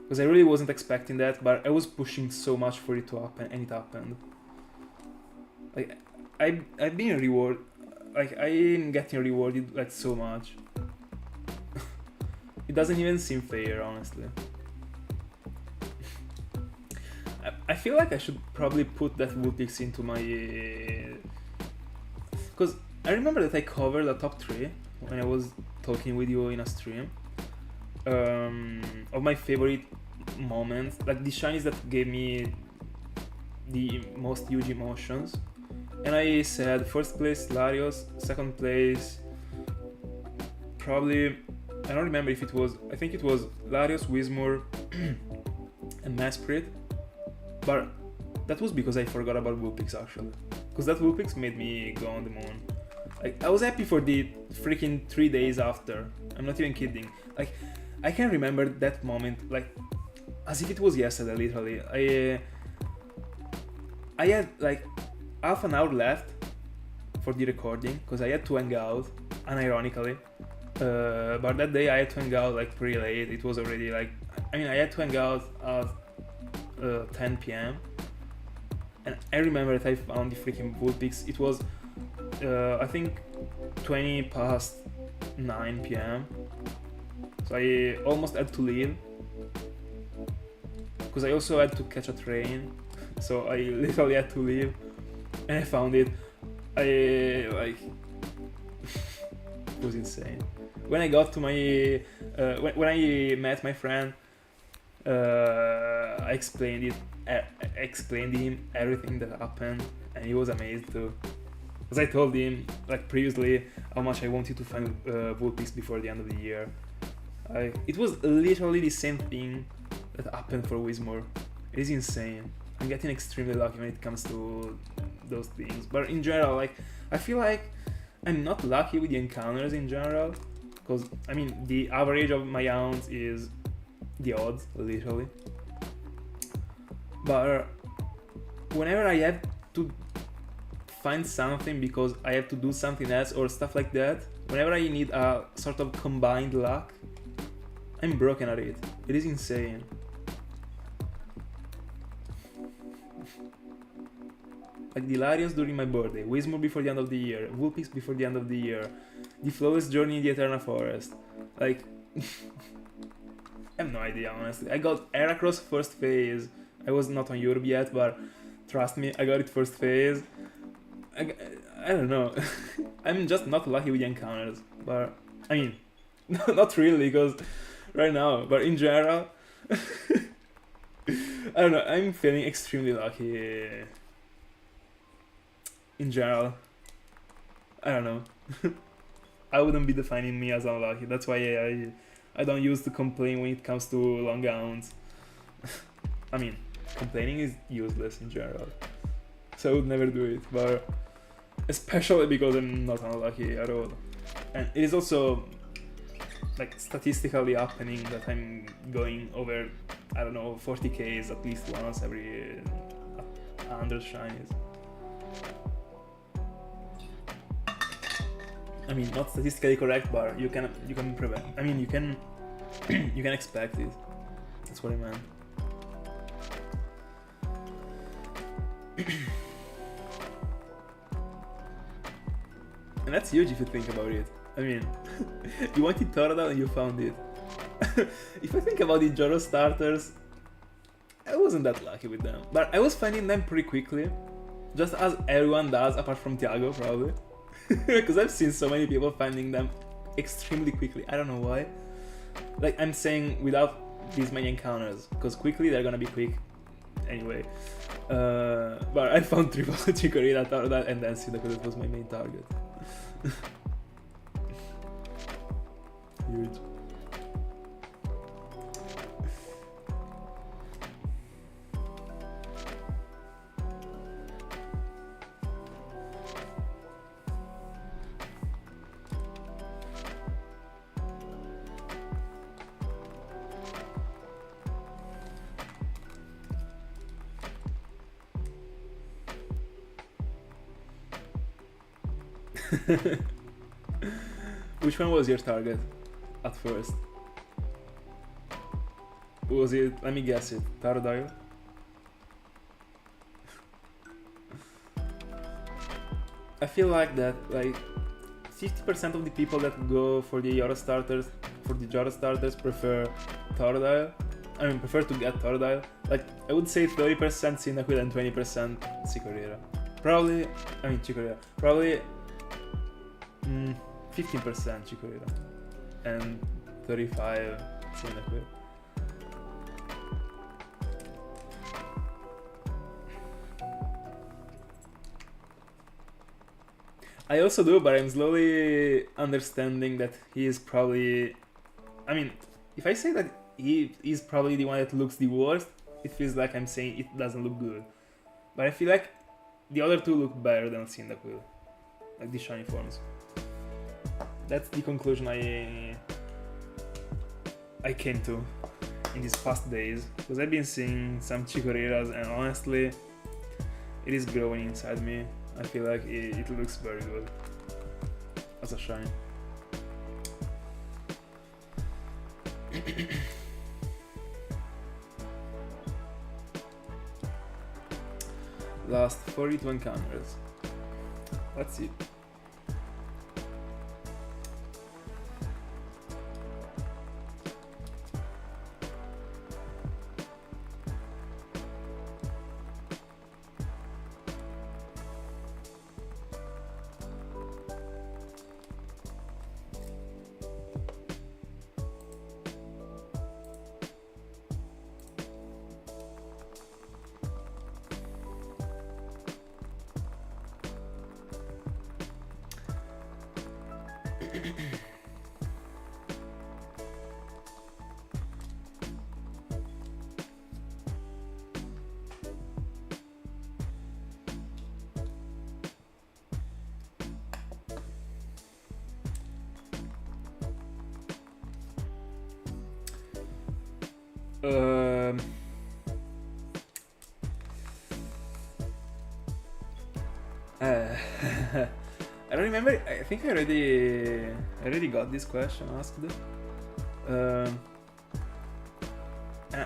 Speaker 1: Because I really wasn't expecting that, but I was pushing so much for it to happen, and it happened. Like, I've been rewarded, like, I'm getting rewarded like so much. It doesn't even seem fair, honestly. I feel like I should probably put that Vulpix into my... Because I remember that I covered the top 3 when I was talking with you in a stream. Of my favorite moments, like the shinies that gave me the most huge emotions. And I said first place Larios, second place probably, I don't remember if it was, I think it was Larios, Whismur and Mesprit. But that was because I forgot about Vulpix actually. Because that Vulpix made me go on the moon. Like, I was happy for the freaking 3 days after. I'm not even kidding. Like, I can remember that moment like as if it was yesterday, literally. I had like half an hour left for the recording because I had to hang out, unironically. But that day I had to hang out like pretty late. It was already like, I mean, I had to hang out at 10 p.m. And I remember that I found the freaking Vulpix. It was, I think, 20 past 9 p.m. So I almost had to leave. Because I also had to catch a train. So I literally had to leave. And I found it. It was insane. When I got to my... when I met my friend, I explained him everything that happened, and he was amazed too. Because I told him, like previously, how much I wanted to find Vulpix before the end of the year. It was literally the same thing that happened for Whismur. It is insane. I'm getting extremely lucky when it comes to those things. But in general, like, I feel like I'm not lucky with the encounters in general, because I mean the average of my ounce is the odds, literally. But whenever I have to find something because I have to do something else or stuff like that, whenever I need a sort of combined luck, I'm broken at it. It is insane. Like the Larians during my birthday, Wizmore before the end of the year, Vulpix before the end of the year, the Flawless Journey in the Eternal Forest. Like, I have no idea, honestly. I got Heracross first phase. I was not on Europe yet, but trust me, I got it first phase. I don't know. I'm just not lucky with the encounters. But, I mean, not really, because right now, but in general, I don't know, I'm feeling extremely lucky. In general, I don't know. I wouldn't be defining me as unlucky. That's why I don't use to complain when it comes to long gowns. I mean, complaining is useless in general, so I would never do it. But especially because I'm not unlucky at all, and it is also like statistically happening that I'm going over, I don't know, 40Ks at least once every 100 shinies. I mean, not statistically correct, but you can prevent. I mean, you can you can expect it. That's what I meant. And that's huge if you think about it. I mean, you wanted Tordal and you found it. If I think about the Joro starters, I wasn't that lucky with them, but I was finding them pretty quickly, just as everyone does, apart from Tiago probably. Because I've seen so many people finding them extremely quickly. I don't know why. Like, I'm saying without these many encounters, because quickly they're gonna be quick anyway. But I found triple Chikorita, Tordal, and then Cyndaquil. That was my main target. Huge. Which one was your target at first? Was it, let me guess it, Tardile? I feel like that, like 50% of the people that go for the Joro starters, prefer Tordile. I mean, prefer to get Tordile. Like, I would say 30% Cyndaquil and 20% Chikorita. Probably, I mean Chikorita. Probably 15% Chikorita and 35 Cyndaquil. I also do, but I'm slowly understanding that he is probably... I mean, if I say that he is probably the one that looks the worst, it feels like I'm saying it doesn't look good. But I feel like the other two look better than Cyndaquil, like the shiny forms. That's the conclusion I came to in these past days, because I've been seeing some Chikoritas and honestly, it is growing inside me. I feel like it looks very good as a shine. Last 42 encounters. Let's see. Um, uh, I don't remember. I think I already got this question asked. Um,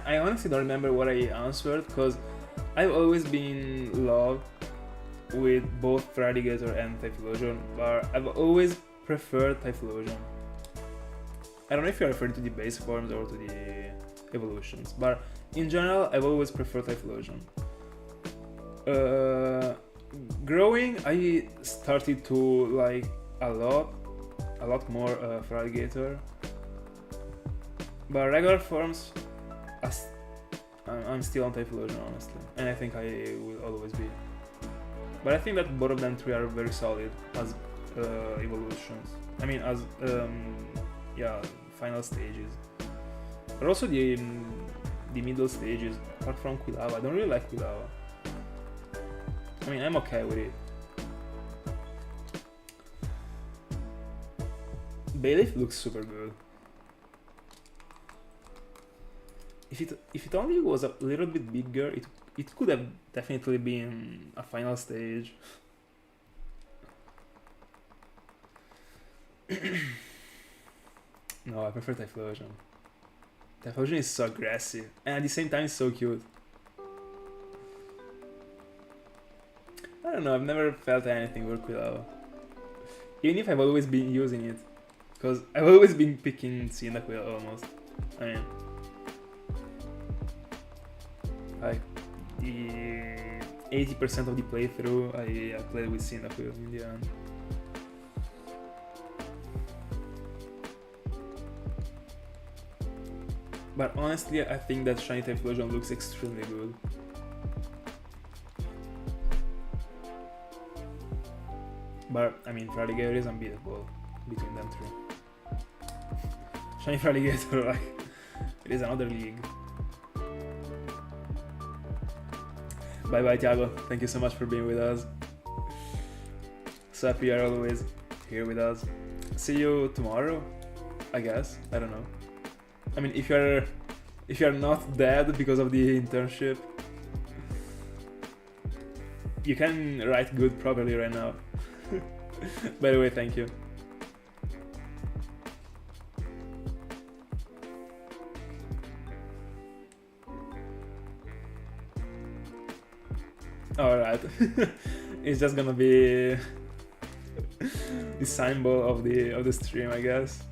Speaker 1: I honestly don't remember what I answered because I've always been in love with both Feraligatr and Typhlosion, but I've always preferred Typhlosion. I don't know if you're referring to the base forms or to the evolutions, but in general, I've always preferred Typhlosion. Growing, I started to like a lot more Feraligatr, but regular forms, I'm still on Typhlosion honestly, and I think I will always be. But I think that both of them three are very solid as evolutions. I mean, as final stages. But also the middle stages, apart from Quilava, I don't really like Quilava. I mean, I'm okay with it. Bayleaf looks super good. If it only was a little bit bigger, it could have definitely been a final stage. No, I prefer Typhlosion. Typhlosion is so aggressive and at the same time it's so cute. I don't know, I've never felt anything for Quilava. Even if I've always been using it. Because I've always been picking Cyndaquil almost. I mean, like the 80% of the playthrough I played with Cyndaquil in the end. But honestly, I think that Shiny Typhlosion looks extremely good. But I mean, Feraligatr is unbeatable between them three. Shiny Feraligatr, like, it is another league. Bye bye, Thiago. Thank you so much for being with us. So happy you're always here with us. See you tomorrow, I guess. I don't know. I mean, if you're not dead because of the internship, you can write good properly right now. By the way, thank you. Alright. It's just gonna be the symbol of the stream, I guess.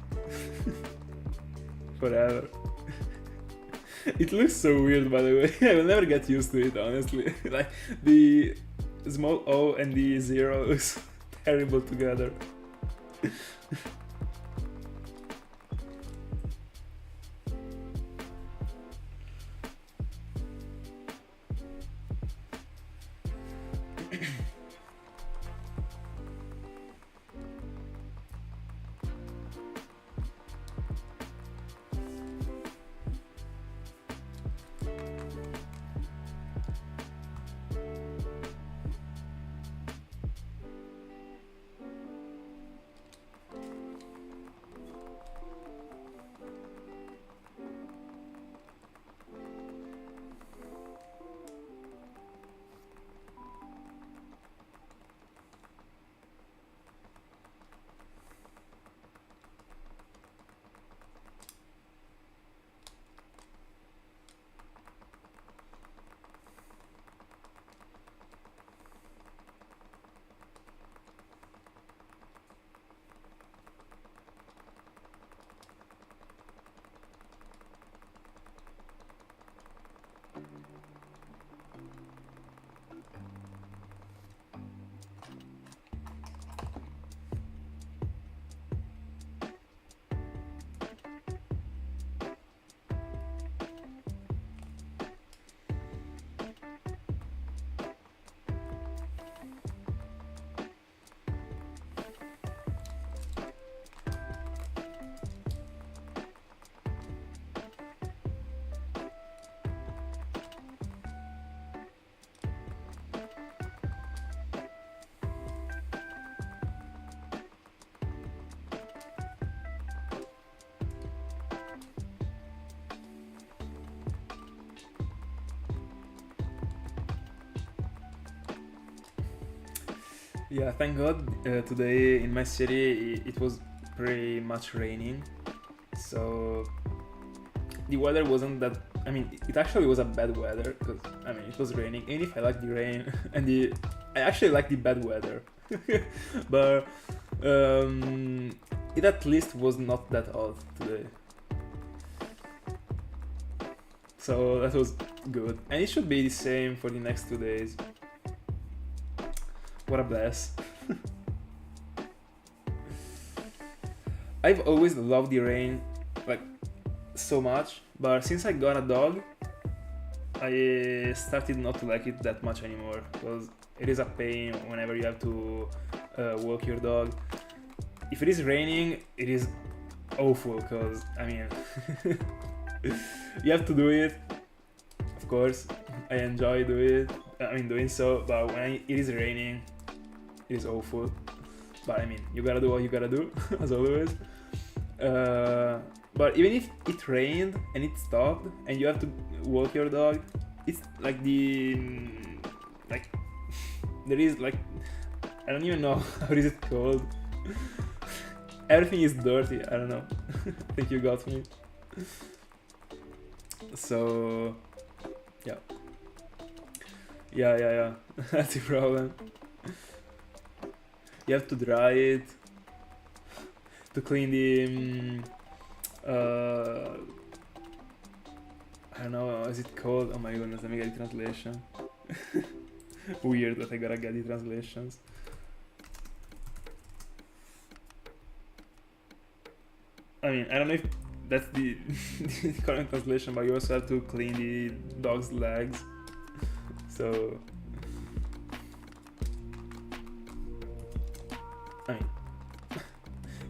Speaker 1: Forever. It looks so weird, by the way. I will never get used to it, honestly. Like, the small O and the zero looks terrible together. Yeah, thank God today in my city it was pretty much raining, so the weather wasn't that. I mean, it actually was a bad weather because I mean it was raining. And if I like the rain and I actually like the bad weather, but it at least was not that hot today. So that was good, and it should be the same for the next 2 days. What a bless. I've always loved the rain, like, so much, but since I got a dog, I started not to like it that much anymore, because it is a pain whenever you have to walk your dog. If it is raining, it is awful, because, I mean, you have to do it, of course. I enjoy doing so, but when it is raining, it is awful. But I mean, you gotta do what you gotta do, as always. But even if it rained and it stopped and you have to walk your dog, it's like like there is like, I don't even know how is it called. Everything is dirty. I don't know. I think you got me. So yeah. That's the problem. You have to dry it, to clean the I don't know, is it called? Oh my goodness, let me get the translation. Weird that I gotta get the translations. I mean, I don't know if that's the current translation, but you also have to clean the dog's legs. So I mean,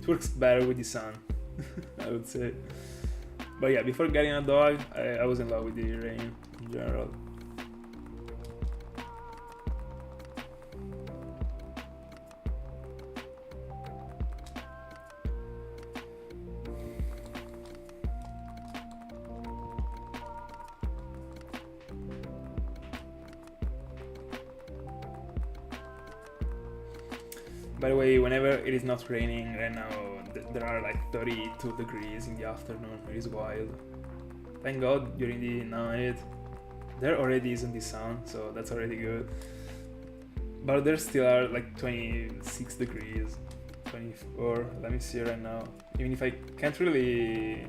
Speaker 1: it works better with the sun, I would say. But yeah, before getting a dog, I was in love with the rain in general. By the way, whenever it is not raining right now, there are like 32 degrees in the afternoon. It is wild. Thank God during the night there already isn't the sun, so that's already good. But there still are like 26 degrees, 24. Let me see right now. Even if I can't really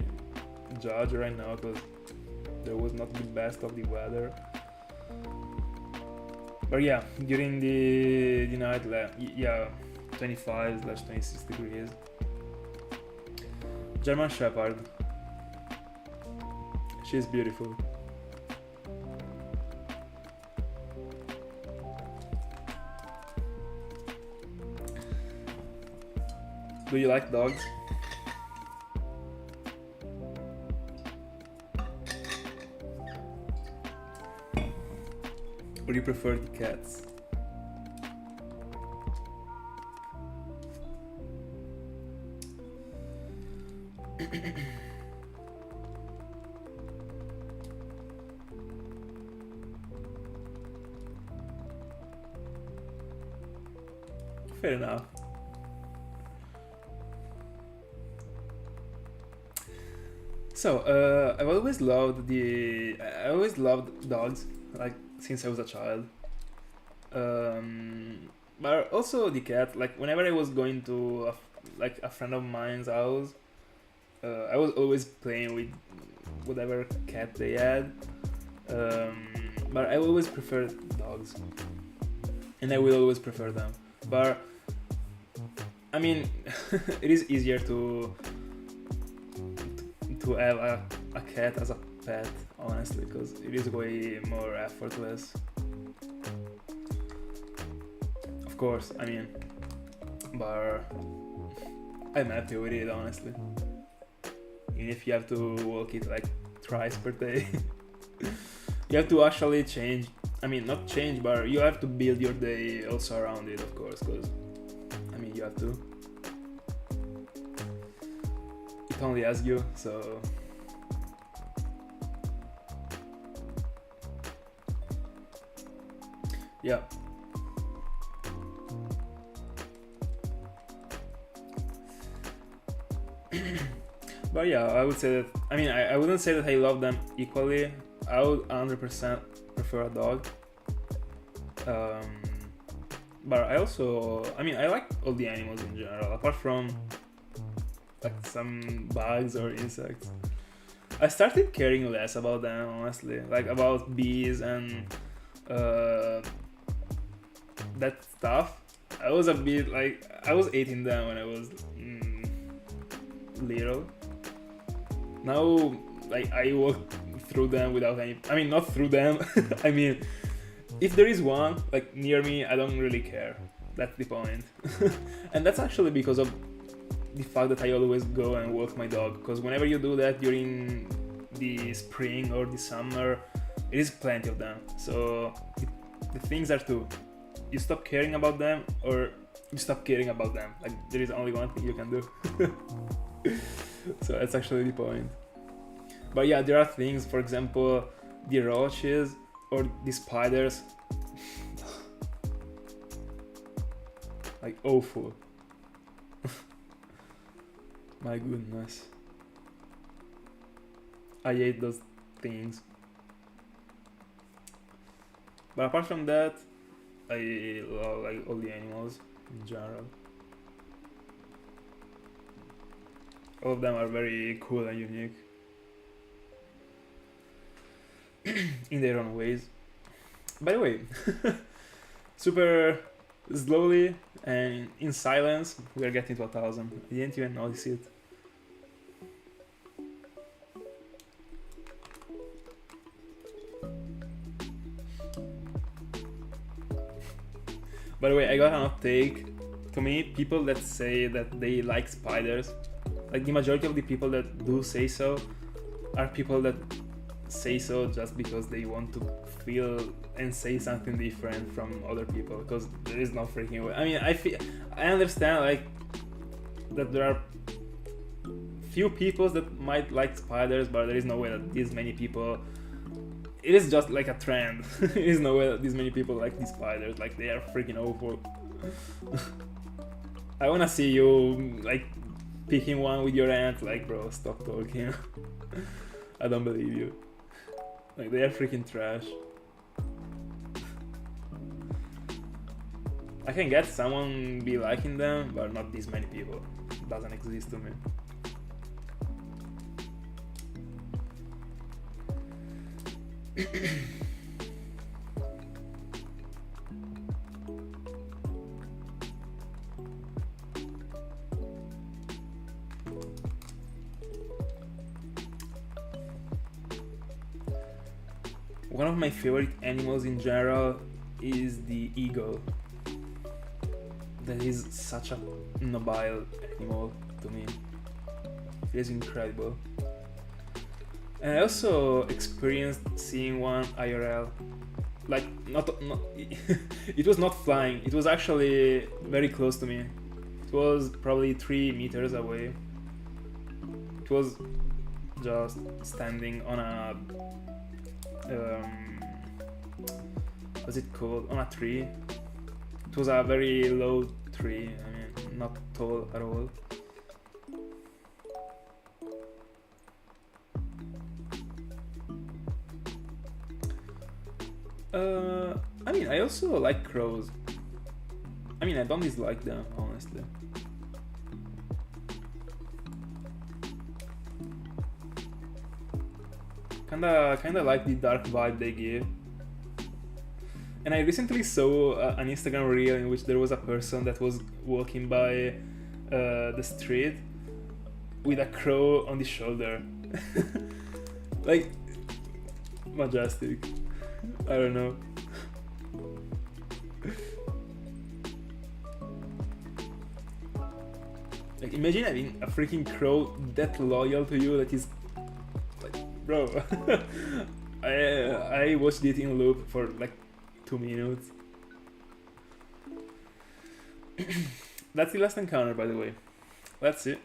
Speaker 1: judge right now because there was not the best of the weather. But yeah, during the night, yeah, 25/26 degrees. German Shepherd. She's beautiful. Do you like dogs? Or do you prefer the cats? Fair enough. So, I always loved dogs, like since I was a child. But also the cat. Like whenever I was going to a friend of mine's house, I was always playing with whatever cat they had. But I always preferred dogs, and I will always prefer them. But I mean, it is easier to have a cat as a pet, honestly, because it is way more effortless. Of course, I mean, but I'm happy with it, honestly. Even if you have to walk it like thrice per day, you have to actually change. I mean, not change, but you have to build your day also around it, of course, because I mean, you have to. It only asks you, so. Yeah. But yeah, I would say that. I mean, I wouldn't say that I love them equally. I would 100% prefer a dog. But I also, I mean, I like all the animals in general, apart from like some bugs or insects. I started caring less about them, honestly, like about bees and that stuff. I was a bit like, I was eating them when I was little. Now, like, I walk through them without any, I mean, not through them, I mean, if there is one, like, near me, I don't really care. That's the point. And that's actually because of the fact that I always go and walk my dog, because whenever you do that during the spring or the summer, it is plenty of them. So the things are two: you stop caring about them, or you stop caring about them. Like, there is only one thing you can do. So that's actually the point. But yeah, there are things, for example, the roaches or the spiders. Like, awful. My goodness. I hate those things. But apart from that, I love like all the animals in general. All of them are very cool and unique in their own ways. By the way, super slowly and in silence, we are getting to 1,000. I didn't even notice it. By the way, I got an uptake. To me, people that say that they like spiders, like the majority of the people that do say so, are people that say so just because they want to feel and say something different from other people, because there is no freaking way. I mean, I understand like that there are few people that might like spiders, but there is no way that these many people, it is just like a trend. There is no way that these many people like these spiders. Like, they are freaking awful. I wanna see you like picking one with your hand. Like, bro, stop talking. I don't believe you. Like, they are freaking trash. I can get someone be liking them, but not these many people. It doesn't exist to me. One of my favorite animals in general is the eagle. That is such a noble animal to me. It is incredible. And I also experienced seeing one IRL. Like, not it was not flying, it was actually very close to me. It was probably 3 meters away. It was just standing on a what's it called? On a tree. It was a very low tree, I mean, not tall at all. I mean, I also like crows. I mean, I don't dislike them, honestly. Kinda like the dark vibe they give. And I recently saw an Instagram reel in which there was a person that was walking by the street with a crow on the shoulder. Like, majestic. I don't know. Like, imagine having a freaking crow that loyal to you, that is like, bro. I watched it in loop for like 2 minutes. That's the last encounter, by the way. Let's see.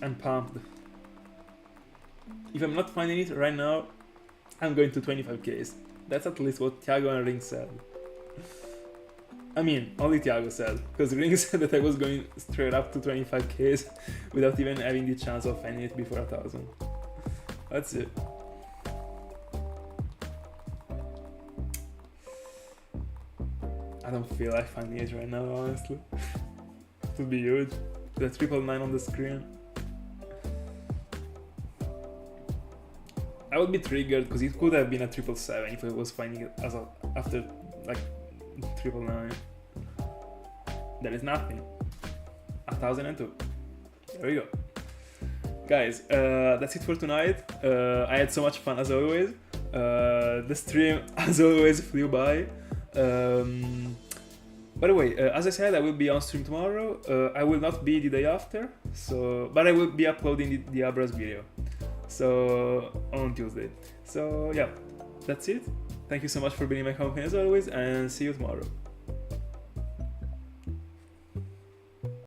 Speaker 1: I'm pumped. If I'm not finding it right now, I'm going to 25Ks. That's at least what Thiago and Ring said. I mean, only Thiago said, because Ring said that I was going straight up to 25k without even having the chance of finding it before 1000. That's it. I don't feel like finding it right now, honestly. It would be huge. The 999 on the screen. I would be triggered because it could have been a 777 if I was finding it as after like 999. There is nothing. 1002. There we go. Guys, that's it for tonight. I had so much fun as always. The stream, as always, flew by. By the way, as I said, I will be on stream tomorrow. I will not be the day after, but I will be uploading the Abras video. So on Tuesday. So yeah, that's it. Thank you so much for being in my company as always, and see you tomorrow.